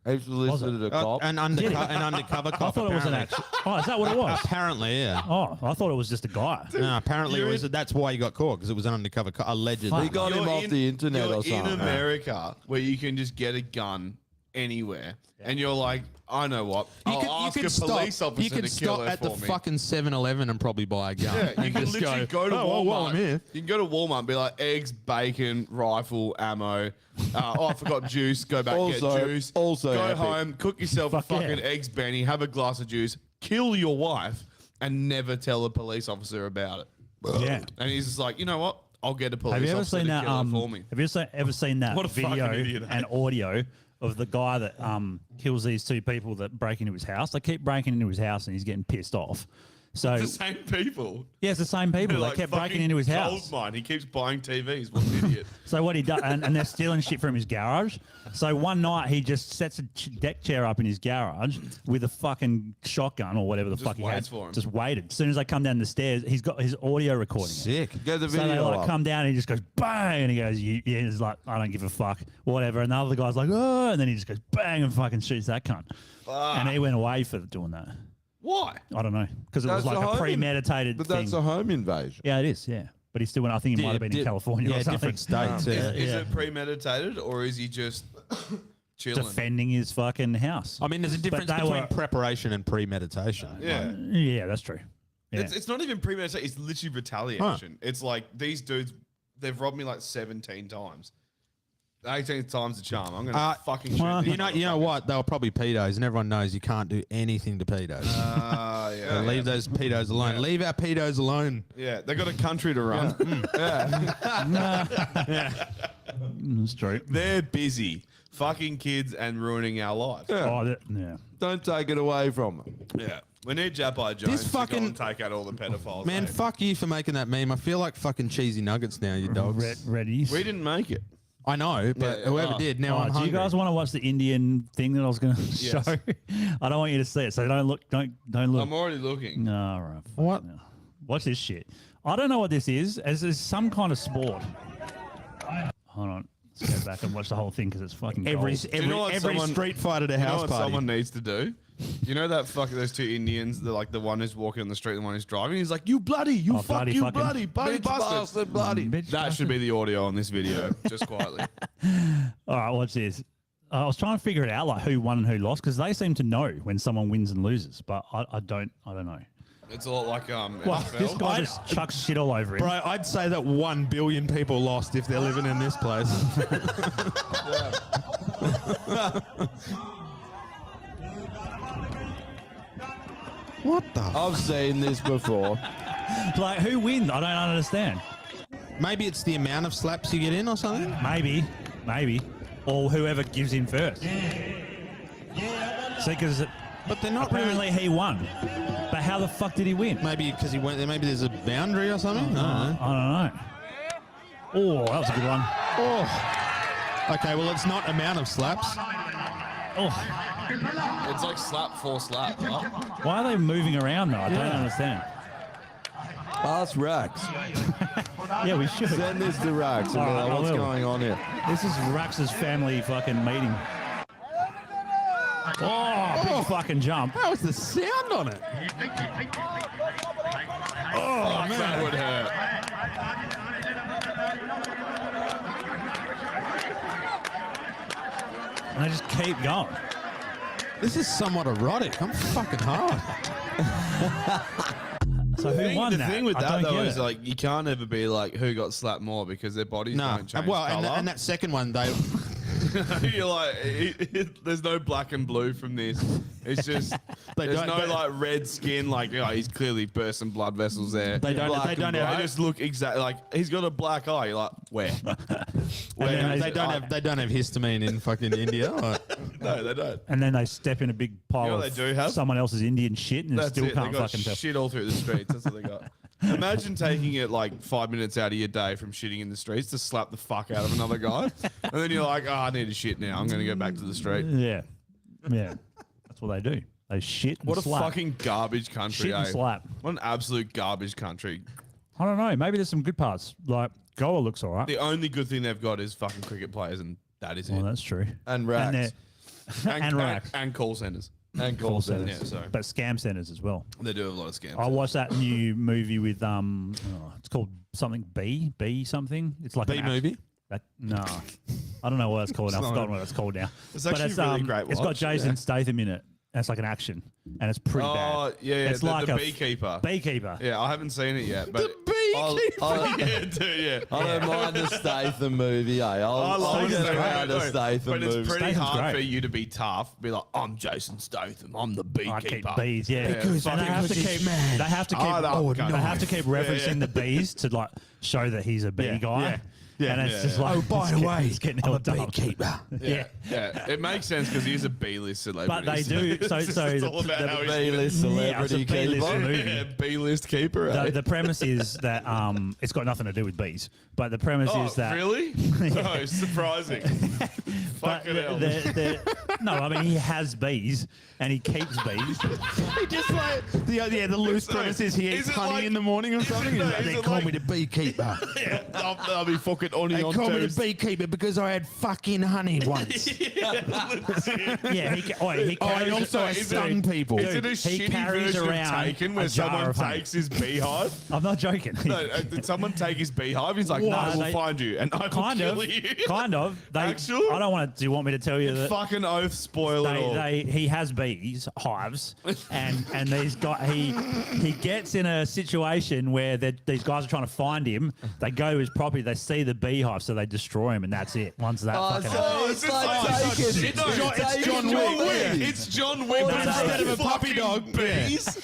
He solicited a cop. An undercover cop. I thought it was an apparently. actual. Oh, is that what it was? Apparently, yeah. Oh, I thought it was just a guy. No, apparently it was. That's why he got caught because it was an undercover cop. Allegedly. He got him off the internet you're or something. in America where you can just get a gun anywhere. And you're like, I know what. I'll ask a police officer You can to kill stop her at the for me. fucking 7-Eleven and probably buy a gun. Yeah, you and can just literally go to "Oh, Walmart. well, I'm here." You can go to Walmart and be like, eggs, bacon, rifle, ammo. I forgot juice. Go back get juice. also go epic. home, cook yourself a Fuck fucking yeah. eggs Benny, have a glass of juice, kill your wife, and never tell a police officer about it. Yeah. And he's just like, you know what? I'll get a police Have you ever officer seen to that? kill her for me. Have you ever seen that What a fucking video idiot, eh? and audio of the guy that kills these two people that break into his house? They keep breaking into his house and he's getting pissed off. So It's the same people. yeah, it's the same people. They're They like kept breaking fucking into his gold house. mine. He keeps buying TVs. What an idiot. So what he does, and they're stealing shit from his garage. So one night he just sets a deck chair up in his garage with a fucking shotgun or whatever the Just fuck he had. waits for him. Just waited. As soon as they come down the stairs, he's got his audio recording. it. Sick. Get the So they video like up. come down and he just goes bang and he goes yeah, he's like I don't give a fuck whatever, and the other guy's like oh, and then he just goes bang and fucking shoots that cunt. And he went away for doing that. Why? I don't know because it was That's like a a home premeditated But thing. that's a home invasion. Yeah, it is. Yeah, but he still went. I think he might have been in California or something. different states. Yeah. Is Yeah. it premeditated or is he just chilling? Defending his fucking house. I mean, there's a difference they between were- preparation and premeditation. Yeah. Yeah, that's true. Yeah. It's not even premeditation. It's literally retaliation. It's like these dudes, they've robbed me like 17 times. 18th time's the charm. I'm going to fucking shoot these You know what? They were probably pedos, and everyone knows you can't do anything to pedos. yeah. So leave those pedos alone. Leave our pedos alone. Yeah, they got a country to run. That's true. They're busy fucking kids and ruining our lives. Oh, yeah. Don't take it away from them. Yeah. We need Japai Jones This to go fucking- and take out all the pedophiles. Man, mate. fuck you for making that meme. I feel like fucking cheesy nuggets now, you dogs. Ready? We didn't make it. I know, but Yeah, whoever oh. did, now I'm do hungry. you guys want to watch the Indian thing that I was going to show? I don't want you to see it, so don't look. Don't look. I'm already looking. No, all right. What? No. Watch this shit. I don't know what this is. This is some kind of sport. Hold on. Let's go back and watch the whole thing because it's fucking Every gold. Do you know what someone- Street Fighter to You know house what party. someone needs to do? You know that fucking those two Indians, like the one who's walking on the street, and the one who's driving. He's like, "You bloody, you Oh, fuck, bloody you fucking- bloody, bloody Bitch bastard, bastard, bloody. Bitch That bastard. should be the audio on this video, just quietly. All right, watch this. I was trying to figure it out, like who won and who lost, because they seem to know when someone wins and loses, but I don't know. It's a lot like Well, NFL. this guy just chucks shit all over him. Bro, I'd say that 1 billion people lost if they're living in this place. What the? I've seen this before. Like, who wins? I don't understand. Maybe it's the amount of slaps you get in or something? Maybe. Or whoever gives in first. See, because but they're not apparently he won. But how the fuck did he win? Maybe because he went there. Maybe there's a boundary or something. I don't know. Oh, that was a good one. Oh. Okay, well, it's not amount of slaps. Oh. It's like slap for slap, right? Why are they moving around though? I don't understand. Ask Rax. Yeah, we should. Send this to Rax and be All like, right, I what's will. going on here? This is Rax's family fucking meeting. Oh, big fucking jump. How was the sound on it? Oh, man. That would hurt. And they just keep going. This is somewhat erotic. I'm fucking hard. So who won the that? thing with I that don't though get is it. like you can't ever be like who got slapped more because their bodies No. don't change Well, colour. and that second one, they. You're like, there's no black and blue from this. It's just there's don't- no they- like red skin. Like, he's clearly burst some blood vessels there. They don't- Black they and don't blue. have- They just look exactly like he's got a black eye. You're like, where? They don't have histamine in fucking India. Or? No, they don't. And then they step in a big pile You know of what they do have? someone else's Indian shit and they That's still it. can't They got fucking tell. shit all through the streets. That's what they got. Imagine taking it like 5 minutes out of your day from shitting in the streets to slap the fuck out of another guy, and then you're like, I need a shit now. I'm going to go back to the street. Yeah. That's what they do. They shit and What a slap. fucking garbage country, Shit and eh? slap. What an absolute garbage country. I don't know. Maybe there's some good parts. Like, Goa looks all right. The only good thing they've got is fucking cricket players, and that is Well, it. that's true. And Rax. And Rax. And call centers. And call centers. Yeah, so But scam centers as well. they do have a lot of scams. I watched that new movie with it's called something B something. It's like B an movie? No, I don't know what it's called. It's I've not forgotten a- what it's called now. It's actually a really great It's got watch, Jason yeah. Statham in it. And it's like an action, and it's pretty bad. Oh, yeah, It's the, like the a beekeeper. Beekeeper. Yeah, I haven't seen it yet. But I yeah, dude, yeah. don't mind the Statham movie, I'll get around a Statham But it's movie. pretty Statham's hard great. for you to be tough. Be like, I'm Jason Statham. I'm the beekeeper. I keep bees, yeah. Because And they have to keep. They have to keep. Oh, that they have to guy. keep referencing the bees to like show that he's a bee Yeah, guy. yeah, yeah. And it's Yeah, just yeah. like, Oh, by the way, it's getting I'm a held up. beekeeper. Yeah. Yeah, it makes sense because he's a B-list celebrity. But they do. So it's all about the how he's B-list Yeah, it's a celebrity B-list keeper. movie. yeah, B-list keeper. Eh? The premise is that it's got nothing to do with bees, but the premise Oh, is that really? Oh, surprising. But Fucking hell. no, I mean he has bees and he keeps bees. He just like the loose So, premise is he is eats it honey like- in the morning or is it something. no, and is they it call like- me the beekeeper. Yeah, I'll be fucking on They on call me the toast. beekeeper because I had fucking honey once. Yeah, he I carries also is it- stung people. Is it a he shitty carries version around of Taken where a jar someone of honey. takes his beehive? I'm not joking. No, did someone take his beehive? He's like, No, no, we'll they- find you, and I will kind kill of, you. kind of. They, Actual? I don't want to. Do you want me to tell you that? Fucking oath, spoil it all. He has bees hives, and he gets in a situation where these guys are trying to find him. They go to his property, they see the beehive, so they destroy him, and that's it. Once that fucking happens. It's like Taken. It's John Wick. It's John Wick. Or but instead of a puppy dog, bees.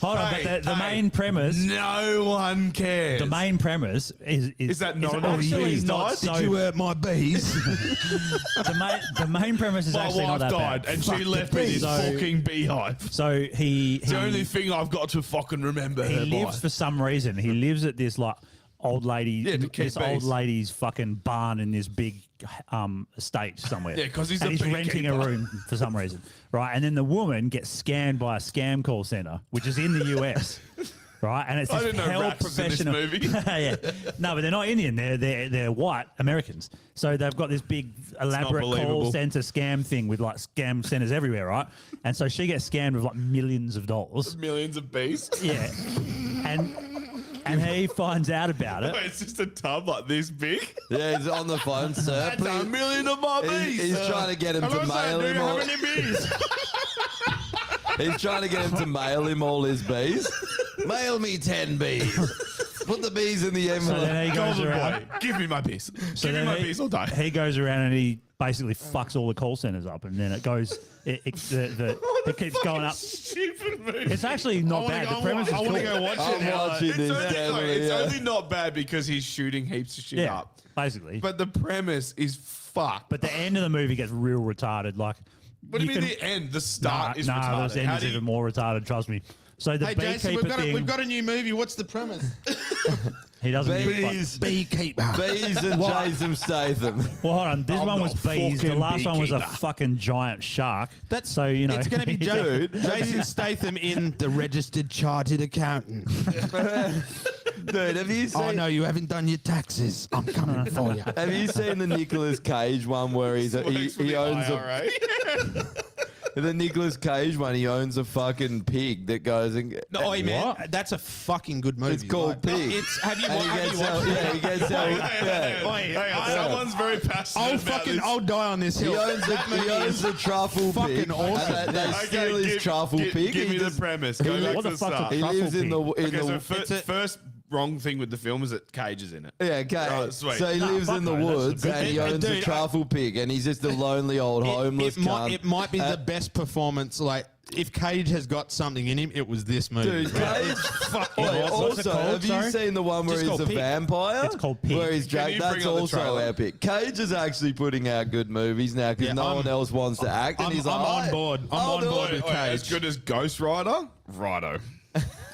Hold on, Hey, but the hey, main premise. No one cares. The main premise is that not an actually bees not died? so. Did you hurt my bees? the main premise is My actually not wife that died, bad. and she left me this fucking beehive. So he It's the only thing I've got to fucking remember he her lives by. for some reason. He lives at this like old lady, Yeah, to keep this old bees. lady's fucking barn in this big estate somewhere. Yeah, 'cause he's and a he's renting a beekeeper. room for some reason, right? And then the woman gets scammed by a scam call center, which is in the US. Right, and it's I this didn't know hell Rax was in this professional. movie. Yeah, no, but they're not Indian. They're white Americans. So they've got this big elaborate call believable. center scam thing with like scam centers everywhere, right? And so she gets scammed with like millions of dollars. Millions of bees. Yeah, and he finds out about it. Wait, it's just a tub like this big. Yeah, he's on the phone, sir. That's a million of my bees. He's trying to get him to mail him all. How many bees? He's trying to get him to mail him all his bees. Mail me 10 bees. Put the bees in the envelope. So then he goes Golden around. boy, give me my bees. So Give me then my bees all day. he goes around and he basically fucks all the call centers up, and then it goes. It keeps going up. Stupid movie. It's actually not bad. The premise is I cool. want to go watch it now. watching It's this, only- definitely, It's yeah. only not bad because he's shooting heaps of shit Yeah, up. basically. But the premise is fucked. But the end of the movie gets real retarded. Like, What do you mean the end? The start is retarded. The end How is do you- even more retarded. Trust me. So the Hey, beekeeper Jason, thing. we've got a new movie. What's the premise? he doesn't. Bees. Beekeeper. Bees and Jason Statham. Well, hold on. This I'm one was not bees. The fucking last one was a beekeeper. fuking giant shark. That's so you know. It's going to be Jason Statham in The Registered Chartered Accountant. Dude, have you seen? Oh no, you haven't done your taxes. I'm coming for you. Have you seen the Nicolas Cage one where he Works for the owns IRA. the Nicolas Cage one? He owns a fucking pig that goes and No, oi, man, that's a fucking good movie. it's called Like, Pig. It's have you And he watched gets out- it? yeah, he gets out- yeah. Someone's very passionate about this. I'll die on this He hill. owns a truffle fucking pig. awesome. And they steal his truffle pig. Give He me the just- premise. he Go li- back What to the the fuck's a start. He truffle lives in the pig? in Okay, the so first wrong thing with the film is that Cage is in it. yeah, okay. Right, sweet. So he Nah, lives fuck in the no, that's a woods good and he thing. owns a Dude, truffle pig and he's just a lonely old homeless cunt. It might be Uh, the best performance. Like if Cage has got something in him, it was this movie. Dude, bro. Cage. It's fucking Wait, awesome. What's it also, called, have you sorry? seen the one where Just he's called a Pig. vampire? It's called Pig. Where he's Can Jack. you bring That's up the also trailer? epic. Cage is actually putting out good movies now because Yeah, no I'm- one else wants to act, and I'm he's like, on "Oh, board. I'm I'll on do board it." with As Cage. good as Ghost Rider? Righto.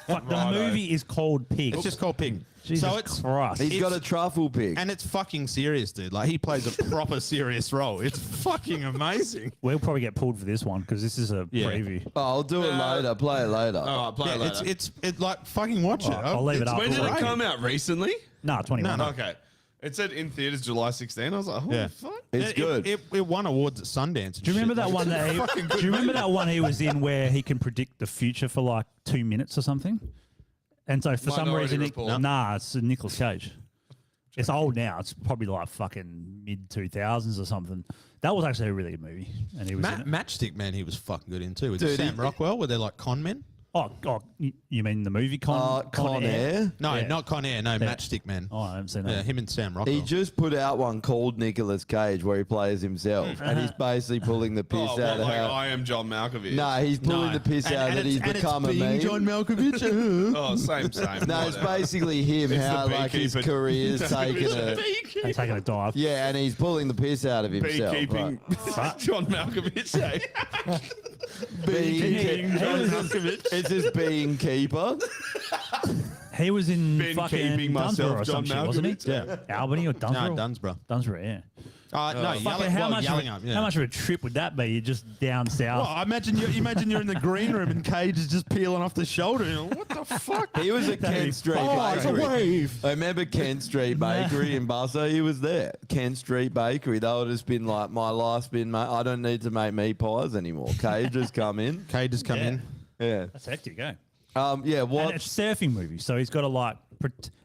Fuck, the Righto. movie is called Pig. It's just called Pig. Jesus so it's Christ. He's got a It's- truffle pig. and it's fucking serious, dude. Like he plays a proper serious role. It's fucking amazing. We'll probably get pulled for this one because this is a Yeah. preview. Oh, I'll do it later. Play it later. All right, play it later. It's like fucking watch it. I'll leave it up. When did it Right. come out? Recently? Nah, 21. No. Okay. It said in theaters July 16. I was like, holy Yeah. fuck. It's good. It won awards at Sundance. and Do you remember shit. that one that do you remember that one he was in where he can predict the future for like 2 minutes or something? And so for some Minority reason, Report. nah, it's Nicolas Cage. It's old now. It's probably like fucking mid 2000s or something. That was actually a really good movie, and he was in it. Matchstick Man, he was fucking good in too. With Dude, Sam he- Rockwell, where they're like con men. Oh, you mean the movie Con Air? No, Yeah. not Con Air. No, Matchstick Man. Oh, I haven't seen that. Yeah, him and Sam Rockwell. He just put out one called Nicolas Cage where he plays himself, and he's basically pulling the piss Oh, out what, of like how. I am John Malkovich. No, he's pulling the piss out that he's become a meme. John Malkovich. Oh, same. No, it's Whatever. basically him, It's how the like his beekeeper. career's taken a. And taking a dive. Yeah, and he's pulling the piss out of himself. Beekeeping John Malkovich. Eh? Being, it's just being keeper. He was in Been fucking keeping myself, Dunsborough or some John shit, wasn't he? Malkovich. Yeah. Albany or Dunsborough? No, Dunsborough. Dunsborough, yeah. No, Fucking yelling, how much? yelling up. Yeah. How much of a trip would that be? You're just down south. Well, imagine you're in the green room and Cage is just peeling off the shoulder. You're like, what the fuck? He was at Kent Street it's a Bakery. wave. I remember Kent Street Bakery in Busso. He was there. Kent Street Bakery. That would have just been like, my life's been, mate, I don't need to make meat pies anymore. Cage has come in. Cage has come Yeah. in. Yeah. That's hectic, eh? Yeah, And watch. it's a surfing movie, so he's got to like,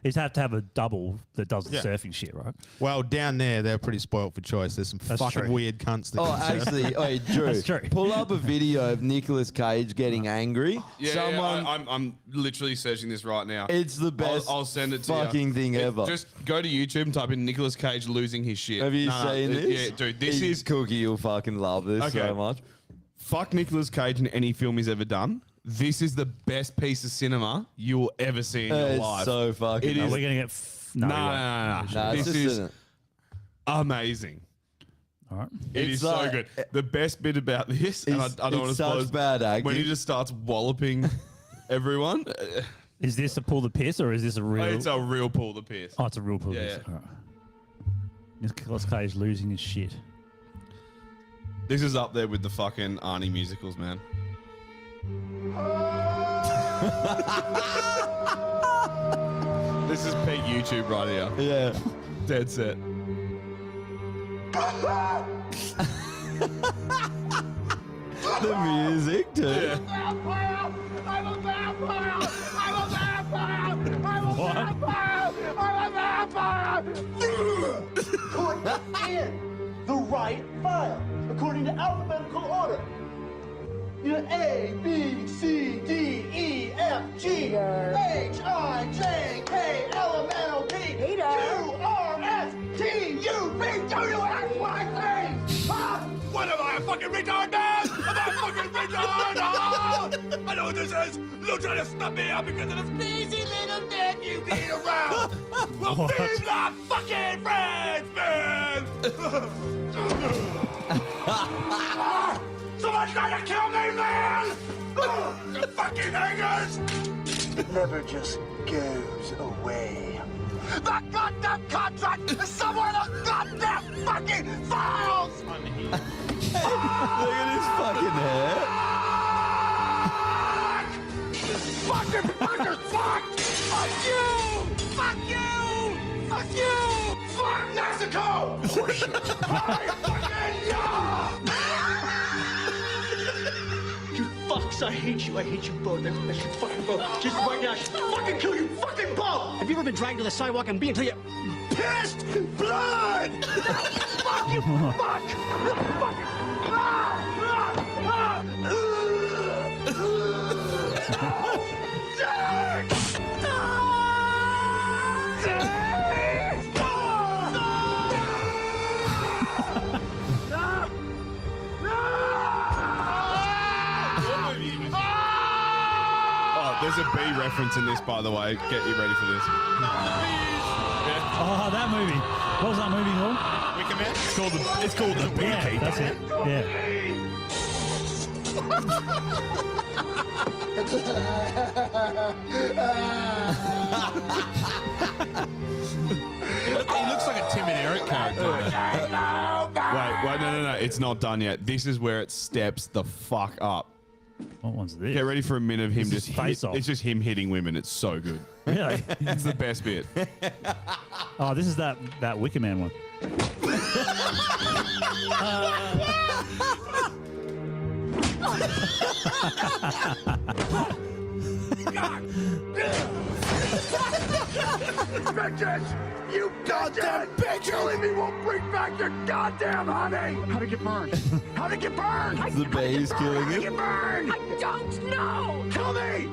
he's had to have a double that does the Yeah. surfing shit, right? Well, down there, they're pretty spoilt for choice. There's some That's fucking true. weird cunts that Oh, can surf. actually, hey, Drew, That's true. pull up a video of Nicolas Cage getting angry. Yeah, Someone, I'm literally searching this right now. it's the best I'll send it to you. fucking thing ever. Just go to YouTube and type in Nicolas Cage losing his shit. Have you seen this? Yeah, dude, this is Cookie. You'll fucking love this Okay. so much. fuck Nicolas Cage in any film he's ever done. This is the best piece of cinema you will ever see in your It's life. so fucking. It Are is- we going to get... No, we no, won't. no, no. Nah, it's This just is in it. amazing. All right. It It's is so like- good. The best bit about this, and I It's- don't want to it's such spoil, bad acting. when he just starts walloping everyone. Is this a pull the piss or is this a real... It's a real pull the piss. Oh, it's a real pull the Yeah, piss. All right. Nicolas Cage losing his shit. This is up there with the fucking Arnie musicals, man. This is peak YouTube right here. Yeah. Dead set. The music, too. Yeah. I'm a vampire! I'm a vampire! I'm a vampire! I'm a vampire! Put in the right file according to alphabetical order. You know, A, B, C, D, E, F. H-I-J-K-L-M-N-O-P Q-R-S-T-U-V-W-X-Y-Z! What am I, a fucking retard, man? Am I a fucking retard? I know what this is. You're trying to stop me out because of the sneezy little dick you beat around. Well, be my fucking friends, man! Someone's trying to kill me, man! You fucking hangers! It never just goes away. The goddamn contract is somewhere in the goddamn fucking files! Look at his fucking hair. Fucking fuckers, fuck! Fuck you! Fuck you! Fuck you! Fuck Mexico! You fucks, I hate you both. I should fucking both. Just right now, I should fucking kill you fucking both! Have you ever been dragged to the sidewalk and beat until you pissed blood? Fuck you! Fuck! Fuck! There's a B reference in this, by the way. Get you ready for this. Oh, that movie. What was that movie called? Wicker Man? It's called The Beekeeper. That's it. Yeah. He looks like a Tim and Eric character. Wait, no. It's not done yet. This is where it steps the fuck up. What one's this? Get ready for a minute of him This is just Face Off. It's just him hitting women. It's so good. Really? It's the best bit. Oh, this is that Wicker Man one. Bitches! You goddamn bitches! Killing me won't bring back your goddamn honey! How'd it get burned? How'd it get burned? The bees killing How'd it him. get burned? I don't know! Kill me!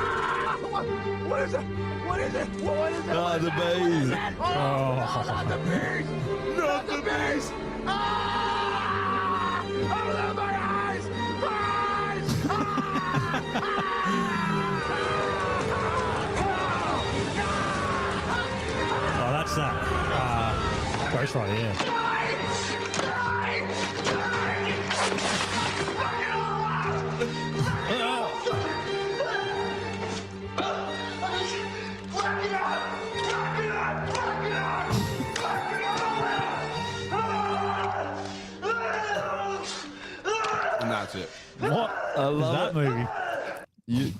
What is it? What is it? What is it? Ah, the bees. Not the bees! Not the bees! Ah! Open my eyes! Eyes! Oh, that's that. Ghost Rider, yeah. And that's it. What? I love that movie.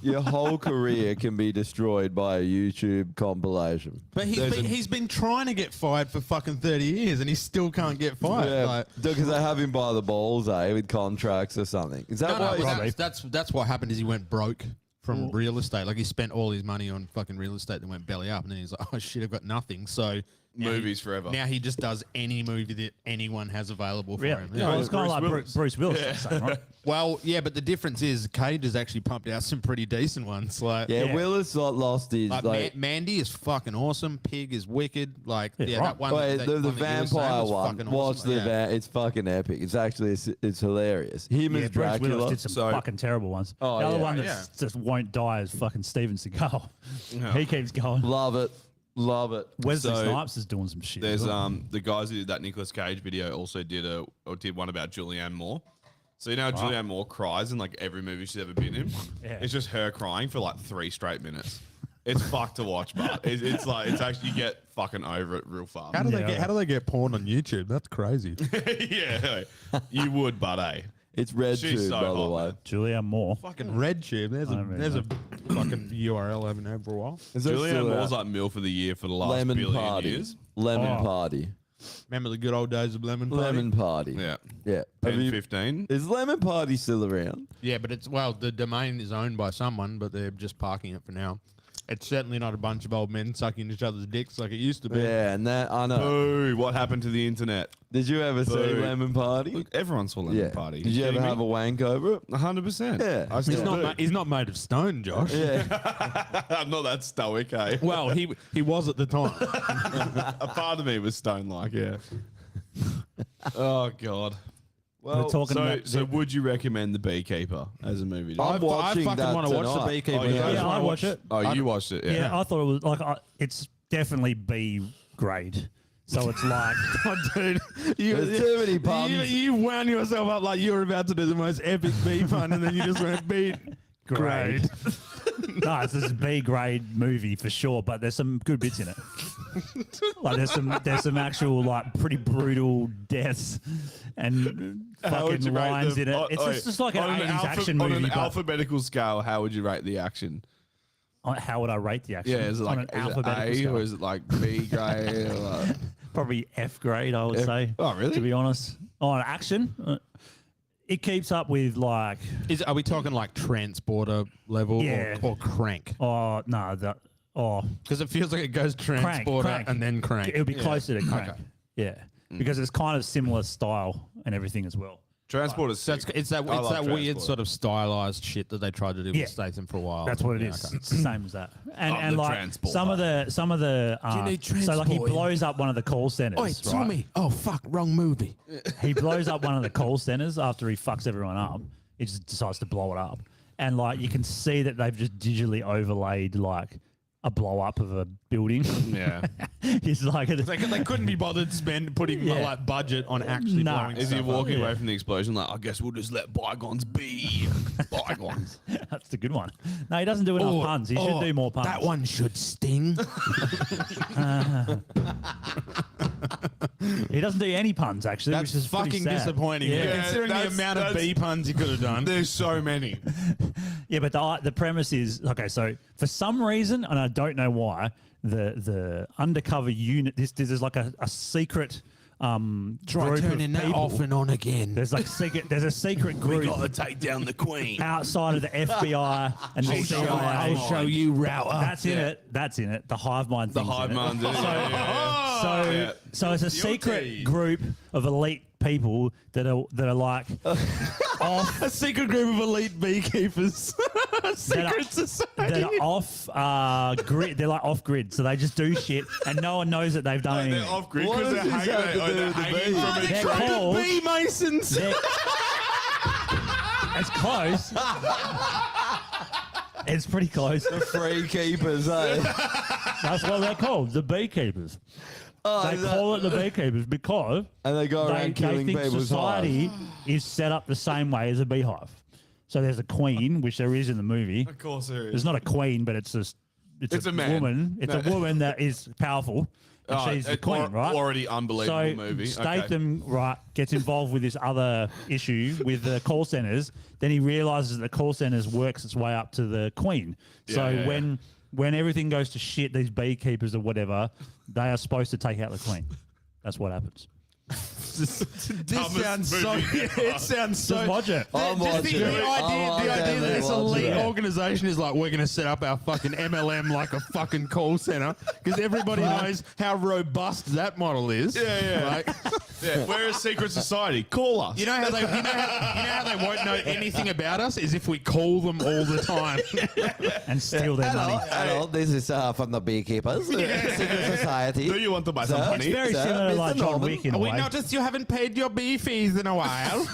Your whole career can be destroyed by a YouTube compilation. But he's been trying to get fired for fucking 30 years and he still can't get fired. Yeah, Like, because they have him by the balls, with contracts or something. Is that why? that's what happened is he went broke from real estate. Like he spent all his money on fucking real estate that went belly up and then he's like, oh shit, I've got nothing. So now Movies forever. Now he just does any movie that anyone has available for him. Yeah, well, it's kind of like Bruce Willis. Yeah. Saying, right? Well, yeah, but the difference is Cage has actually pumped out some pretty decent ones. Like, Willis lost his Mandy is fucking awesome. Pig is wicked. Like, Yeah, that one. Wait, that the one that you were saying vampire was one. fucking Watch awesome. the Yeah. It's fucking epic. It's actually it's hilarious. Him as Bruce Dracula. Willis did some fucking terrible ones. Oh, the other yeah. one that just won't die is fucking Steven Seagal. He keeps going. Love it. Love it. Wesley So, Snipes is doing some shit. There's as well. the guys who did that Nicolas Cage video also did one about Julianne Moore. So you know how Right. Julianne Moore cries in like every movie she's ever been in? Yeah. It's just her crying for like 3 straight minutes. It's fucked to watch, but it's like it's actually you get fucking over it real fast. How do they get porn on YouTube? That's crazy. Yeah, you would, but it's RedTube, She's so by the hot, way. man. Julianne Moore. Fucking RedTube. There's I don't really a fucking URL I haven't had for a while. Is that Julianne still Moore's out? like MILF of the year for the last Lemon billion Party. years. Lemon Oh. Party. Remember the good old days of Lemon Party? Lemon Party. Yeah. Yeah. 10, 15. Is Lemon Party still around? Yeah, but the domain is owned by someone, but they're just parking it for now. It's certainly not a bunch of old men sucking each other's dicks like it used to be. Yeah, and that I know. Boo! What happened to the internet? Did you ever see Boo. Lemon Party? Look, everyone saw Lemon Party. Did you ever have a wank over it? 100%. Yeah. I still do. He's not made of stone, Josh. Yeah. I'm not that stoic, eh? Well, he was at the time. A part of me was stone-like, yeah. Oh God. Well, so would you recommend The Beekeeper as a movie? I'm watching I fucking want to watch The Beekeeper. Oh, yeah. Yeah, I watch it. Oh, you watched it? Yeah, I thought it was like it's definitely B grade. So it's like, oh, dude, There's too many puns. You wound yourself up like you were about to do the most epic B pun, and then you just went B grade. No, it's this B grade movie for sure, but there's some good bits in it. Like there's some actual like pretty brutal deaths and How would fucking you rate lines them? in it. It's just like an 80s action movie. On an but alphabetical scale, how would you rate the action? how would I rate the action? Yeah, is it on like an is it alphabetical A scale? or is it like B grade? Or like, Probably F grade, I would say. Oh, really? To be honest, on action, it keeps up with like. Are we talking like Transporter level or Crank? Oh no, because it feels like it goes Transporter Crank. and then Crank. It would be closer to Crank. Okay. Yeah, because it's kind of similar style and everything as well. Transporter's So it's that weird sort of stylized shit that they tried to do Yeah. with Statham for a while. That's what it Yeah, is. okay. It's the same as that. And the like transporter. some of the Do you need so like he transport? blows up one of the call centers. Oi, right? Tommy. Oh fuck, wrong movie. He blows up one of the call centers after he fucks everyone up. He just decides to blow it up, and like you can see that they've just digitally overlaid like a blow up of a building. yeah. He's like, They couldn't be bothered putting Yeah. like budget on actually Nah. blowing Is he stuff walking up. away from the explosion like, I guess we'll just let bygones be bygones? that's the good one. No, he doesn't do enough puns. He should do more puns. That one should sting. He doesn't do any puns actually, That's which is pretty fucking sad. disappointing. Yeah. Considering the amount of B puns he could have done. There's so many. Yeah, but the premise is okay. So for some reason, and I don't know why, the undercover unit. This is like a secret Try group turning of that people. off and on again. There's like secret. There's a secret group take down the Queen. outside of the FBI and the CIA. I'll show you route up. That's in it. That's in it. The hive mind. The thing's hive in it. mind. So it's a secret group of elite people that are like off. A secret group of elite beekeepers. Secret society. That are off grid. They're like off grid, so they just do shit, and no one knows that they've done They're anything. off grid What because does they're this have to do hanging, with the hanging bees? from a They're tree. called. Bee Masons. It's close. It's pretty close. The free keepers, eh? That's what they're called, the beekeepers. Oh, They is that- call it the beekeepers because and they go they around killing think people's society hives. is set up the same way as a beehive. So there's a queen, which there is in the movie. Of course there is. There's not a queen, but it's It's a man. woman. It's No. a woman that is powerful. And she's the queen, right? Already unbelievable So movie. Statham, right, gets involved with this other issue with the call centers. Then he realizes that the call centers works its way up to the queen. So Yeah, yeah, when everything goes to shit, these beekeepers or whatever, they are supposed to take out the queen. That's what happens. This sounds so. It sounds so. Just watch it. I'm Just watching the it. idea that this watching elite it. organization is like, we're going to set up our fucking MLM like a fucking call center because everybody knows how robust that model is. Yeah. Like, Yeah, we're a secret society. Call us. you know how they won't know anything about us is if we call them all the time. And steal their Hello, money. hello. This is from the beekeepers, secret society. Do you want to buy some Sir? honey? Very Sir, similar to Mr. like John Norman? Wick in a We way. noticed you haven't paid your bee fees in a while.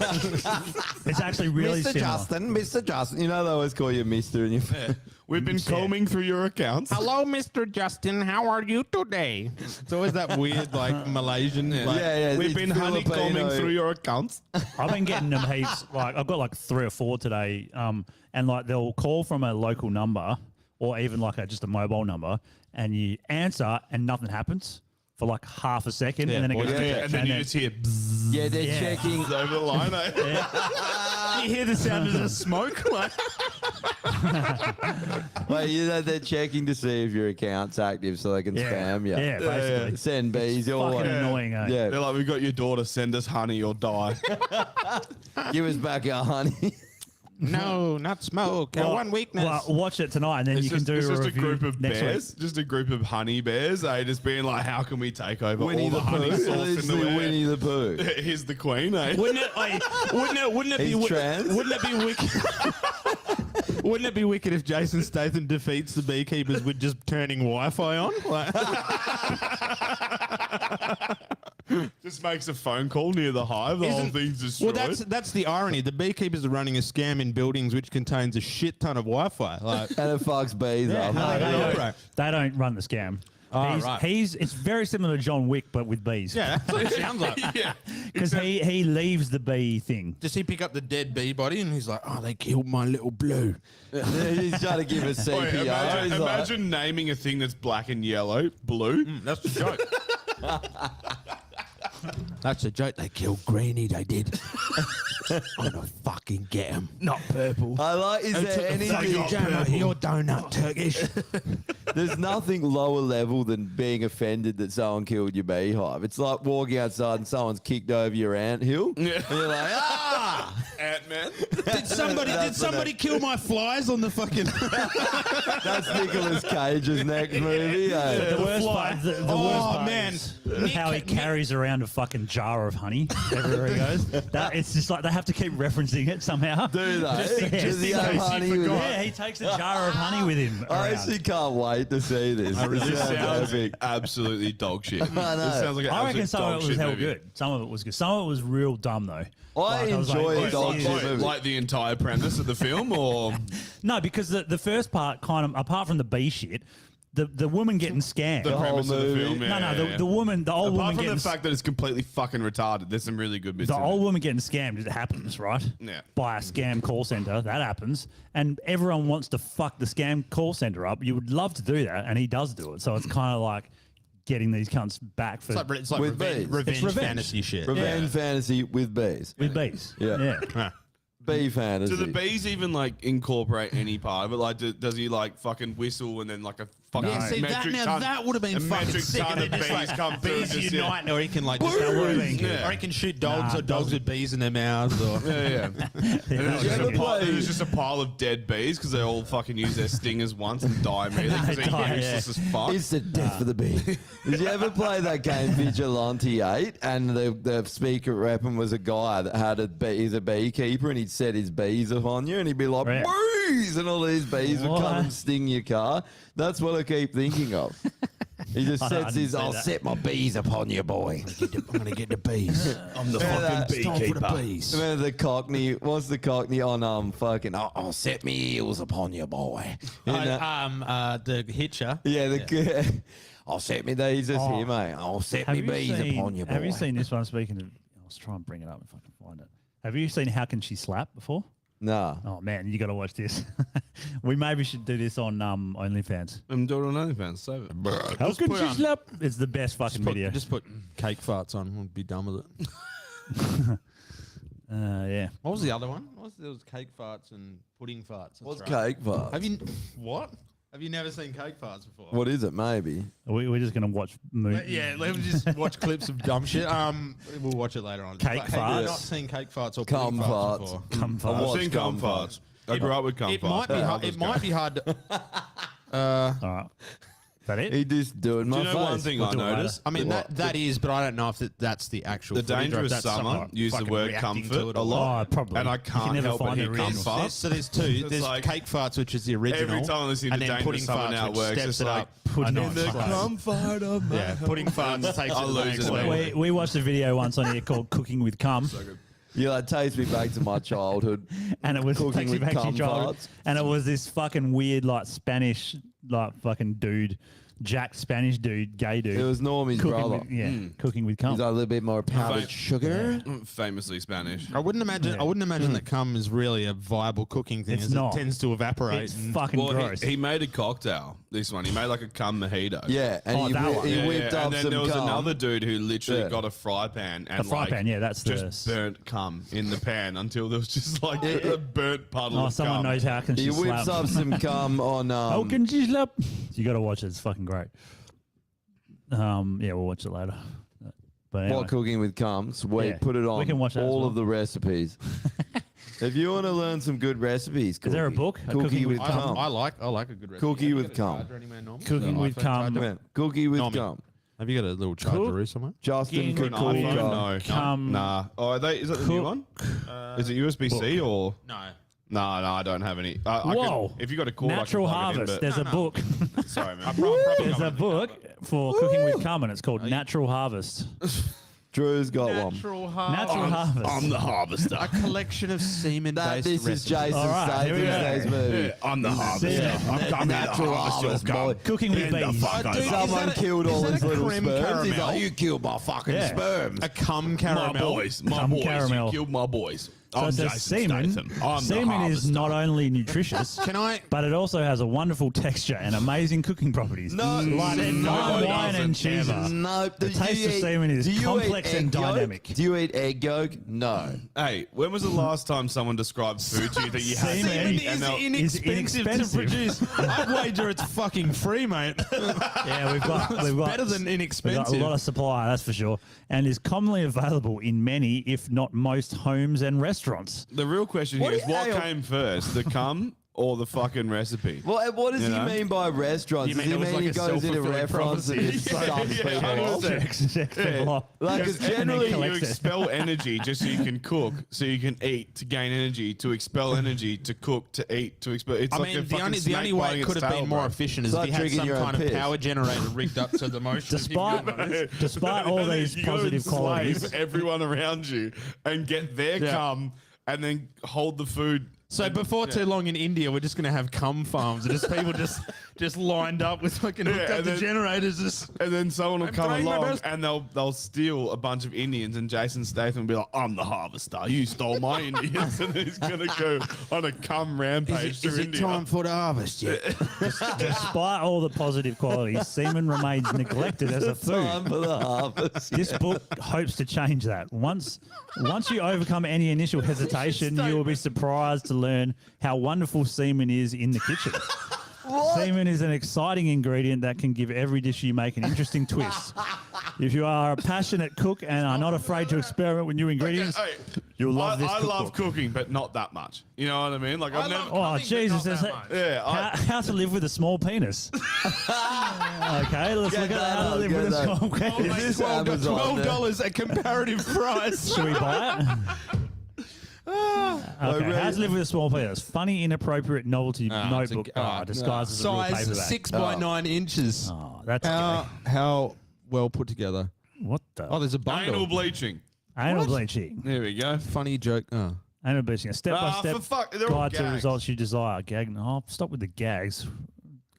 It's actually really Mr. similar. Mr. Justin. You know they always call you Mister, and you. We've been combing through your accounts. Hello, Mr. Justin. How are you today? It's always that weird, like Malaysian. Like, yeah. We've it's been honeycombing Filipino. through your accounts. I've been getting them heaps. Like I've got like 3 or 4 today, and like they'll call from a local number or even like just a mobile number, and you answer and nothing happens for like half a second, and then it goes And then you just hear bzzz Yeah, they're checking. over the line. Eh? you hear the sound of the smoke. Like, Well, you know they're checking to see if your account's active, so they can spam you. Yeah, basically. Send bees your Fucking way. annoying, eh? Yeah, They're like, we've got your daughter. Send us honey or die. give us back our honey. No, not smoke. Well, One weakness. Well, watch it tonight, and then It's you just, can do it's a just a review group of next bears, week. just a group of honey bears. Just being like, how can we take over Winnie all the the honey Pooh. source in Literally the air? Winnie the Pooh. Here's the queen, eh? Wouldn't it be He's trans. Wouldn't it be wicked? Wouldn't it be wicked if Jason Statham defeats the beekeepers with just turning Wi-Fi on? Like, Just makes a phone call near the hive. The whole Isn't- thing's destroyed. well, that's the irony. The beekeepers are running a scam in buildings which contains a shit ton of Wi-Fi. Like, And it fucks bees up. They don't run the scam. Oh, right. It's very similar to John Wick, but with bees. yeah, that's what it sounds like. yeah. Because he leaves the bee thing. Does he pick up the dead bee body and he's like, oh, they killed my little blue. He's trying to give us CPR. Wait, He's like, imagine naming a thing that's black and yellow, blue. That's the joke. That's a joke. They killed Greenie, they did. I'm gonna fucking get him. Not purple. I like, is there anything... Your donut Turkish. There's nothing lower level than being offended that someone killed your beehive. It's like walking outside and someone's kicked over your anthill. Yeah. And you're like, ah! Ant-Man. Did somebody kill my flies on the fucking... That's Nicolas Cage's next movie. eh? The worst part, the worst part man. is how he carries around a fucking jar of honey everywhere he goes. It's just like they have to keep referencing it somehow. Do they? Yeah. Does he have honey with Yeah, it? he takes a jar of honey with him. I around. actually can't wait to see this. This sounds sounds epic. absolutely dog shit. I know. This sounds like an I reckon absolute some of dog it was shit hell movie. good. Some of it was good. Some of it was real dumb though. I was enjoy like, dog this shit is- movies. Like the entire premise of the film, or No, because the first part kind of, apart from the bee shit, the woman getting scammed. the premise of the movie. film. Yeah, no, yeah. the woman, the old Apart woman from getting the fact that it's completely fucking retarded, there's some really good bits. the in old it. woman getting scammed. It happens, right? Yeah. By a scam call center, that happens, and everyone wants to fuck the scam call center up. You would love to do that, and he does do it. So it's kind of like getting these cunts back for It's like With revenge, bees. revenge It's revenge. fantasy shit. Revenge fantasy with bees. with bees. Yeah. yeah. Bee fantasy. Do the bees even like incorporate any part of it? Like, does he like fucking whistle and then like a fucking Yeah, see, metric that ton? would have been a fucking metric sick. ton And of then just bees like, come through. bees just, unite, or he can like just, That would've been good. or he can shoot dogs Nah, or dogs with bees in their mouths. Or Yeah, yeah. And then Yeah, there's just a pile of dead bees because they all fucking use their stingers once and die immediately because They they're die, useless yeah. as fuck. It's the death for the bee. Did you ever play that game Vigilante 8? And the speaker weapon was a guy that had a bee, he's a beekeeper, and he'd set his bees upon you, and he'd be like, Right. bees! And all these bees would come What? and sting your car. That's what I keep thinking of. He just I sets didn't his, see I'll that. set my bees upon you, boy. I'm gonna get the bees. I'm the Yeah, fucking Time for the beekeeper. bees. Remember the Cockney? What's the Cockney on fucking? I'll set me heels upon you, boy. You know? The hitcher. Yeah, I'll set me these as Oh. here, mate. I'll set Have me you bees seen- upon you, boy. Have you seen this one? Speaking of, I'll try and bring it up if I can find it. Have you seen How Can She Slap before? Nah. Oh man, you got to watch this. We maybe should do this on OnlyFans. I'm doing it on OnlyFans. Save it. How Just can put she on- slap? It's the best fucking video. Just put cake farts on. We'll be done with it. Yeah. What was the other one? There was cake farts and pudding farts. That's What's right. cake farts? Have you what? Have you never seen cake farts before? What is it? Maybe. We're just gonna watch movies. Yeah, let me just watch clips of dumb shit. We'll watch it later on. Cake But have you farts? not seen cake farts or Cum pudding farts farts. before? Cum I've farts. watched Seen cum farts. I grew up with cum It farts. might be My hard. mother's It might be hard. All right. Is that it? He just doing Do my you know face. one thing We'll I do it later. noticed? I mean, that is, but I don't know if that's the actual. The footage or if Dangerous that's Summer someone used the fucking word reacting to comfort it a or lot. Oh, probably. And I You can can't never help but find hear the cum original. farts. So there's two. It's There's like- cake farts, which is the original. Every time I listen to and then Dangerous pudding Summer farts, now, it which works. steps It's it like, up. pudding another farts. class. Comfort of my Yeah, pudding farts takes I it to the lose next it, level. man. We watched a video once on here called "Cooking with Cum," Yeah, that takes me back to my childhood. and it was Cooking takes you with back to cum your childhood. farts. And it was this fucking weird, like Spanish, like fucking dude, Jack Spanish dude, gay dude. It was Normie's cooking brother. with, cooking with cum. He's got a little bit more powdered sugar. Famously Spanish. I wouldn't imagine. I wouldn't imagine that cum is really a viable cooking thing. It's as not. It tends to evaporate. It's and- fucking Well, gross. he made a cocktail. This one, he made like a cum mojito. Yeah, and Oh, he, that whi- one. he Yeah, whipped yeah. up And then some there was cum. another dude who literally Yeah. got a fry pan and A fry pan, yeah, that's just the- burnt cum in the pan until there was just like a burnt puddle Oh, of someone cum. knows how can He she whips slap. up some cum on. How can she slap? You got to watch it. It's fucking great. Yeah, we'll watch it later. But anyway. What cooking with cum? Sweet. Yeah, Put it on we can watch that as all well. of the recipes. If you want to learn some good recipes, Is there a Cookie. book? A Cookie Cooking with with cum. I like a good recipe. Cookie Have you with got a cum. charger anywhere, Norman? Cooking with iPhone cum. charger? Man, Cookie with Norman, cum. Have you got a little charger somewhere? Justin Cooking could with cook. No. Cum. Nah. Oh, is that the new one? Is it USB-C or? No. No, I don't have any. Whoa. If you got a cord, Natural I can plug it in, Harvest. but- There's a book. Sorry, man. There's a book for cooking with cum, and it's called Natural Harvest. Drew's got one. Natural Harvest. I'm the harvester. A collection of semen-based This is recipes. Jason All right, here we go. Statham's next movie. Yeah, I'm the harvester. I'm coming to Natural harvest your harvest, cum. boy. Cooking with Bend the bees. fuck over. Someone killed all his little creme sperms. He's caramel? like, you killed my fucking Yeah. sperms. A cum My caramel. boys. Cum caramel. You killed my boys. So I'm it says Jason semen. Statham. I'm the Semen is harvester. not only nutritious, Can I? but it also has a wonderful texture and amazing cooking properties. No, like no, fine it wine and doesn't cheeses. ever. No, The taste of semen is do you complex eat and egg yolk? dynamic. Do you eat egg yolk? No. Hey, when was the last time someone described food to you that you had? Semen to eat? is And they'll- inexpensive to inexpensive. produce. I'd wager it's fucking free, mate. Yeah, we've got better than we've got inexpensive. a lot of supply, that's for sure, and is commonly available in many, if not most, homes and restaurants. The real question What here is do you- what hang on. came first, the cum or the fucking recipe? What does You he know? mean by restaurants? You Does mean he it was mean like he a goes into self-fulfilling restaurants and prophecy? just sums people off? 100%. People off. Like, Because it's generally you collects it. expel energy just so you can cook, so you can eat to gain energy, to expel energy, to cook, to eat, to expel. It's I like mean, a the fucking only snake way biting it could its have tail, been more bro. efficient is It's if he like had drinking some your own kind of piss. power generator rigged up to the motion. Despite all these You gotta positive enslave qualities, everyone around you and get their cum, and then hold the food. So before too long in India, we're just going to have cum farms and just people just lined up with fucking hooked up and the then- generators. Just And then someone will I'm come trying my along best. and they'll steal a bunch of Indians, and Jason Statham will be like, "I'm the harvester. You stole my Indians," and he's gonna go on a cum rampage through India. for the harvest yet? despite all the positive qualities, semen remains neglected as a Time food. for the harvest. This book hopes to change that. Once you overcome any initial hesitation, you will be surprised to learn how wonderful semen is in the kitchen. Semen is an exciting ingredient that can give every dish you make an interesting twist. If you are a passionate cook and are not afraid to experiment with new ingredients, Hey, you'll love this I love cookbook. cooking, but not that much. You know what I mean? Like I've never. Oh, Jesus. Yeah, How to live with a small penis. Okay, let's Get look at that how to up, live get with a that. small penis. Is this Amazon? $12 a comparative price. Should we buy it? Okay, how to live with a small penis. Funny, inappropriate novelty notebook disguised as a real Size paperback. 6 by 9 inches. Oh, that's How well put together? what the? Oh, there's a bundle. anal bleaching. Anal bleaching. There we go. Funny joke. Oh. Anal bleaching. A step-by-step for fuck, they're all guide to the gags. results you desire. Gag. Oh, stop with the gags.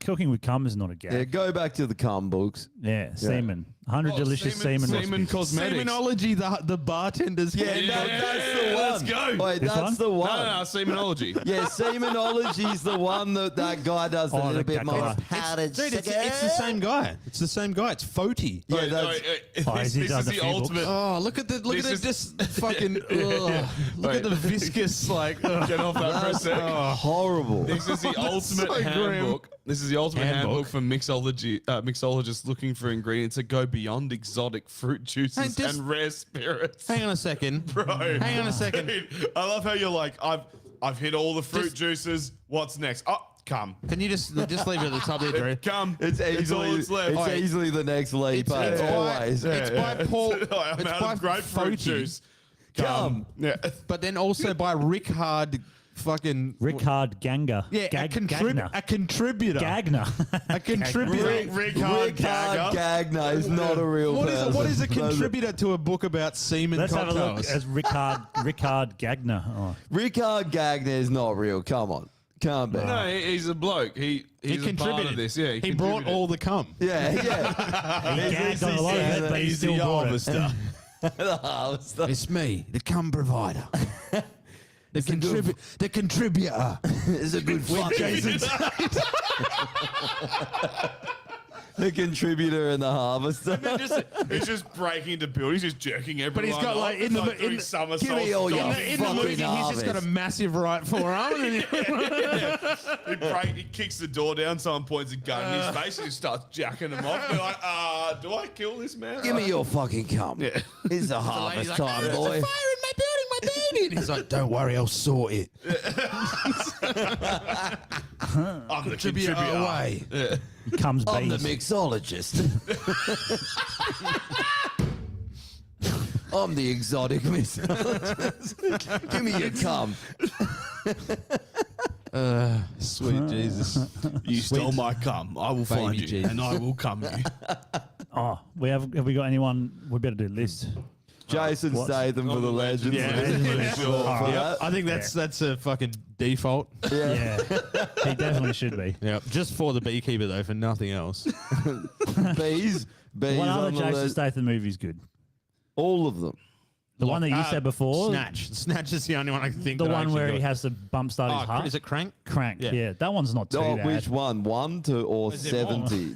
Cooking with cum is not a gag. Yeah, go back to the cum books. Yeah, semen. 100 delicious semen. Semen recipes. cosmetics. Semenology, the bartender's Yeah, handbook. that's the one. Let's go. Wait, This that's one? the one. No, semenology. Yeah, semenology's the one that guy does a Oh, little bit that more guy. powdered Dude, it's the same guy. It's the same guy. It's Foti. Yeah, that's, Oh, This he's done is a the few books. ultimate. Oh, look at This it, is- just fucking. Ugh. Look at the viscous, like. Get off that for a that's sec. horrible. This is the ultimate so grim. handbook. This is the ultimate handbook Handbook. for mixologists looking for ingredients that go beyond exotic fruit juices Hey, just- and rare spirits. Hang on a second. Bro, Hang on a second. Dude, I love how you're like, I've hit all the fruit Just- juices. What's next? Oh, come. Can you just leave it at the top there, Drew? Come. It's all easily, that's left. it's easily the next leap. It's by- always. It's by Paul. I'm It's out by of grapefruit Foti. juice. Come. Yeah. But then also by Rickard fucking. Rickard Ganga. Yeah, Gagner. a contributor. Gagner. A contributor. Rickard Gagner. Gagner is not a real person. What is a contributor to a book about semen Let's have a look cocktails? as Rickard Gagner. Oh. Rickard Gagner is not real. Come on. Can't be. No, he's a bloke. He's a part contributed of this. Yeah, He brought all the cum. Yeah, yeah. He gagged on a lot of it, but he He's still the brought it. harvester. The harvester. It's me, the cum provider. The contributor. It's a good fuck. The contributor and the harvester. He's just breaking into buildings, just jerking everyone. But he's got like in the doing somersaults. Give me all your diving. in the fucking movie, he's just got a harvest. massive right forearm. And He kicks the door down. Someone points a gun in his face and he starts jacking them off. They're like, do I kill this man? Give me your fucking cum. Yeah. It's a harvest time, boy. my building, my baby. He's like, don't worry, I'll sort it. I'm the Contributor away. Yeah. He comes I'm the bees. mixologist. I'm the exotic mixologist. Give me your cum. Sweet Jesus. You stole my cum. I will find you, Jesus. and I will cum you. Oh, have we got anyone? We better do list. Jason What? Statham for the legends. Yeah, For sure. that. I think that's a fucking default. Yeah, he definitely should be. Yeah, just for the beekeeper though, for nothing else. Bees. Bees What other on the Jason list. Statham movies good? All of them. The one that you said before, Snatch. Snatch is the only one I can think. the that I one actually where he got. has to bump start his heart. Is it Crank? Crank? Yeah. Yeah. That one's not too Oh, bad. which one? 1 to or Is there more? 70?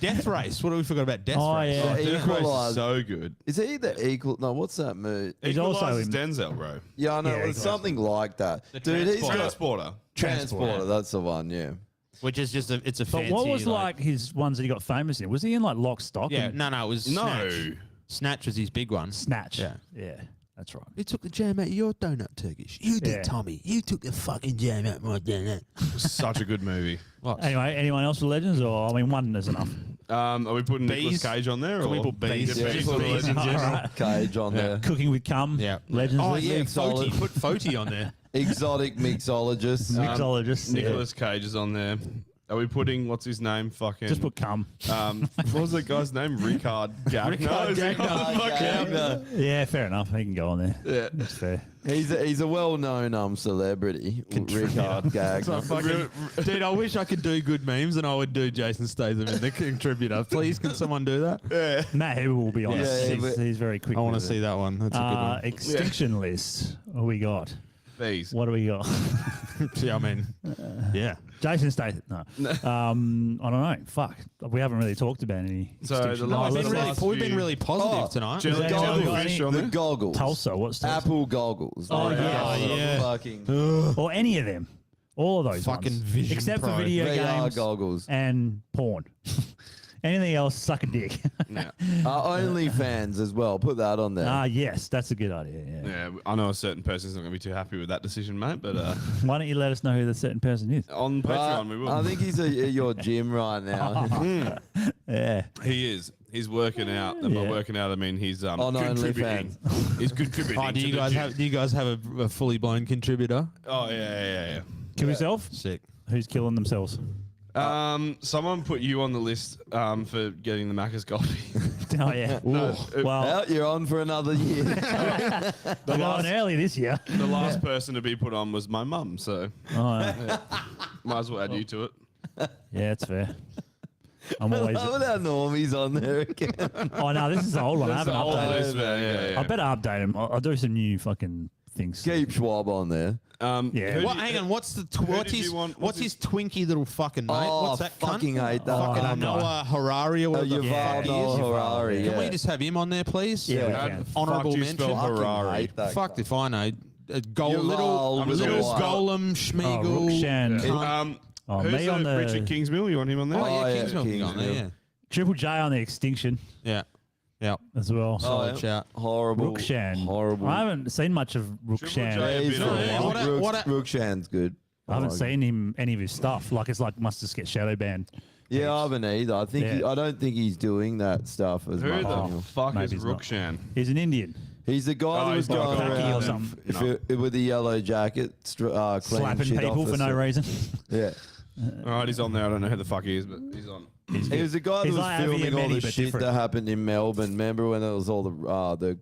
Death Race. What do we forgot about Death Oh, Race? yeah. The Death Race Equalizer. is so good. Is he the equal? No, what's that movie? He's also Equalizer's in- Denzel, bro. Yeah, I know. Yeah, it's Equalizer. something like that. The Dude, he's got Transporter. Transporter. That's the one. Yeah. Which is just it's a But fancy. what was like his ones that he got famous in? Was he in like Lock, Stock? Yeah, and no, it was No. Snatch. Snatch was his big one. Snatch. Yeah. Yeah, that's right. He took the jam out of your donut, Turkish. You did, Yeah. Tommy. You took the fucking jam out of my donut. Such a good movie. Anyway, anyone else for Legends? Or I mean, one is enough. Are we putting Nicolas Bees? Cage on there? Can we or put bees? Yeah, Just put bees in Legends. general. Cage on there. Cooking with Cum. Yeah. Legends. Oh list. yeah, Mixologist. Foti. Put Foti on there. Exotic mixologist. Mixologist. yeah. Nicolas Cage is on there. Are we putting what's his name? Fucking. Just put Cum. What was that guy's name? Ricard Gagnon. Ricard Gagnon. Yeah, fair enough. He can go on there. Yeah. That's fair. He's a well-known celebrity. Richard Gagnon. Dude, I wish I could do good memes and I would do Jason Statham in the contributor. Please, can someone do that? Yeah. Matt Hill will be on Yeah, it. but- He's very quick. I want to with see it. that one. That's a good one. Extinction list. What we got? Bees. What do we got? Yeah, I mean, yeah. Jason Statham. No. I don't know. Fuck. We haven't really talked about any. So extinction. the last- We've been last we've been few- really positive Oh, tonight. Jelly, Is that jellyfish any- on The there? goggles. Tulsa. What's Tulsa? Apple goggles. Oh, Like, yeah, yeah. Fucking Or any of them. All of those Fucking ones. Vision Except Pro. for video VR games goggles. and porn. Anything else, suck a dick. Yeah. OnlyFans as well. Put that on there. Yes, that's a good idea. Yeah. Yeah, I know a certain person's not going to be too happy with that decision, mate. But Why don't you let us know who the certain person is? on Patreon, we will. I think he's at your gym right now. Yeah. He is. He's working out. And by Yeah. working out, I mean he's On contributing. He's contributing. Oh, do to you the guys gym. have? Do you guys have a fully blown contributor? Oh yeah. Kill yourself? Sick. Who's killing themselves? Someone put you on the list for getting the Macca's coffee. Oh, yeah. No, Well, Well, you're on for another year. they're going early this year. the last person to be put on was my mum, so Oh, yeah. might as well add you to it. Yeah, it's fair. I'm always. Look at how Normie's on there again. Oh, no, this is the old one. I haven't Old updated. list, man, yeah. I better update him. I'll do some new fucking things. Keep Schwab on there. Yeah. who What? do you- Hang on. What's did his you want- what's his twinky little fucking mate? Oh, What's that? fucking cunt? hate that. Fucking Oh, Noah Harari or whatever the Yuval fuck he Noah is. Harari. Can yeah. we just have him on there, please? Yeah, we How can. the fuck Honourable do you mention. spell Fucking Harari. hate that Fucked guy. if I know. Yuval Little with a Y. Golem, Schmiegel. Rukshan. cunt. Oh, Who's me on the Richard Kingsmill? You want him on there? Oh, yeah, Oh, yeah, Kingsmill can go on there, Kingsmill. Triple J on the extinction yeah. Yeah. as well. Solid yeah. shout. Horrible. Rukshan. Horrible. I haven't seen much of J. Rukshan. Yeah, he's No, really yeah, good. what a- Rukshan's good. I haven't like seen him any of his stuff. Like it's like must just get shadow banned. Yeah, I haven't either. I think Yeah. I don't think he's doing that stuff as Who much. the anymore. fuck maybe is he's not. Rukshan? He's an Indian. He's the guy Oh, that was he's not going Khaki around or something. with the yellow jacket, cleaning Slapping shit people off for the no street. reason. Yeah. All right, he's on there. I don't know who the fuck he is, but he's on. He was the guy that He's was like Avi filming all Ameni, the but shit different. that happened in Melbourne. Remember when there was all the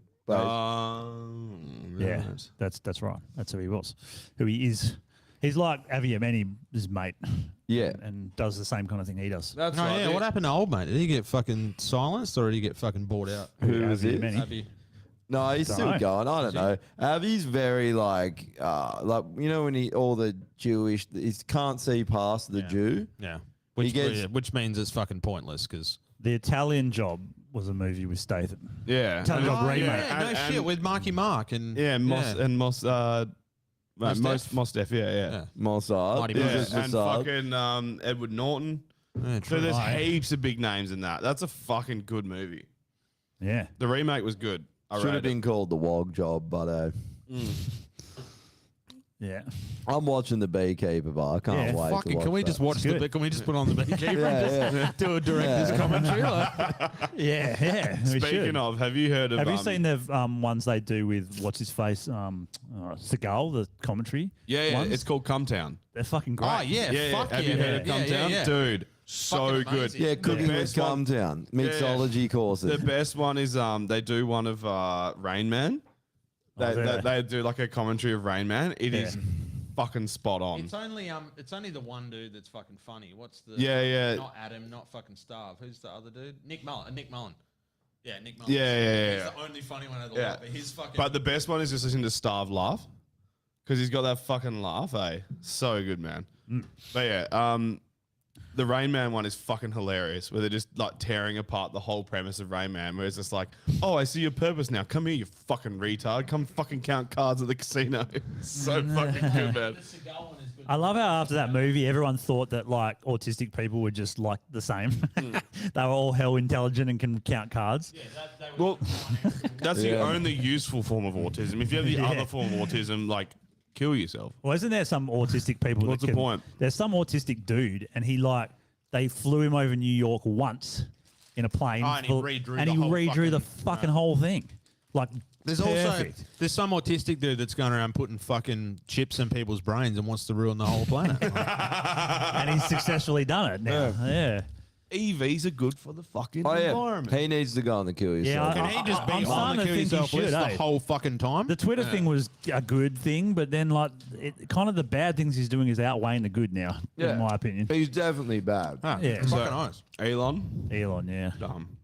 Yeah, right. that's right. That's who he was. Who he is. He's like Avi Ameni's mate. Yeah. And does the same kind of thing he does. That's Oh, right. yeah. What happened to old mate? Did he get fucking silenced or did he get fucking bought out? Who was Avi it? Ameni. Abby. No, he's Don't still know. going. I don't know. Avi's very like you know when all the Jewish he can't see past the Yeah. Jew. Yeah. He Which means it's fucking pointless because. The Italian Job was a movie with Statham. Yeah. Italian Job remake. Yeah, no And- shit and- with Marky Mark and Mos Mos Def, yeah. yeah. Mossad. Mighty Yeah, Moss. and Mossad. fucking Edward Norton. Yeah, So true. there's Oh, yeah. heaps of big names in that. That's a fucking good movie. Yeah. The remake was good. I Should have rated it. been called the Wog Job, but Yeah. I'm watching The Beekeeper, but I can't wait. Fucking, to can we watch just that. watch the? Can we just put on the Beekeeper and just do a director's commentary? Yeah. we should. Speaking of, have you heard of? Have you seen the ones they do with what's his face? Seagal, the commentary. Yeah, ones? it's called Come Town. They're fucking great. Oh yeah, fuck Have yeah. you heard of yeah, Come yeah, Town, yeah. dude? So good. Yeah, Cooking The with best one- Cometown, mixology courses. The best one is they do one of Rain Man. They do like a commentary of Rain Man. It is fucking spot on. It's only the one dude that's fucking funny. What's the? Yeah. Not Adam, not fucking Starve. Who's the other dude? Nick Mullen. Yeah, Nick Mullen. Yeah. He's the only funny one of the lot. But his fucking. But the best one is just listening to Starve laugh because he's got that fucking laugh. So good, man. But yeah, the Rain Man one is fucking hilarious, where they're just like tearing apart the whole premise of Rain Man, where it's just like, oh, I see your purpose now. Come here, you fucking retard. Come fucking count cards at the casino. It's so fucking good, man. I love how after that movie, everyone thought that like autistic people were just like the same. They were all hell intelligent and can count cards. Well, that's the only useful form of autism. If you have the other form of autism, like, kill yourself. Well, isn't there some autistic people? What's the point? There's some autistic dude, and they flew him over New York once in a plane, and he redrew and the whole the fucking whole thing. Like, There's perfect. there's some autistic dude that's going around putting fucking chips in people's brains and wants to ruin the whole planet. and he's successfully done it now. Yeah. EVs are good for the fucking Oh, yeah. environment. He needs to go on the kill yourself. Can he just be I'm on starting the to kill think he yourself should, list the eh? whole fucking time? The Twitter thing was a good thing, but then like kind of the bad things he's doing is outweighing the good now, in my opinion. He's definitely bad. Yeah. Fucking nice. Elon? Elon, yeah. Dumb.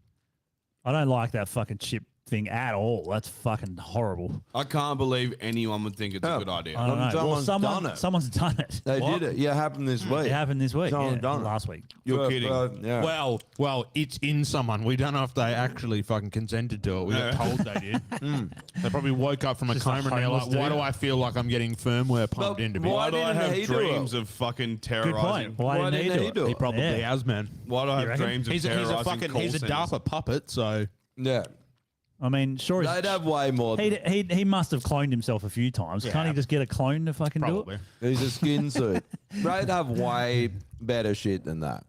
I don't like that fucking chip thing at all. That's fucking horrible. I can't believe anyone would think it's a good idea. I don't know. Well, someone's done it. They What? did it. Yeah, it happened this week. It happened this week. Someone Yeah, done it. last week. You're kidding. Yeah. Well, it's in someone. We don't know if they actually fucking consented to it. We got told they did. They probably woke up from a Just coma a and they're like, homeless why dude. do I feel like I'm getting firmware pumped into me? Why do I didn't have he do dreams it? of fucking Good terrorizing? point. Why didn't he do it? He probably Yeah. has, man. Why do I have reckon? dreams of He's terrorizing a fucking call he's a centers? DARPA puppet, so Yeah. I mean, sure. They'd have way more. He must have cloned himself a few times. Yeah. Can't he just get a clone to fucking probably. do it? He's a skin suit. They'd have way better shit than that.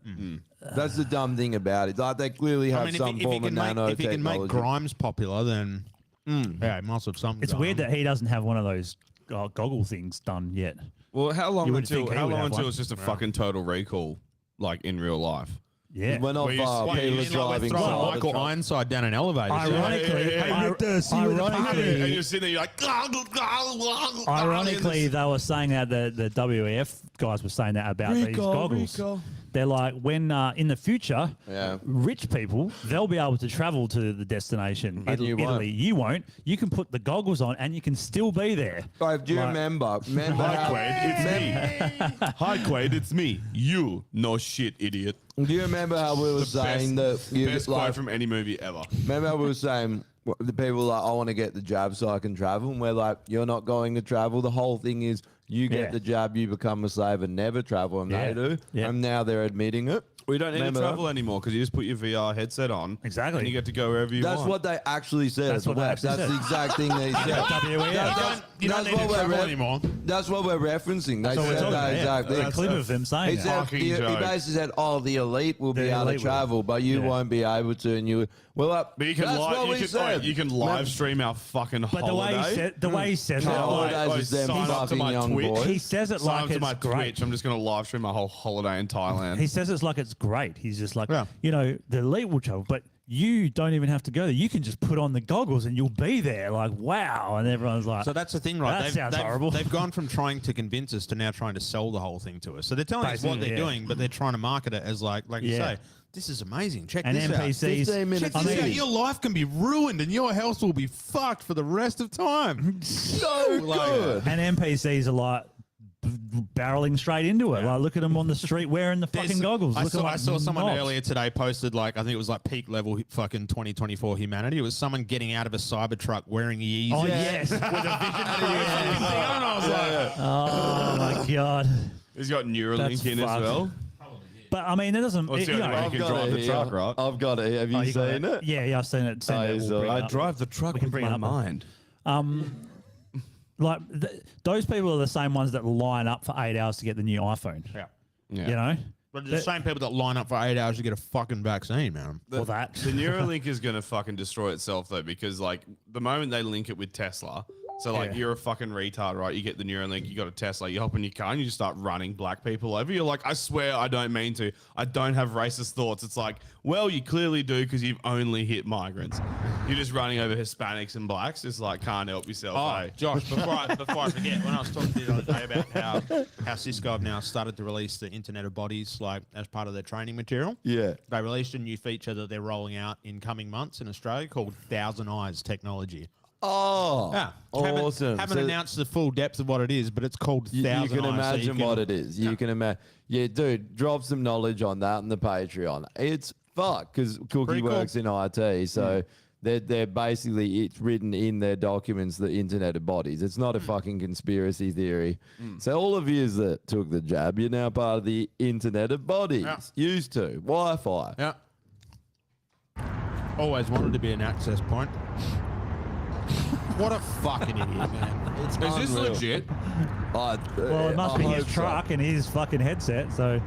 That's the dumb thing about it. Like they clearly have some form of nanotechnology. if he can make Grimes popular, then yeah, he must have some. It's weird that he doesn't have one of those goggle things done yet. Well, how long You would until think he would have one. it's just a fucking total recall, like in real life? Yeah. We're not Where you- far. Wait, People you are mean like driving. Throwing cars. Michael Ironside down an elevator. Ironically, And ironically, you're sitting there, you're like, ironically, they were saying that the WEF guys were saying that about these goggles. They're like, when in the future, rich people, they'll be able to travel to the destination, And you won't. Italy. You won't. You can put the goggles on and you can still be there. Right, do you Like- remember? Hi, how- Quaid, it's me. Hi, Quaid, it's me. You, no shit, idiot. Do you remember how we were saying that you Best like? quote from any movie ever. Remember how we were saying the people were like, I want to get the jab so I can travel, and we're like, you're not going to travel. The whole thing is you get Yeah. the jab, you become a slave, and never travel, and Yeah. they do. Yeah. And now they're admitting it. We don't need Remember to that? travel anymore because you just put your VR headset on. Exactly. And you get to go wherever you That's want. what they actually said. That's at what the they web. actually That's said. the exact thing they said. WEF. You don't need to travel anymore. That's what we're referencing. They That's what we're said talking that about, exact yeah. thing. There's a clip of them saying He that. said, Fucking he joke. basically said, "Oh, the elite will be The able to elite will. travel, but you Yeah. won't be able to." And you, well, But you can, that's what we said. you can live stream our fucking But the way holiday. he said, the way he says it, Our like, holidays is them sign up to fucking my young Twitch. boys. he says it Sign like up to it's my great. Twitch. I'm just going to live stream my whole holiday in Thailand. He says it's like it's great. He's just like, Yeah. you know, the elite will travel, but you don't even have to go there. You can just put on the goggles and you'll be there. Like, wow. And everyone's like, So that's the thing, right? That sounds horrible. They've gone from trying to convince us to now trying to sell the whole thing to us. So they're telling us what Basically, they're yeah. doing, but they're trying to market it as like you Yeah. say, this is amazing. Check and this out. NPCs. 15 minutes Check I this mean- out. Your life can be ruined and your health will be fucked for the rest of time. So good. And NPCs are like barreling straight into it. Like, look at them on the street wearing the fucking goggles. I Look saw, at them I saw someone knobs. earlier today posted like I think it was like peak level fucking 2024 humanity. It was someone getting out of a Cybertruck wearing Yeezys. Oh, yes. With a vision and I was like, Oh, my God. He's got Neuralink That's in as fucked. well. But, I mean, it doesn't... Well, it's you the only know, way you can drive the truck, right? I've got it. Have you you got seen it? Yeah, I've seen it. Send it. he's We'll bring it I up. drive the truck We can with bring my it up. mind. like those people are the same ones that line up for 8 hours to get the new iPhone. Yeah. Yeah. You know? But the same people that line up for 8 hours to get a fucking vaccine, man. For that. The Neuralink is going to fucking destroy itself, though, because, like, the moment they link it with Tesla, so, like, you're a fucking retard, right? You get the Neuralink, you got a Tesla, you hop in your car, and you just start running black people over. You're like, I swear I don't mean to. I don't have racist thoughts. It's like, well, you clearly do because you've only hit migrants. You're just running over Hispanics and blacks. Just, like, can't help yourself, Oh, Josh, before I forget, when I was talking to you the other day about how Cisco have now started to release the Internet of Bodies, like, as part of their training material. Yeah. They released a new feature that they're rolling out in coming months in Australia called Thousand Eyes technology. Oh, Yeah. awesome. Haven't So announced the full depth of what it is, but it's called you Thousand can Eyes. imagine what it is. You can imagine. Yeah, dude, drop some knowledge on that in the Patreon. It's fuck because Cookie Pretty cool. works in IT, so they're basically, it's written in their documents, the Internet of Bodies. It's not a fucking conspiracy theory. So all of you that took the jab, you're now part of the Internet of Bodies. Yeah. Used to Wi-Fi. Yeah. Always wanted to be an access point. What a fucking idiot, man. It's Is this unreal. legit? Well, it must be his truck and his fucking headset, so.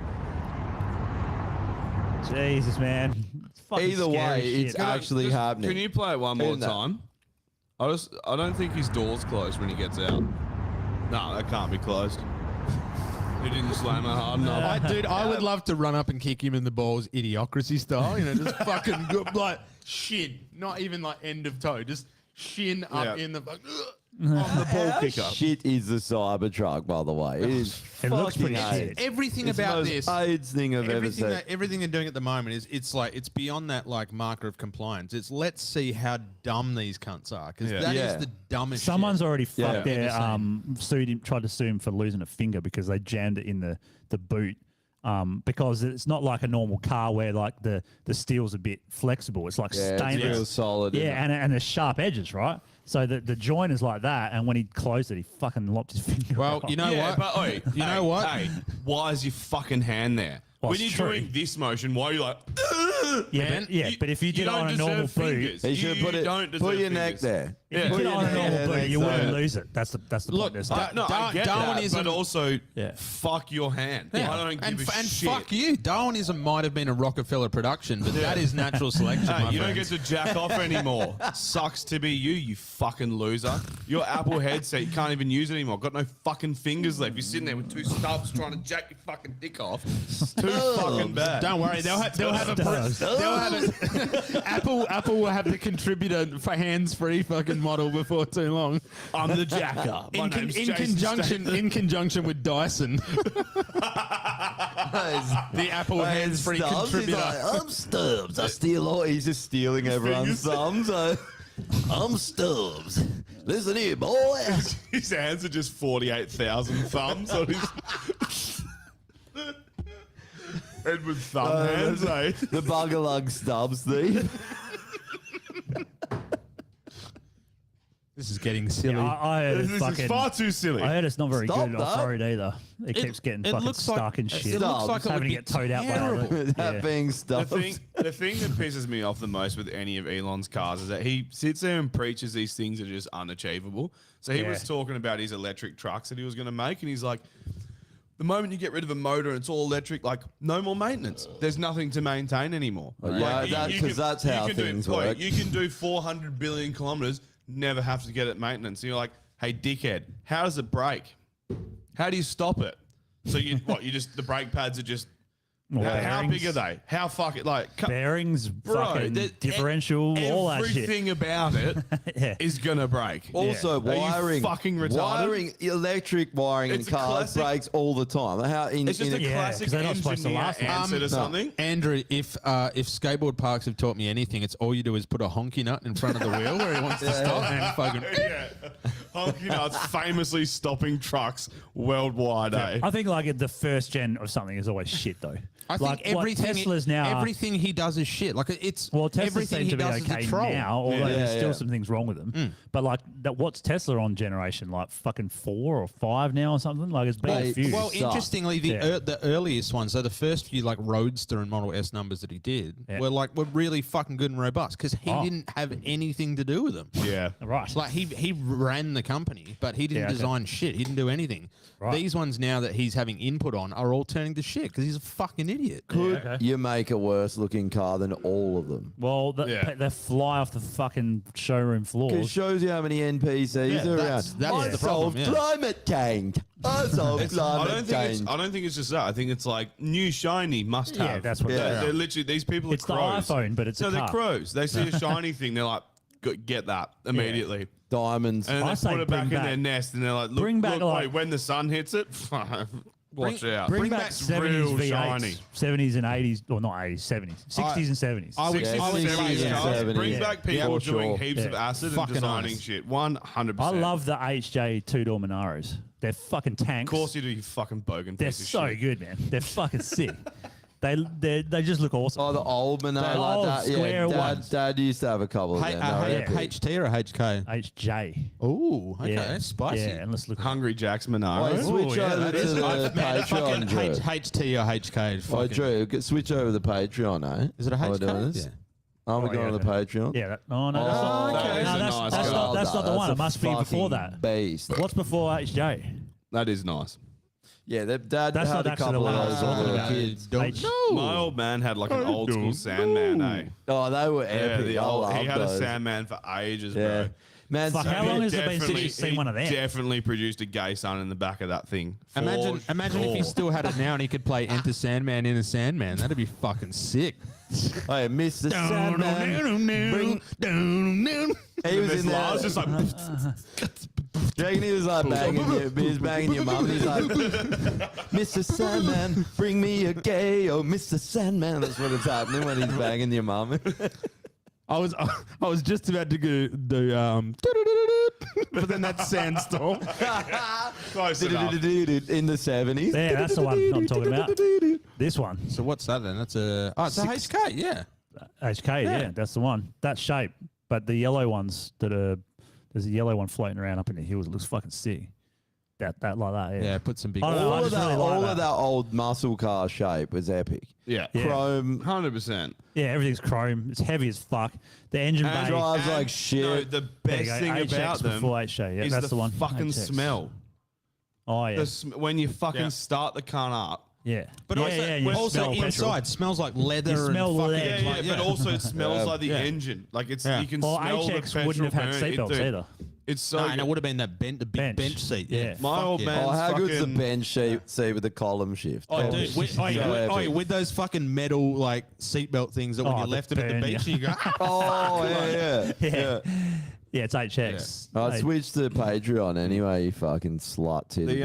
Jesus, man. It's fucking Either scary way, shit. it's actually happening. Can you play it one more Isn't that- time? I don't think his door's closed when he gets out. No, that can't be closed. He didn't slam it hard enough. Dude, I would love to run up and kick him in the balls, idiocracy style. You know, just fucking good, like shin, not even like end of toe, just shin up Yeah. in the On the ball How kicker. shit is the Cybertruck, by the way? It is It looks fucking pretty shit. AIDS. Everything It's about the most this, AIDS thing I've ever everything seen. everything they're doing at the moment is it's beyond that like marker of compliance. It's let's see how dumb these cunts are because Yeah. that is Yeah. the dumbest. Someone's shit. already Yeah. fucked their sued him, tried to sue him for losing a finger because they jammed it in the boot. Because it's not like a normal car where like the steel's a bit flexible. It's like Yeah, it's stainless. real solid. isn't Yeah, it? and there's sharp edges, right? So the joint is like that, and when he closed it, he fucking lopped his finger Well, off. you know Yeah, what? but oi, You know what? Hey, why is your fucking hand there? Well, when it's you're true. doing this motion, why are you like? Yeah, Man, yeah, but if you did it don't on a normal deserve boot, fingers. He should You put it. don't Put deserve your neck fingers. there. if Yeah. you Put did it your on a neck normal there, boot, next you wouldn't time. lose it. That's the Look, point. They're saying. No, I get that, Darwinism. but also, Yeah. fuck your hand. I don't give a and shit. fuck you. Darwinism might have been a Rockefeller production, but that is natural selection. Hey, my you don't friends. get to jack off anymore. Sucks to be you, you fucking loser. Your Apple headset, you can't even use it anymore. Got no fucking fingers left. You're sitting there with two stubs trying to jack your fucking dick off. It's too fucking bad. Don't worry, they'll have Apple will have the contributor for hands-free fucking model before too long. I'm the jacker. My name's Jason Statham. In conjunction with Dyson, the Apple hands-free Stubbs, he's contributor. like, I'm Stubbs. I steal all. He's just stealing everyone's thumbs. I'm Stubbs. Listen here, boy. His hands are just 48,000 thumbs on his. Edward Thumb hands, eh? The Bugalug Stubbs thief. This is getting silly. Yeah, I heard it's This fucking. is far too silly. I heard it's not very Stop good that. off-road either. It keeps getting it fucking looks like- stuck and it shit. looks like it having would to be get towed out by terrible. others. That Yeah. being The Stubbs. thing that pisses me off the most with any of Elon's cars is that he sits there and preaches these things that are just unachievable. So he Yeah. was talking about his electric trucks that he was going to make, and he's like, the moment you get rid of a motor and it's all electric, like no more maintenance. There's nothing to maintain anymore. Well, yeah, Like, that- 'cause that's how things work. You can do 400 billion kilometers, never have to get it maintenance. And you're like, hey, dickhead, how does it break? How do you stop it? So you just the brake pads are just. Well, How big bearings. are they? How fucking Bearings, fucking the- differential, all that shit. Everything about it is Yeah. gonna break. Also, Are you wiring, fucking retarded? wiring, electric wiring It's in a cars classic- breaks all the time. How in, It's just in a Yeah, classic 'cause they're not supposed to engineer last long. answer to No. something. Andrew, if skateboard parks have taught me anything, it's all you do is put a honky nut in front of the wheel where he wants to stop and fucking. Yeah. Honky nuts famously stopping trucks worldwide, eh? I think like the first gen of something is always shit though. I Like, think what everything Tesla's now. everything he does is shit. Like it's Well, Tesla everything seem he to be does is a okay troll. now, although Yeah, there's still yeah. some things wrong with them. Mm. But like, what's Tesla on generation? Like fucking 4 or 5 now or something? Like it's been a few. Well, interestingly, the earliest ones, so the first few like Roadster and Model S numbers that he did were really fucking good and robust because he didn't have anything to do with them. Yeah, right. Like he ran the company, but he didn't Yeah, okay. design shit. He didn't do anything. Right. These ones now that he's having input on are all turning to shit because he's a fucking idiot. Could you make a worse looking car than all of them? Well, they fly off the fucking showroom It floors. shows you how many NPCs are around. that's I the solved problem, yeah. climate change. I solved I climate don't think change. I don't think it's just that. I think it's like new shiny must have. Yeah, that's what they're literally these people. It's are the crows. iPhone, but it's a no, they're car. crows. They see a shiny thing, they're like, get that immediately. Diamonds. And then I they say put it back bring in their back- nest, and they're like, look, bring back, look, like- wait, when the sun hits it, watch out. Bring back It's 70s real V8s, shiny. 70s and 80s, or not 80s, 70s, 60s and 70s. I would, 60s I would and say 70s yeah. cars. Bring Yeah. back people For doing sure. heaps of Yeah. acid and Fucking designing honest. shit. 100%. I love the HJ 2-door Monaros. They're fucking tanks. Of course you do, you fucking bogan They're piece of so shit. good, man. They're fucking sick. They just look awesome. Oh, the old Monero The like old that. Yeah, square ones. Dad used to have a couple of Hey, them. They were epic. HT or HK? HJ. Ooh, okay, Yeah. spicy. Yeah, and let's look. Hungry Jack's Oh, Monaro. switch yeah, over that to is- the man, Patreon, Drew. HT or HK. Oh, fucking- Drew, switch over to the Patreon, eh? Is it a While we're HK? doing this? Yeah. Are we Oh, going yeah, to the Patreon? Yeah. No, that's not. okay. No, That is a that's, nice that's guy. not. That's not the one. It must be before fucking that. Beast. What's before HJ? That is nice. Yeah, Dad That's had not a actually couple the one I of was those when talking we were about. kids. My old man had like an old school Sandman, eh? Oh, they were Yeah, epic. the I old, loved he had those. a Sandman for ages, Yeah. bro. Man, Fuck, so how long has it been since Definitely- you've seen he one of them? Definitely produced a gay son in the back of that thing. Imagine if he sure. still had it now and he could play Enter Sandman in a Sandman. That'd be fucking sick. Hey, Mr. Sandman. He was in there. I was just like, Do you reckon he was like banging your mum? He's like, Mr. Sandman, bring me a gay, oh Mr. Sandman. That's what it's happening when he's banging your mum. I was just about to do but then that sandstorm. close enough. In the 70s. Yeah, that's the one I'm talking about. This one, So what's that then? That's a it's a HK, yeah. HK. Yeah, that's the one. That shape, but the yellow ones that are there's a yellow one floating around up in the hills. It looks fucking sick. That like that. Yeah. Yeah, put some big. I don't know, I All of just that, really like all that. of that old muscle car shape was epic. Yeah. Yeah. Chrome. 100%. Yeah, everything's chrome. It's heavy as fuck. The engine And bay. drives like No, shit. the There you best go, thing HX about them before HJ. Yeah, is that's the one. fucking HX. smell. Oh yeah. When you fucking Yeah. start the car up. Yeah. But yeah, also, yeah, and you also smell petrol. inside smells like leather. You smell and fucking, lead. Yeah, Like, but also it smells like the Yeah. engine. Like it's Yeah. you can Well, smell the HX petrol wouldn't have had burn. seatbelts Dude, either. It's so No, and it good. would have been the big bench seat. Yeah, Yeah. My Fuck old yeah. man- Oh, how good's the fucking- bench seat with the column shift? Oh, That dude, was with, so epic. with those fucking metal like seatbelt things that when Oh, you the left it at the burn, beach, yeah. you go. Oh, yeah. Yeah. Yeah, it's HX. I Hey, switched to Patreon anyway, you fucking slut titty.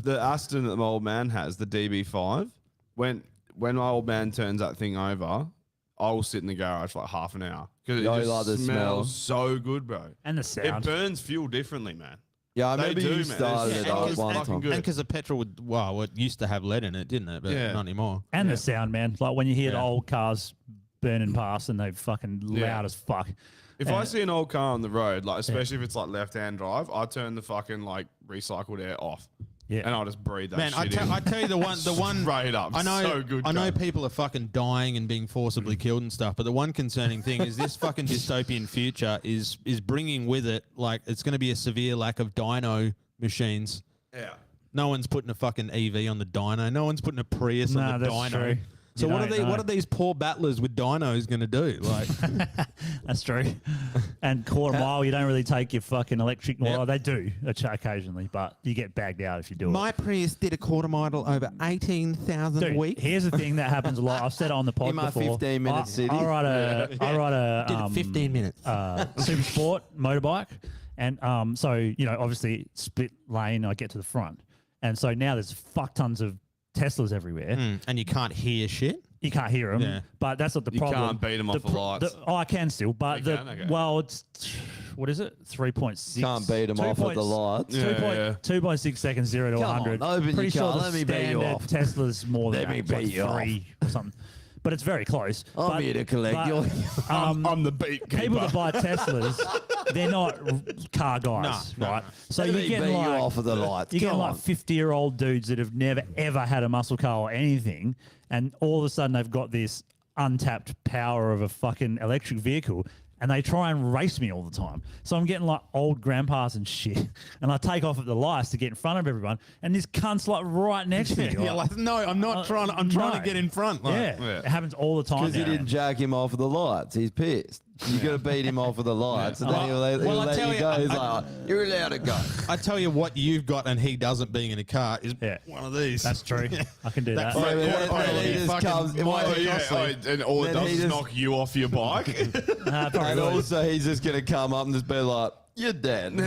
The Aston that my old man has, the DB5. When my old man turns that thing over, I will sit in the garage for like half an hour because it Yeah, you just like the smells so good, bro. And the It sound. burns fuel differently, man. Yeah, I They remember do, you man. started It's it fucking up one fucking time. good. And because the petrol would, well, it used to have lead in it, didn't it? But Yeah. not anymore. And the sound, man. Like when you hear the Yeah. old cars burning past and they fucking Yeah. loud as fuck. If I see an old car on the road, like especially if it's like left-hand drive, I turn the fucking like recycled air off. Yeah. And I'll just breathe that Man, shit in. I tell you the one Straight up. I know So good, I know cunt. people are fucking dying and being forcibly killed and stuff, but the one concerning thing is this fucking dystopian future is bringing with it like it's going to be a severe lack of dyno machines. Yeah. No one's putting a fucking EV on the dyno. No one's putting a Prius Nah, on the that's dyno. true. So You what are don't know. what are these poor battlers with dynos going to do? Like, That's true. And quarter mile, you don't really take your fucking electric. Well, they do occasionally, but you get bagged out if you do it. Prius did a quarter mile over 18,000 Dude, here's the thing that happens a lot. I've said it on the pod In my before. 15-minute city. I ride a Did it 15 minutes. super sport motorbike, and so obviously split lane. I get to the front, and so now there's fuck tons of Teslas everywhere. And you can't hear shit. You can't hear them, Yeah. but that's not the You problem. can't beat 'em off the lights. I can still, but You can? Okay. what is it? 3.6. Can't beat 'em off at the lights. 2.6 seconds, 0 to Come on, 100. open Pretty your sure car, the let me beat you standard off. Tesla's more than Let that. me It's like beat you off. 3 or something. But it's very close. I'm here to collect your. I'm the beat keeper. People that buy Teslas, they're not car guys, No, right? no. So Let you're me getting beat you like off of the lights. You're getting Come like on. 50-year-old dudes that have never ever had a muscle car or anything, and all of a sudden they've got this untapped power of a fucking electric vehicle. And they try and race me all the time. So I'm getting like old grandpas and shit. And I take off at the lights to get in front of everyone. And this cunt's like right next to me. You're like, no, I'm not trying. I'm trying to get in front. Like, Yeah, it happens all the time. Because he now. didn't jack him off of the lights. He's pissed. You got to beat him off of the lights, and then he'll let you go. He's like, "You're allowed to go." I tell you what, you've got and he doesn't. Being in a car is one of these. That's true. I can do that. And all it does is knock you off your bike. And also, he's just going to come up and just be like, "You're dead."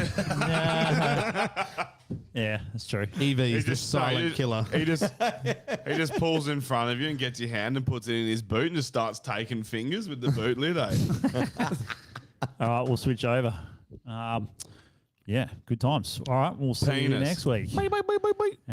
Yeah, that's true. EV is the silent killer. He just pulls in front of you and gets your hand and puts it in his boot and just starts taking fingers with the boot lid. All right, we'll switch over. Yeah, good times. All right, we'll see you Penis. next week. Bye, bye, bye, bye, bye.